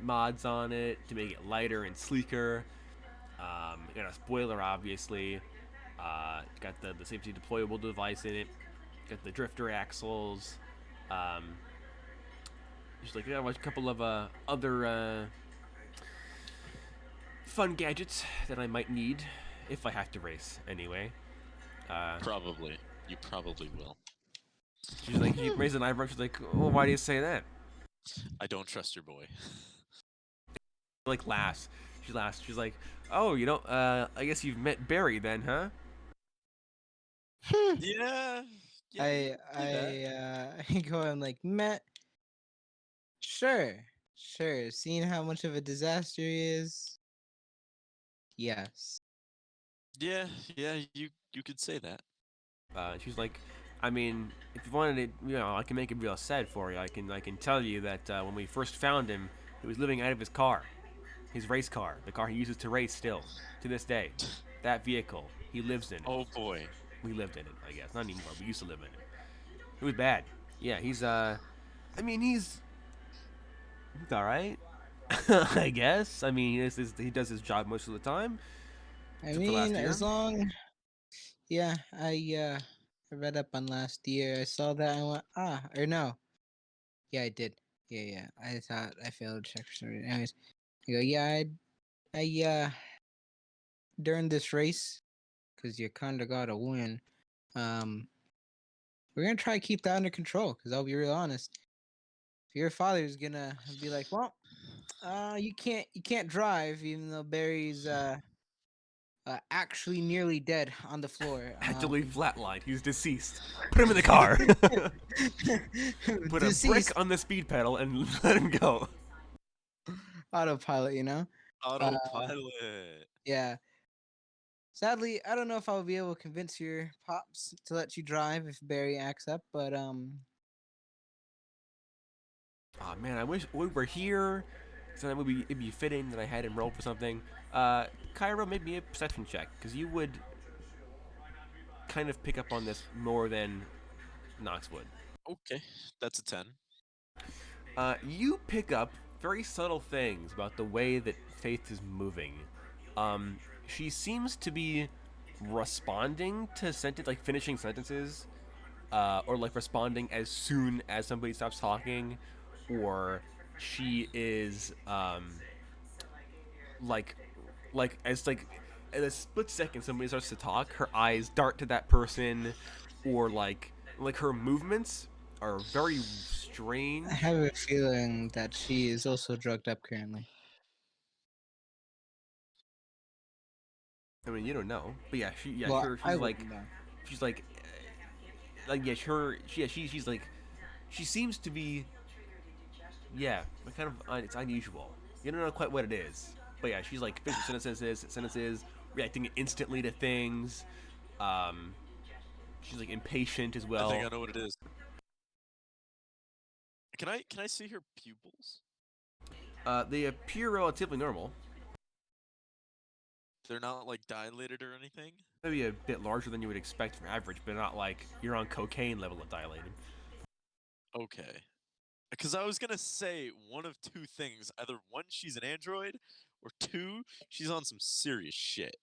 mods on it to make it lighter and sleeker. Got a spoiler, obviously. Got the safety deployable device in it. Got the drifter axles. She's like, yeah, a couple of other fun gadgets that I might need if I have to race anyway. Probably. You probably will. She's like, she raised an eyebrow. She's like, well, why do you say that? I don't trust your boy. Like laughs. She laughs. She's like, oh, you don't. I guess you've met Barry then, huh? Yeah. Yeah. I I go and like Matt. Sure, Seeing how much of a disaster he is, yes. Yeah. You could say that. She's like, I mean, if you wanted it, I can make it real sad for you. I can tell you that when we first found him, he was living out of his car, his race car, the car he uses to race still, to this day. That vehicle, he lives in it. Oh boy. We lived in it, I guess. Not anymore. We used to live in it. It was bad. Yeah, he's I mean, he's all right. I guess. I mean, he does his job most of the time. I Except for last mean, year. as long, yeah, I read up on last year. I saw that. I went, or no, yeah, I did. Yeah. I thought I failed to check for some reason. Anyways, I go, yeah, during this race, because you kind of gotta win. We're gonna try to keep that under control. Because I'll be real honest. If your father's gonna be like, well, you can't drive, even though Barry's actually nearly dead on the floor. Actually flatlined. He's deceased. Put him in the car. Put a brick on the speed pedal and let him go. Autopilot, you know. Autopilot. Yeah. Sadly, I don't know if I'll be able to convince your pops to let you drive if Barry acts up, but Oh man, I wish we were here. So that it'd be fitting that I had him roll for something. Cairo, make me a perception check, because you would kind of pick up on this more than Knox would. Okay, that's a 10. You pick up very subtle things about the way that Faith is moving. She seems to be responding to like finishing sentences, or like responding as soon as somebody stops talking, or she is like as like in a split second somebody starts to talk, her eyes dart to that person, or like her movements are very strange. I have a feeling that she is also drugged up currently. I mean, you don't know, but yeah, Well, sure, I she's wouldn't know. she's like yeah, sure, she's like, she seems to be, yeah, kind of, it's unusual. You don't know quite what it is, but yeah, she's like finishing sentences, reacting instantly to things. She's like impatient as well. I think I know what it is. Can I see her pupils? They appear relatively normal. They're not like dilated or anything? Maybe a bit larger than you would expect from average, but not like you're on cocaine level of dilated. Okay. Because I was gonna say one of two things. Either one, she's an android, or two, she's on some serious shit.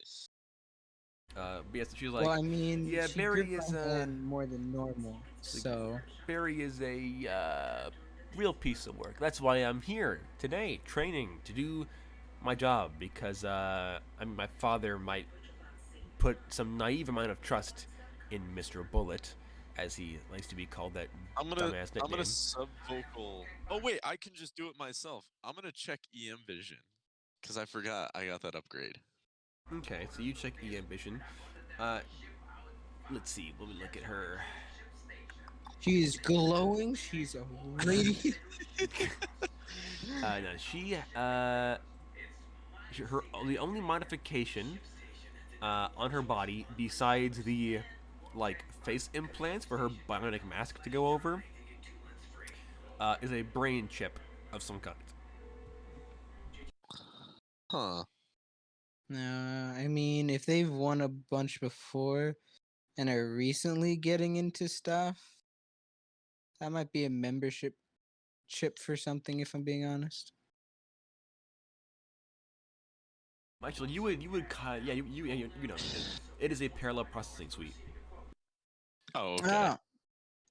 But yes, she's like, well, I mean, yeah, she Barry gripped is my hand more than normal, so Barry is a real piece of work. That's why I'm here today, training to do my job, because I mean, my father might put some naive amount of trust in Mr. Bullet, as he likes to be called, that dumbass nickname. I'm gonna sub-vocal. Oh wait, I can just do it myself. I'm gonna check EM vision, because I forgot I got that upgrade. Okay, so you check EM vision. Let's see. Let me look at her. she's glowing. She's a radiant. No, the only modification on her body besides the like face implants for her bionic mask to go over is a brain chip of some kind. Huh. No, I mean, if they've won a bunch before and are recently getting into stuff, that might be a membership chip for something, if I'm being honest. Actually, you would yeah you know it is a parallel processing suite Oh, okay.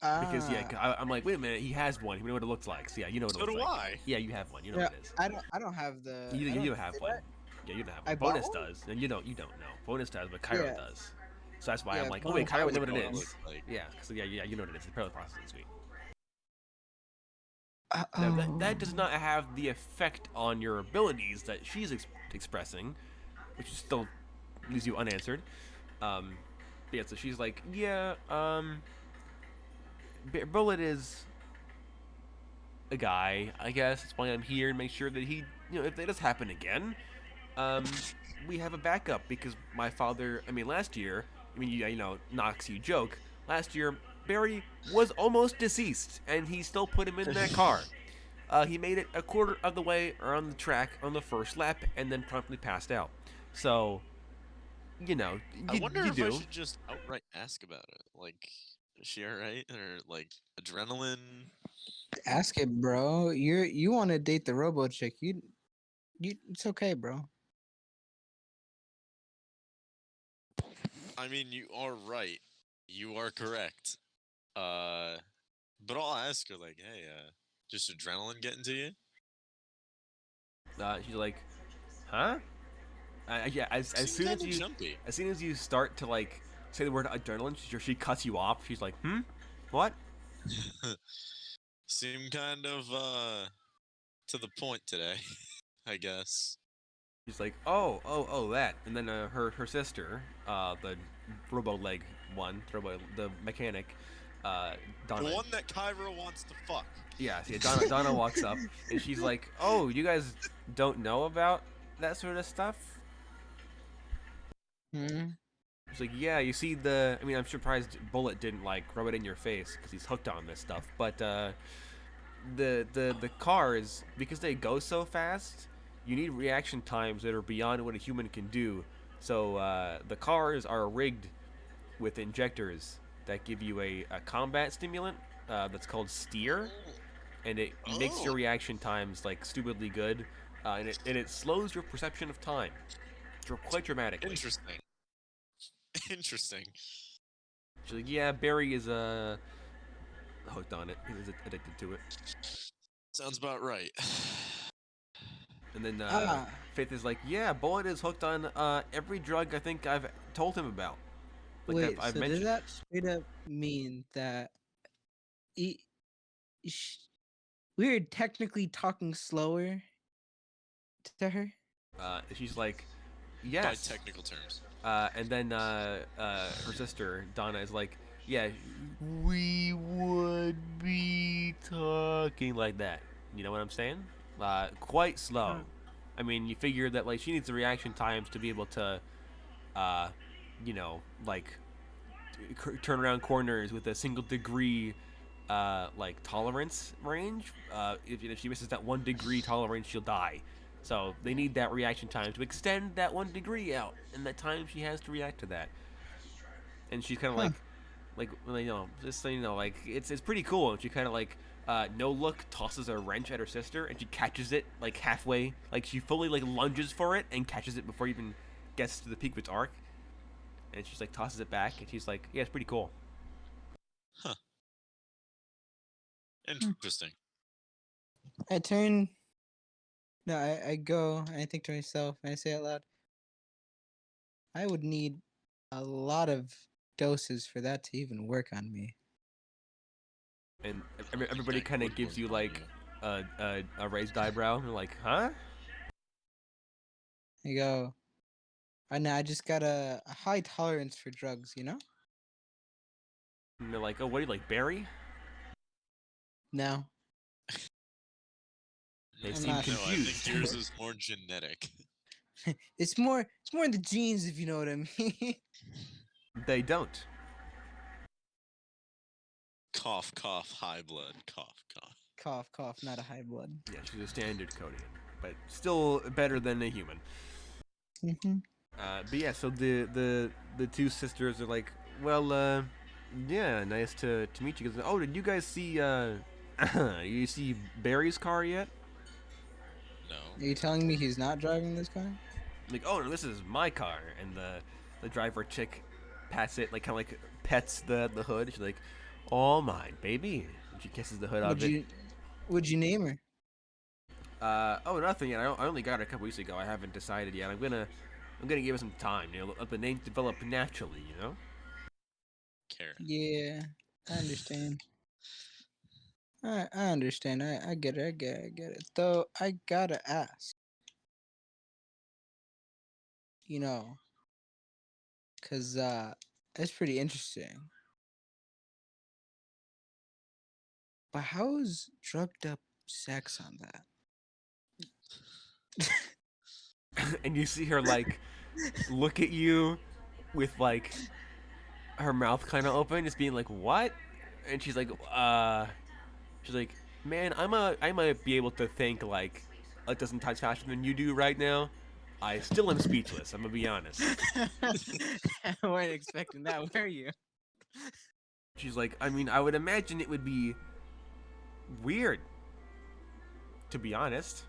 because Ah. I'm like, wait a minute, he has one. You know what it looks like. So yeah, you know what it So looks do like. I. Yeah, you have one. You know Yeah, what it is. I don't have the. You, I you don't have see one. that. Yeah, you don't have I one. bought Bonus one? does, and you don't know. Bonus does, but Cairo Yeah. does. So that's why Yeah, I'm like, oh wait, bonus Cairo I would know would what it know what it is. looks like. Yeah, so yeah, you know what it is. It's a parallel processing suite. Oh. Now that does not have the effect on your abilities that she's expressing, which is still leaves you unanswered. Yeah, so she's like, yeah, Bullet is a guy, I guess. That's why I'm here and make sure that he, if it does happen again, we have a backup because my father. I mean, last year. I mean, knocks you joke. Last year, Barry was almost deceased, and he still put him in that car. He made it a quarter of the way around the track on the first lap, and then promptly passed out. So, I wonder you if I do. should just outright ask about it. Like, is she alright? Or, like, adrenaline? Ask it, bro. You want to date the robo chick? It's okay, bro. I mean, you are right. You are correct. But I'll ask her, like, hey, just adrenaline getting to you? She's like, huh? Yeah. As Seems soon as kinda you jumpy. as soon as you start to like say the word adrenaline, she cuts you off. She's like, what? Seem kind of, to the point today, I guess. She's like, that. And then her sister, the robo leg one, the mechanic, Donna. The one that Kyra wants to fuck. Yeah, see, Donna walks up and she's like, oh, you guys don't know about that sort of stuff? Hmm. She's like, yeah, you see the. I mean, I'm surprised Bullet didn't like rub it in your face because he's hooked on this stuff. But the cars, because they go so fast, you need reaction times that are beyond what a human can do. So the cars are rigged with injectors that give you a combat stimulant that's called steer, and it makes your Oh. reaction times like stupidly good, and it slows your perception of time, quite dramatically. Interesting. Interesting. She's like, yeah, Barry is hooked on it. He was addicted to it. Sounds about right. And then Ah. Faith is like, yeah, Bullet is hooked on every drug I think I've told him about. Like Wait, I've so does mentioned. that straight up mean that e- we're technically talking slower to her? She's like, By yes. technical terms. And then her sister Donna is like, yeah, we would be talking like that. You know what I'm saying? Quite slow. Huh. I mean, you figure that like she needs the reaction times to be able to, like turn around corners with a single degree, like tolerance range. If she misses that 1 degree tolerance, she'll die. So they need that reaction time to extend that 1 degree out, and that time she has to react to that. And she's kind of Huh. like just so you know, like it's pretty cool. And she kind of like no look tosses a wrench at her sister, and she catches it like halfway, like she fully like lunges for it and catches it before it even gets to the peak of its arc. And she's like tosses it back, and she's like, yeah, it's pretty cool. Huh. Interesting. I turn. No, I go and I think to myself and I say out loud, I would need a lot of doses for that to even work on me. And I don't everybody think that kind of would gives work you on like you. a raised eyebrow. And they're like, huh? I go, I know I just got a high tolerance for drugs, you know? And they're like, oh, what do you like, Barry? No. They I'm seem not- No, I confused. think yours is more genetic. It's more in the genes, if you know what I mean. They don't. Cough, cough, high blood. Cough, cough. Cough, cough, not a high blood. Yeah, she's a standard Kodian, but still better than a human. Mm-hmm. But yeah, so the two sisters are like, well, yeah, nice to meet you guys. Oh, did you guys see you see Barry's car yet? No. Are you telling me he's not driving this car? Like, oh no, this is my car. And the driver chick pats it, like kind of like pets the hood. She's like, all mine, baby. And she kisses the hood off it. Would you name her? Oh, nothing yet. I only got her a couple weeks ago. I haven't decided yet. I'm gonna give her some time. You know, let the name develop naturally. You know. Karen. Yeah, I understand. I understand. I get it. I get it. Though I gotta ask. You know, cause it's pretty interesting. But how is drugged up sex on that? And you see her like look at you with like her mouth kind of open, just being like, "What?" And she's like, "Man, I might be able to think like a dozen times faster than you do right now. I still am speechless. I'm gonna be honest." I weren't expecting that, were you? She's like, "I mean, I would imagine it would be weird, to be honest."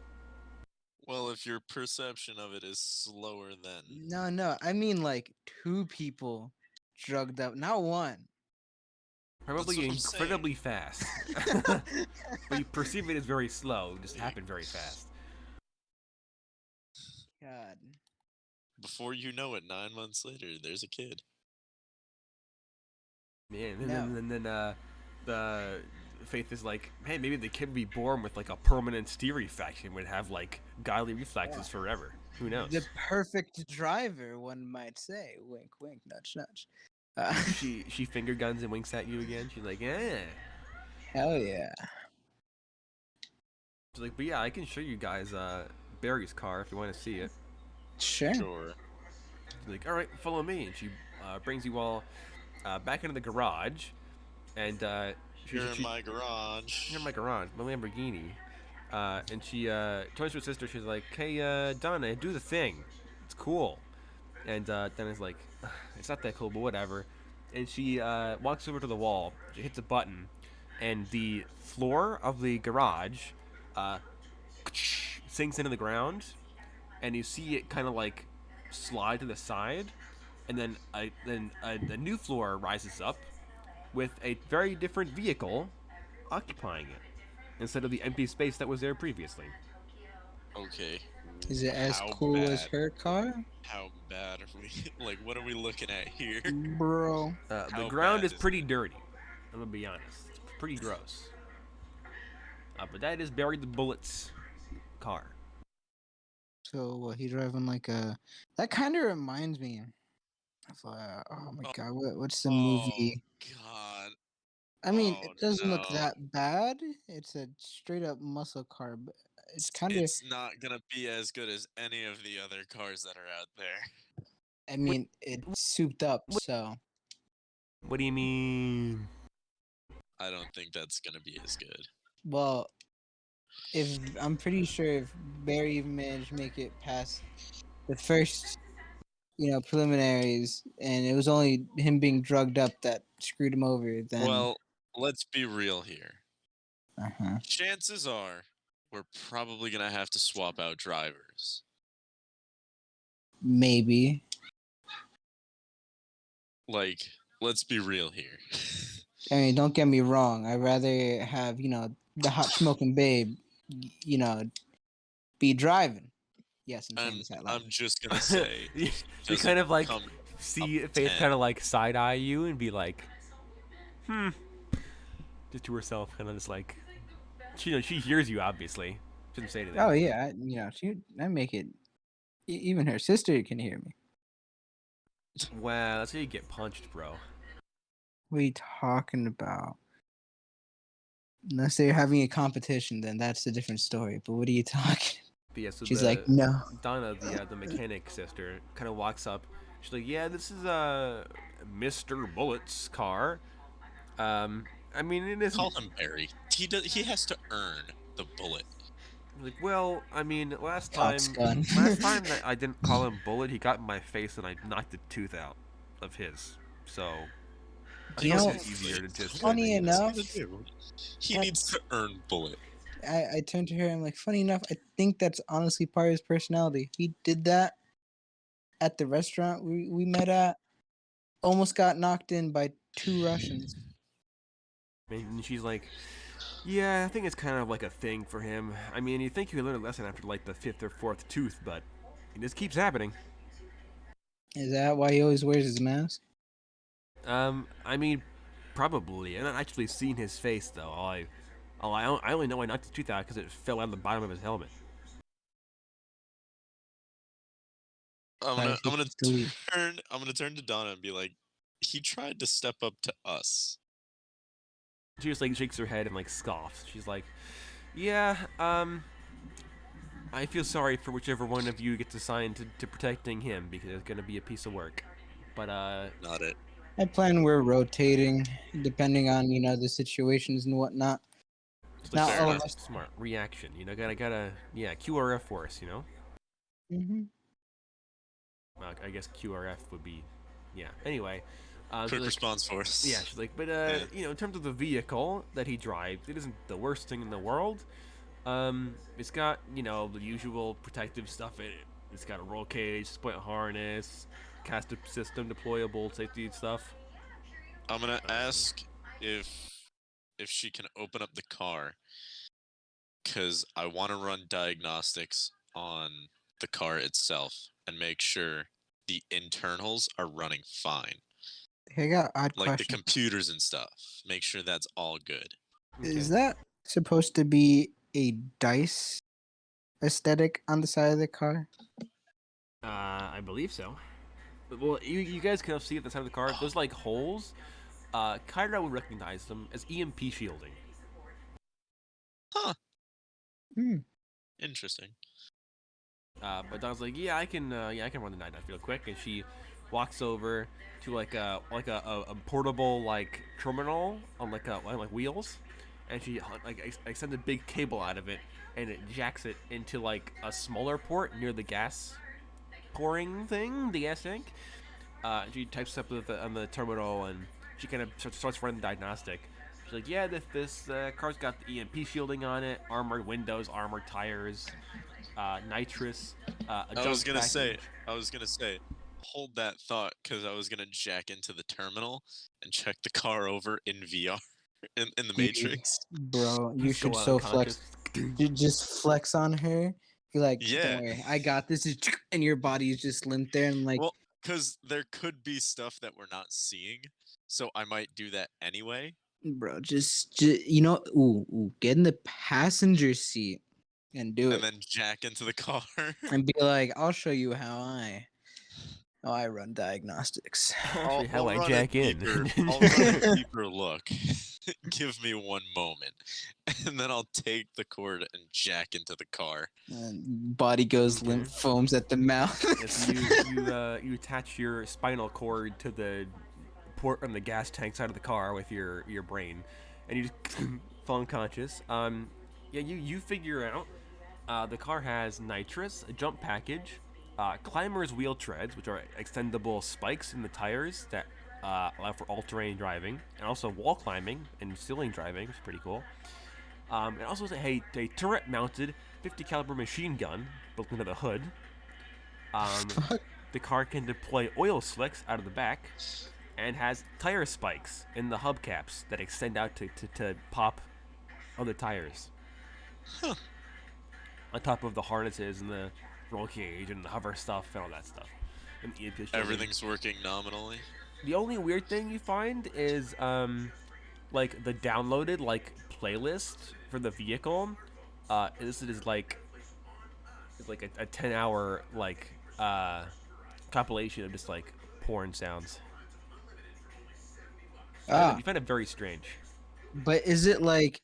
Well, if your perception of it is slower than. No. I mean like two people drugged up, not one. Probably what I'm incredibly fast. But you perceive it as very slow. It just happened very fast. God. Before you know it, 9 months later, there's a kid. Man, No. and then the Faith is like, hey, maybe the kid would be born with like a permanent steer effect and would have like godly reflexes forever. Who knows? The perfect driver, one might say. Wink, wink, nudge, nudge. She finger guns and winks at you again. She's like, yeah. Hell yeah. She's like, but yeah, I can show you guys Barry's car if you want to see it. Sure. Sure. She's like, all right, follow me, and she brings you all back into the garage, and Here in my garage. Here in my garage, my Lamborghini. And she turns to her sister. She's like, "Hey, Donna, do the thing. It's cool." And Donna's like, "It's not that cool, but whatever." And she walks over to the wall. She hits a button, and the floor of the garage sinks into the ground, and you see it kind of like slide to the side, and then a new floor rises up with a very different vehicle occupying it instead of the empty space that was there previously. Okay. Is it as How cool as bad? her car? How bad are we? Like, what are we looking at here? Bro. The How ground bad is is pretty dirty. I'm gonna be honest. It's pretty gross. But that is Barry the Bullet's car. So what, he driving like a... That kind of reminds me of, oh my god, what's the movie? God. I mean, Oh, it doesn't look no. that bad. It's a straight up muscle car, but it's kind of... It's not gonna be as good as any of the other cars that are out there. I mean, it's souped up, so... What do you mean? I don't think that's gonna be as good. Well, if I'm pretty sure if Barry even managed to make it past the first, preliminaries, and it was only him being drugged up that screwed him over, then... Well, let's be real here. Uh-huh. Chances are we're probably gonna have to swap out drivers. Maybe. Like, let's be real here. I mean, don't get me wrong. I'd rather have, the hot smoking babe, be driving. Yes, I'm saying this out loud. I'm just gonna say, you doesn't kind of like come see up Faith 10. kind of like side eye you and be like, just to herself, kind of just like, she hears you obviously. She doesn't say anything. Oh yeah, I make it. Even her sister can hear me. Wow, that's how you get punched, bro. What are you talking about? Unless they're having a competition, then that's a different story. But what are you talking? But yeah, so She's like, no. Donna, the mechanic sister, kind of walks up. She's like, "Yeah, this is Mr. Bullet's car. I mean, it isn't." Call him Barry. He has to earn the bullet. Like, well, I mean, last Cox time gun. that I didn't call him Bullet, he got in my face and I knocked a tooth out of his. So I You thought know, it was easier to just. funny enough, He needs to earn bullet. I turned to her. I'm like, funny enough, I think that's honestly part of his personality. He did that at the restaurant we met at. Almost got knocked in by 2 Russians. And she's like, "Yeah, I think it's kind of like a thing for him. I mean, you think he would learn a lesson after like the 5th or 4th tooth, but it just keeps happening." Is that why he always wears his mask? I mean, probably. And I've actually seen his face though. I only know I knocked his tooth out because it fell out the bottom of his helmet. I'm gonna turn to Donna and be like, he tried to step up to us. She just like shakes her head and like scoffs. She's like, "Yeah, I feel sorry for whichever one of you gets assigned to protecting him because it's gonna be a piece of work." But Not it. I plan we're rotating depending on the situations and whatnot. it's Not like all enough. of us. smart reaction. Gotta yeah, QRF force. Mm-hmm. I guess QRF would be, yeah. Anyway, Quick she's like, response force. yeah, she's like, but in terms of the vehicle that he drives, it isn't the worst thing in the world. It's got the usual protective stuff in it. It's got a roll cage, split harness, caster system, deployable safety stuff. I'm gonna ask if she can open up the car, because I want to run diagnostics on the car itself and make sure the internals are running fine, I got an odd like the question. computers and stuff. Make sure that's all good. Is that supposed to be a dice aesthetic on the side of the car? I believe so. Well, you guys can see at the side of the car, those like holes. Kyra would recognize them as EMP shielding. Huh. Hmm. Interesting. But Don's like, yeah, I can run the night real quick, and she walks over to like a portable like terminal on like wheels, and she like extends a big cable out of it, and it jacks it into like a smaller port near the gas pouring thing, the gas tank. She types up on the terminal, and she kind of starts running diagnostic. She's like, yeah, this car's got the EMP shielding on it, armored windows, armored tires, nitrous. I was gonna say, hold that thought, because I was gonna jack into the terminal and check the car over in VR in the Matrix. Bro, you Just go should so flex. unconscious. You just flex on her. You're like, Yeah. don't worry, I got this. And your body is just limp there, and like, Well, because there could be stuff that we're not seeing, so I might do that anyway. bro, just get in the passenger seat and do And it, then jack into the car. and be like, I'll show you how I run diagnostics. Actually, how I run a jack in. I'll run a deeper look. Give me one moment, and then I'll take the cord and jack into the car. And body goes limp, foams at the mouth. Yes, you attach your spinal cord to the port on the gas tank side of the car with your brain, and you just fall unconscious. Yeah, you figure out the car has nitrous, a jump package, climber's wheel treads, which are extendable spikes in the tires that allow for all-terrain driving, and also wall climbing and ceiling driving, which is pretty cool. It also has a turret-mounted 50 caliber machine gun built into the hood. The car can deploy oil slicks out of the back, and has tire spikes in the hubcaps that extend out to pop other tires. Huh. On top of the harnesses and the roll cage and the hover stuff and all that stuff. And the EMP shielding. Everything's working nominally. The only weird thing you find is like the downloaded like playlist for the vehicle. This is like a 10-hour like compilation of just like porn sounds. You find it very strange. But is it like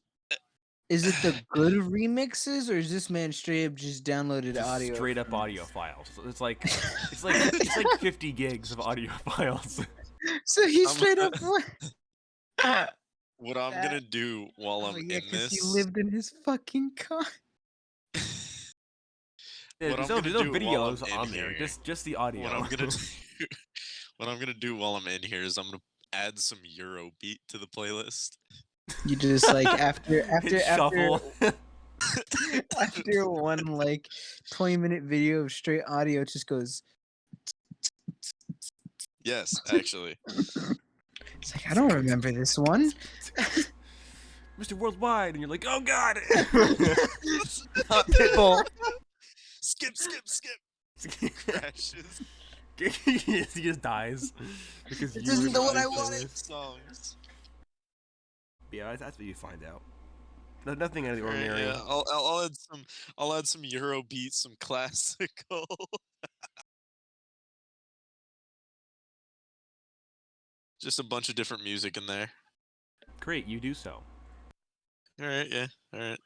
Is it the good remixes, or is this man straight up just downloaded Just audio? straight up from it? audio files. So it's like 50 gigs of audio files. So he I'm straight up gonna- what? What I'm That- gonna do while I'm yeah, in because he this, lived in his fucking car. what I'm There's gonna no do while I'm videos in on there, here, just the audio. what I'm gonna do, what I'm gonna do while I'm in here is I'm gonna add some Euro beat to the playlist. You just like after Hit shuffle. after one like 20-minute video of straight audio, it just goes. Yes, actually. It's like I don't remember this one. Mr. Worldwide, and you're like, oh god, not Pitbull. Skip, skip, skip. Crashes. He just dies because This you isn't the one I removed wanted. this. Songs. Yeah, that's what you find out. Nothing out of the Alright, ordinary. yeah, I'll add some Euro beats, some classical. Just a bunch of different music in there. Great, you do so. Alright, yeah. Alright.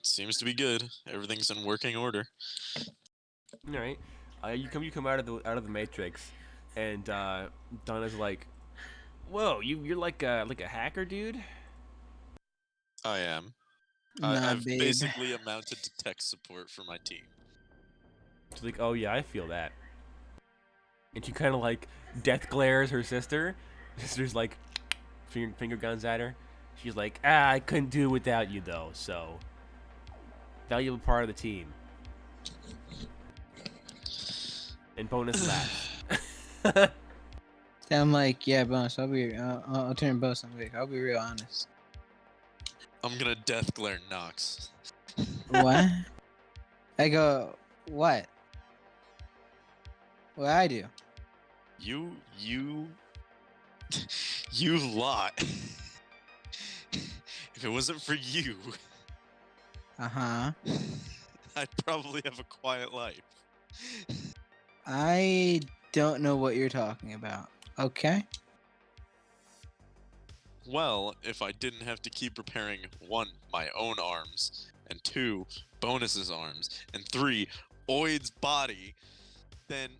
Seems to be good. Everything's in working order. All right, you come out of the Matrix, and Donna's like, "Whoa, you're like a hacker, dude." I am. Nah, I've babe. basically amounted to tech support for my team. She's like, "Oh yeah, I feel that." And she kind of like death glares her sister. Sister's like finger guns at her. She's like, I couldn't do it without you though, so valuable part of the team. And bonus laughs. I'm like, yeah, boss. I'll turn boss. I'm like, I'll be real honest. I'm gonna death glare Knox. What? I go, what? What I do? You you lot. If it wasn't for you, Uh-huh. I'd probably have a quiet life. I don't know what you're talking about. Okay. Well, if I didn't have to keep repairing 1, my own arms, and 2, Bonus's arms, and 3, Oid's body, then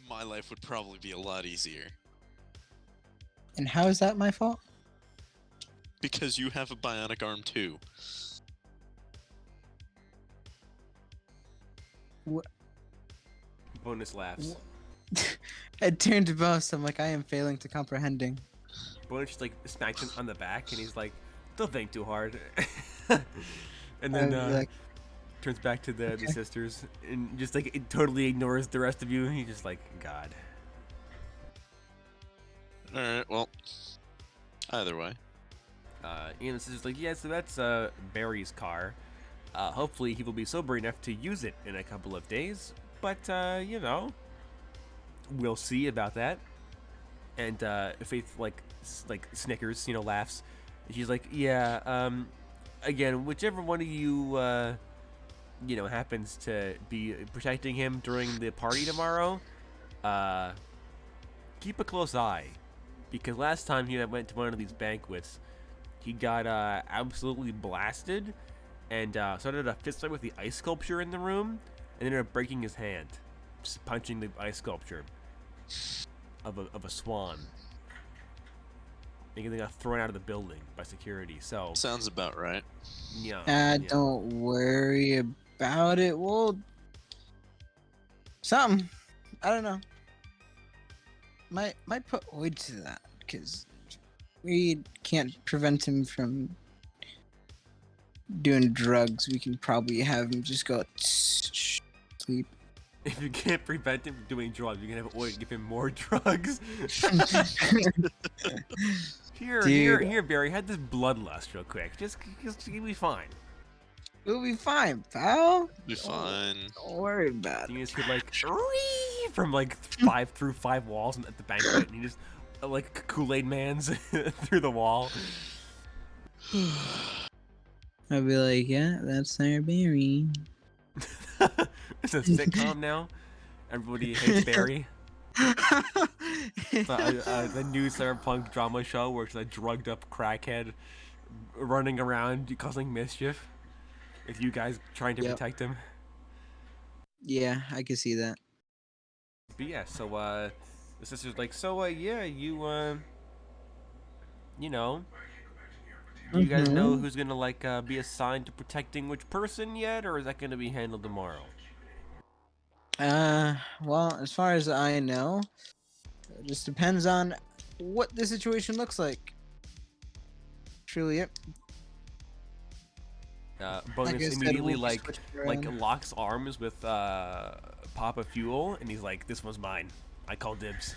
my life would probably be a lot easier. And how is that my fault? Because you have a bionic arm too. Bonus laughs. I turned to boss. I'm like, I am failing to comprehending. Bonus just like smacks him on the back, and he's like, "Don't think too hard." And then Like, turns back to the sisters and just like it totally ignores the rest of you. And he's just like, God. Alright, well, either way. And the sister's like, yeah, so that's Barry's car. Hopefully he will be sober enough to use it in a couple of days. But you know, we'll see about that. And Faith like snickers, you know, laughs. And she's like, yeah, again, whichever one of you, you know, happens to be protecting him during the party tomorrow, keep a close eye. Because last time he went to one of these banquets, he got absolutely blasted and started a fist fight with the ice sculpture in the room and ended up breaking his hand, just punching the ice sculpture of a swan. And they got thrown out of the building by security. So Sounds about right. yeah. yeah. don't worry about it. Well, something. I don't know. Might put Oid to that because we can't prevent him from doing drugs. We can probably have him just go sleep. If you can't prevent him from doing drugs, you can have Oid give him more drugs. Here, Barry, had this bloodlust real quick. Just you'll be fine. We'll be fine, pal. Be fine. Don't worry about You it. just hear like "Wee!" from like 5 walls at the banquet, and he just like Kool-Aid Man's through the wall. I'll be like, yeah, that's our Barry. It's a sitcom now. Everybody hates Barry. The new cyberpunk drama show where it's a drugged up crackhead running around causing mischief. With you guys trying to Yep. protect him. Yeah, I can see that. But yeah, so the sister's like, so yeah, you know, do you guys know who's gonna like be assigned to protecting which person yet, or is that gonna be handled tomorrow? Well, as far as I know, it just depends on what the situation looks like. Truly, it. Bonus Like I said, immediately we'll be switching around. locks arms with Papa Fuel, and he's like, "This one's mine. I call dibs."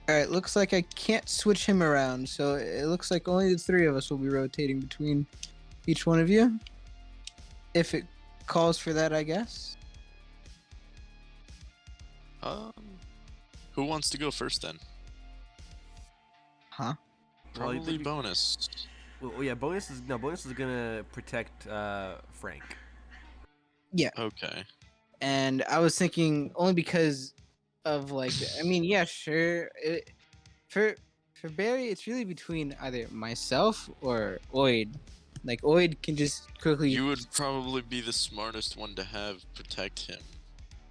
All right, looks like I can't switch him around, so it looks like only the three of us will be rotating between each one of you. If it calls for that, I guess. Who wants to go first then? Huh? Well, I Probably think- bonus. Well, yeah, bonus is gonna protect Frank. Okay. And I was thinking only because of like, I mean, yeah, sure. For Barry, it's really between either myself or Oid. Like Oid can just quickly. You would probably be the smartest one to have protect him,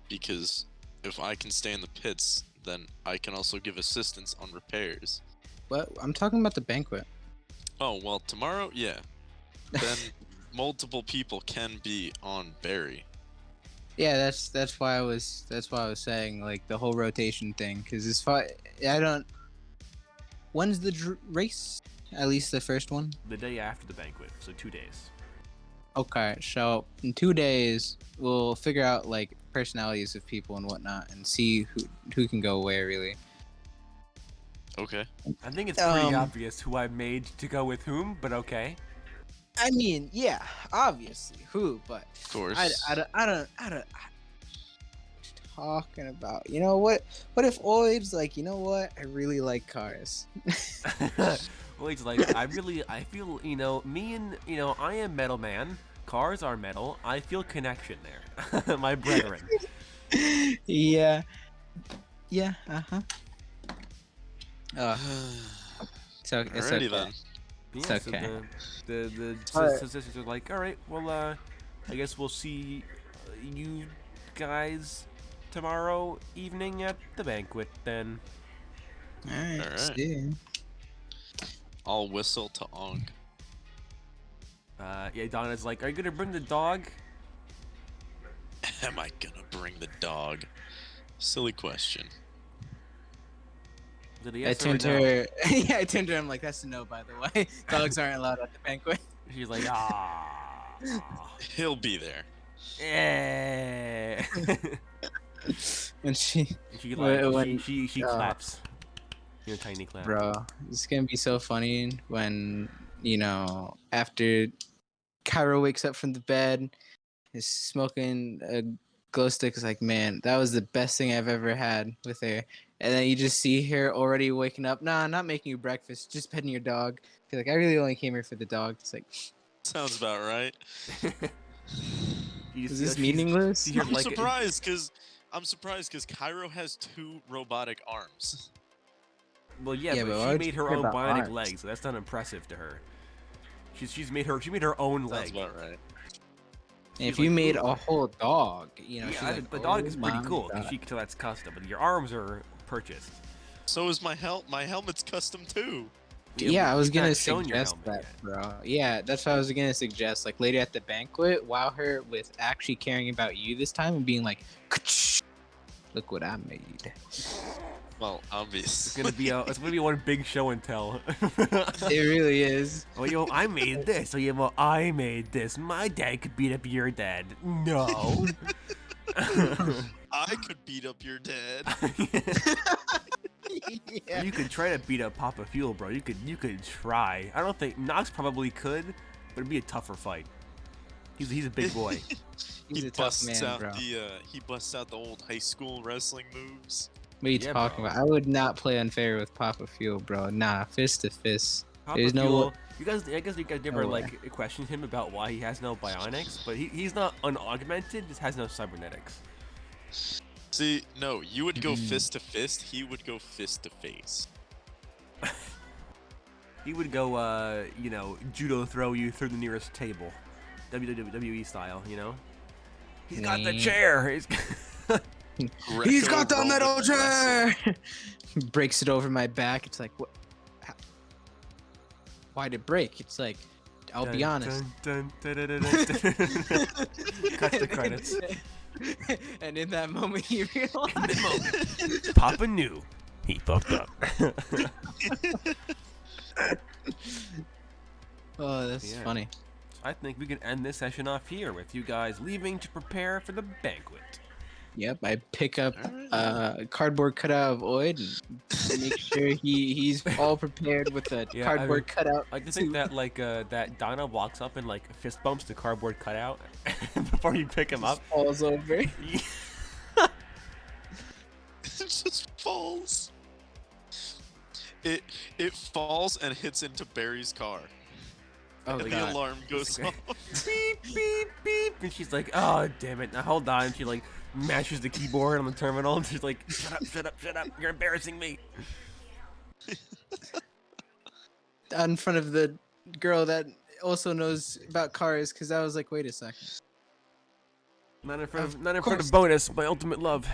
because if I can stay in the pits, then I can also give assistance on repairs. What? I'm talking about the banquet. Oh well, tomorrow, yeah. Then multiple people can be on Barry. Yeah, that's why I was saying like the whole rotation thing because it's fine. I don't. When's the race? At least the first one. The day after the banquet, so 2 days. Okay, so in 2 days we'll figure out like personalities of people and whatnot and see who can go where really. Okay. I think it's pretty Um, obvious who I made to go with whom, but okay. I mean, yeah, obviously who, but Of course. I don't. Talking about, you know what? What if Oid's like, you know what? I really like cars. Well, he's like, I feel, me and, I am metal man. Cars are metal. I feel connection there. My brethren. Yeah. Yeah. Uh-huh. So it's Alrighty okay. then. Yeah, It's so okay. the Alright. sisters are like, all right, well, I guess we'll see you guys tomorrow evening at the banquet then. Alright. Alright. See. I'll whistle to Ong. Yeah, Donna's like, are you gonna bring the dog? Am I gonna bring the dog? Silly question. Did he I yes or turned to no? her. Yeah, I turned to her. I'm like, that's a no, by the way. Dogs aren't allowed at the banquet. She's like, ah. He'll be there. Yeah. And she, she When- like when- she claps. Tiny clap. bro, it's gonna be so funny when after Cairo wakes up from the bed, is smoking a glow stick. Is like, man, that was the best thing I've ever had with her. And then you just see her already waking up. Nah, not making you breakfast, just petting your dog. She's like, I really only came here for the dog. It's like, Sounds about right. You is see- this she's- meaningless? see her I'm like- surprised because Cairo has 2 robotic arms. Well, yeah, Yeah, but why but she would made you her care own about bionic arms? legs, so that's not impressive to her. She made her own Sounds leg. about right. And if she's you like, made "Ooh." a whole dog, Yeah, she's like, the dog is "Oh pretty my cool because God." she can tell that's custom, but your arms are purchased. So is my helmet's custom too. Yeah, I was you've not gonna shown your suggest helmet that, bro. Yeah, that's what I was gonna suggest. Like later at the banquet, wow her with actually caring about you this time and being like, "Ka-ch! Look what I made." Well, It's obviously. gonna be one big show and tell. It really is. Oh, I made this. I made this. My dad could beat up your dad. No. I could beat up your dad. Yeah. You could try to beat up Papa Fuel, bro. You could try. I don't think Nox probably could, but it'd be a tougher fight. He's a big boy. He's he a tough busts man, out bro. he busts out the old high school wrestling moves. What are you Yeah, talking bro. about? I would not play unfair with Papa Fuel, bro. Nah, fist to fist. Papa There's no Fuel. wa- I guess you guys never No way. like questioned him about why he has no bionics, but he's not unaugmented. Just has no cybernetics. See, no, you would go Mhm. fist to fist. He would go fist to face. He would go, judo throw you through the nearest table, WWE style. He's got the chair. He's got the Greco-Roman metal wrestling. chair. Breaks it over my back. It's like, what? Why'd it break? It's like, I'll be honest. Cut the credits. And in that moment, you realize. Papa knew he fucked up. Oh, that's Yeah. funny. I think we can end this session off here with you guys leaving to prepare for the banquet. Yep, I pick up Alright. a cardboard cutout of Oid and make sure he's all prepared with a Yeah, cardboard cutout. I just think that that Donna walks up and fist bumps the cardboard cutout before you pick him up. Falls over. It just falls. It falls and hits into Barry's car. Oh And the god. alarm goes off. Beep beep beep, and she's like, "Oh damn it! Now hold on." And she mashes the keyboard on the terminal, and she's like, "Shut up! Shut up! Shut up! You're embarrassing me." In front of the girl that also knows about cars, because I was like, wait a second. Not in front Of of course. Bonus, my ultimate love.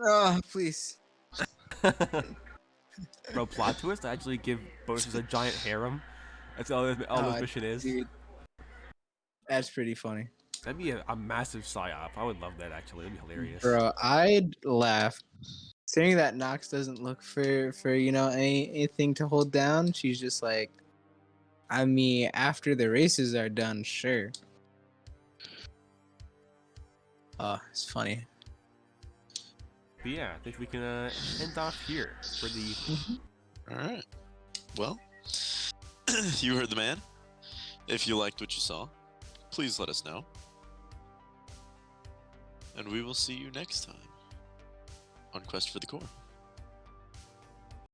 Oh, please. Bro, plot twist. I actually give Bonus a giant harem. That's all this mission is. Dude, that's pretty funny. That'd be a massive psyop. I would love that actually. That'd be hilarious. Bro, I'd laugh. Saying that Nox doesn't look for anything to hold down, she's just like, I mean, after the races are done, sure. Oh, it's funny. But yeah, I think we can end off here for the. Alright. Well, you heard the man. If you liked what you saw, please let us know. And we will see you next time on Quest for the Core.